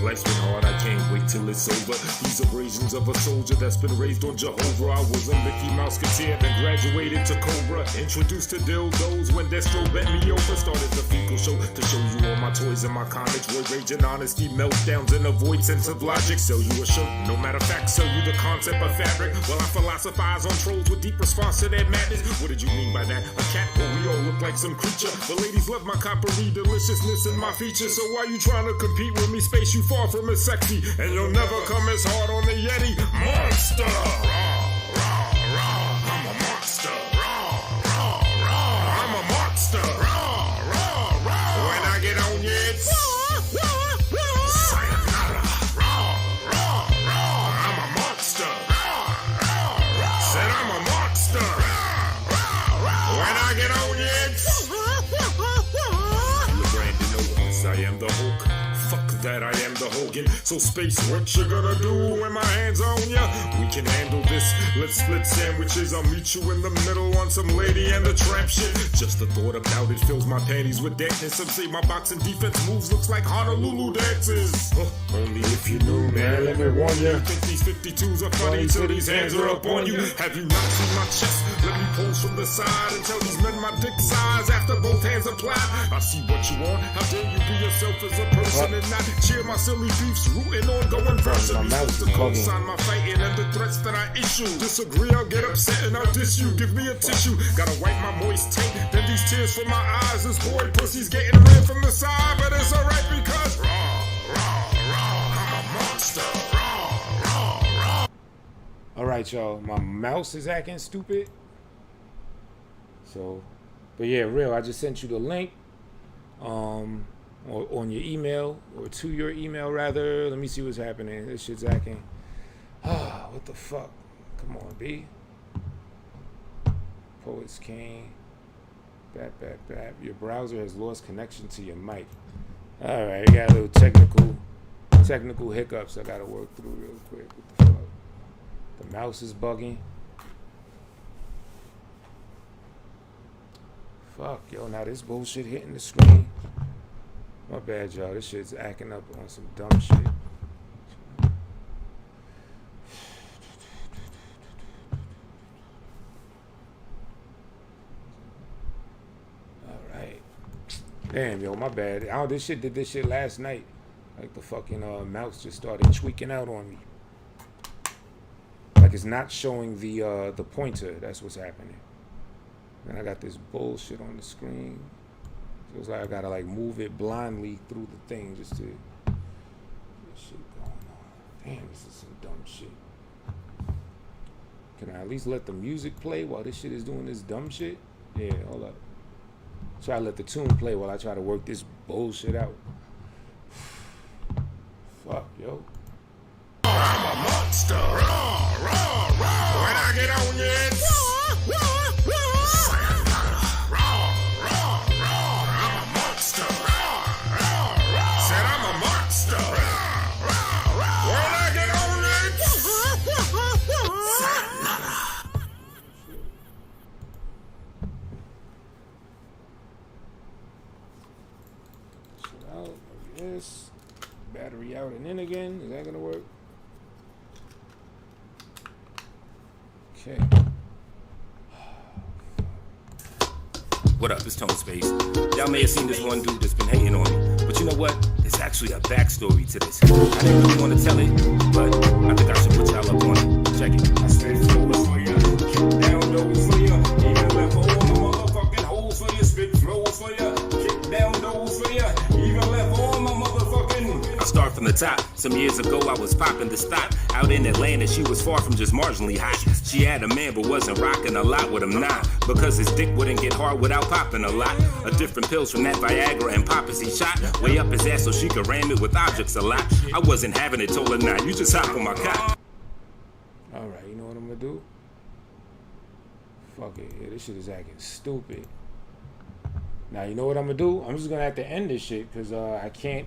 Life's been hard, I can't wait till it's over. These abrasions of a soldier that's been raised on Jehovah. I was a Mickey Mouse Musketeer, then graduated to Cobra. Introduced to dildos when Destro bent me over. Started the fecal show to show you all my toys and my comics. Roid rage and honesty, meltdowns and avoid sense of logic. Sell you a shirt, no matter of fact, sell you the concept of fabric. While I philosophize on trolls with deep response to their madness. What did you mean by that? A cat? Well, we all look like some creature. The ladies love my coppery deliciousness and my features. So why you trying to compete with me? Space, you far from as sexy, and you'll never come as hard on the Yeti. Monster! Raw, raw, raw. I'm a monster. Raw, raw, raw. I'm a monster. Raw, raw, raw. When I get on you, it's sayonara. Raw, raw, raw. I'm a monster. Raw, raw, raw. Said I'm a monster. Raw, raw, raw. When I get on you, it's Brandon Owens. I am the Hulk. Fuck that, I am the Hogan. So space, what you gonna do when my hands on ya? We can handle this. Let's split sandwiches. I'll meet you in the middle on some Lady and the Tramp shit. Just the thought about it fills my panties with dampness. Some say my boxing defense moves looks like Honolulu dances. Only if you knew, man. Let me warn ya. You think these 52s are funny till these hands are up on you? Have you not seen my chest? Let me pose from the side and tell these men my dick size after both hands apply. I see what you want. How dare you be yourself as a person and not cheer my silly beefs, rooting on going versus the co-sign my fighting and the threats that I issue. Disagree, I'll get upset and I'll diss you. Give me a tissue, gotta wipe my moist tape. Then these tears from my eyes. This boy pussy's getting red from the side, but it's alright because raw, raw, raw. I'm a monster. Raw, raw, raw. Alright, y'all. My mouse is acting stupid. So But yeah, real. I just sent you the link. Or on your email, or to your email rather. Let me see what's happening. This shit's acting. What the fuck? Come on, B. Poets King. Bap. Your browser has lost connection to your mic. All right, I got a little technical hiccups I gotta work through real quick. What the fuck? The mouse is bugging. Fuck, yo, now this bullshit hitting the screen. My bad, y'all. This shit's acting up on some dumb shit. Alright. Damn, yo, my bad. This shit did this shit last night. Like the fucking mouse just started tweaking out on me. Like it's not showing the pointer. That's what's happening. And I got this bullshit on the screen. So it's like I gotta like move it blindly through the thing just to get shit going on. Damn, this is some dumb shit. Can I at least let the music play while this shit is doing this dumb shit? Yeah, hold up. Try to let the tune play while I try to work this bullshit out. Fuck, yo. I'm a monster. When I get on your head. Battery out and in again. Is that gonna work? Okay. What up, it's Tone Space. Y'all may have seen this one dude that's been hating on me, but you know what? There's actually a backstory to this. I didn't really want to tell it, but I think I should put y'all up on it. Check it. I spit flows for ya, kick down those for ya, even left all my motherfucking holes for ya, spit flows for ya, kick down those for ya, even left all my motherfucking. I start from the top. Some years ago, I was popping the stock. Out in Atlanta, she was far from just marginally hot. She had a man, but wasn't rocking a lot with him now. Because his dick wouldn't get hard without popping a lot. A different pills from that Viagra and poppers he shot. Way up his ass so she could ram it with objects a lot. I wasn't having it, told her, nah, you just hop on my cock. Alright, you know what I'm gonna do? Fuck it, yeah, this shit is acting stupid. Now, you know what I'm gonna do? I'm just gonna have to end this shit, because I can't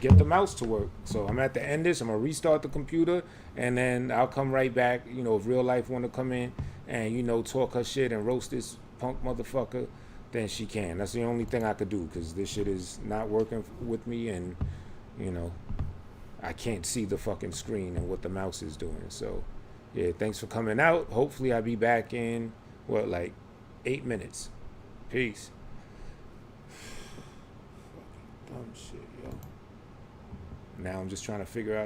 get the mouse to work. So I'm gonna have to end this. I'm gonna restart the computer, and then I'll come right back. You know, if real life want to come in and, you know, talk her shit and roast this punk motherfucker, then she can. That's the only thing I could do, because this shit is not working with me, and, you know, I can't see the fucking screen and what the mouse is doing. So yeah, thanks for coming out. Hopefully I'll be back in what, like 8 minutes. Peace. Fucking dumb shit, yo. Now I'm just trying to figure out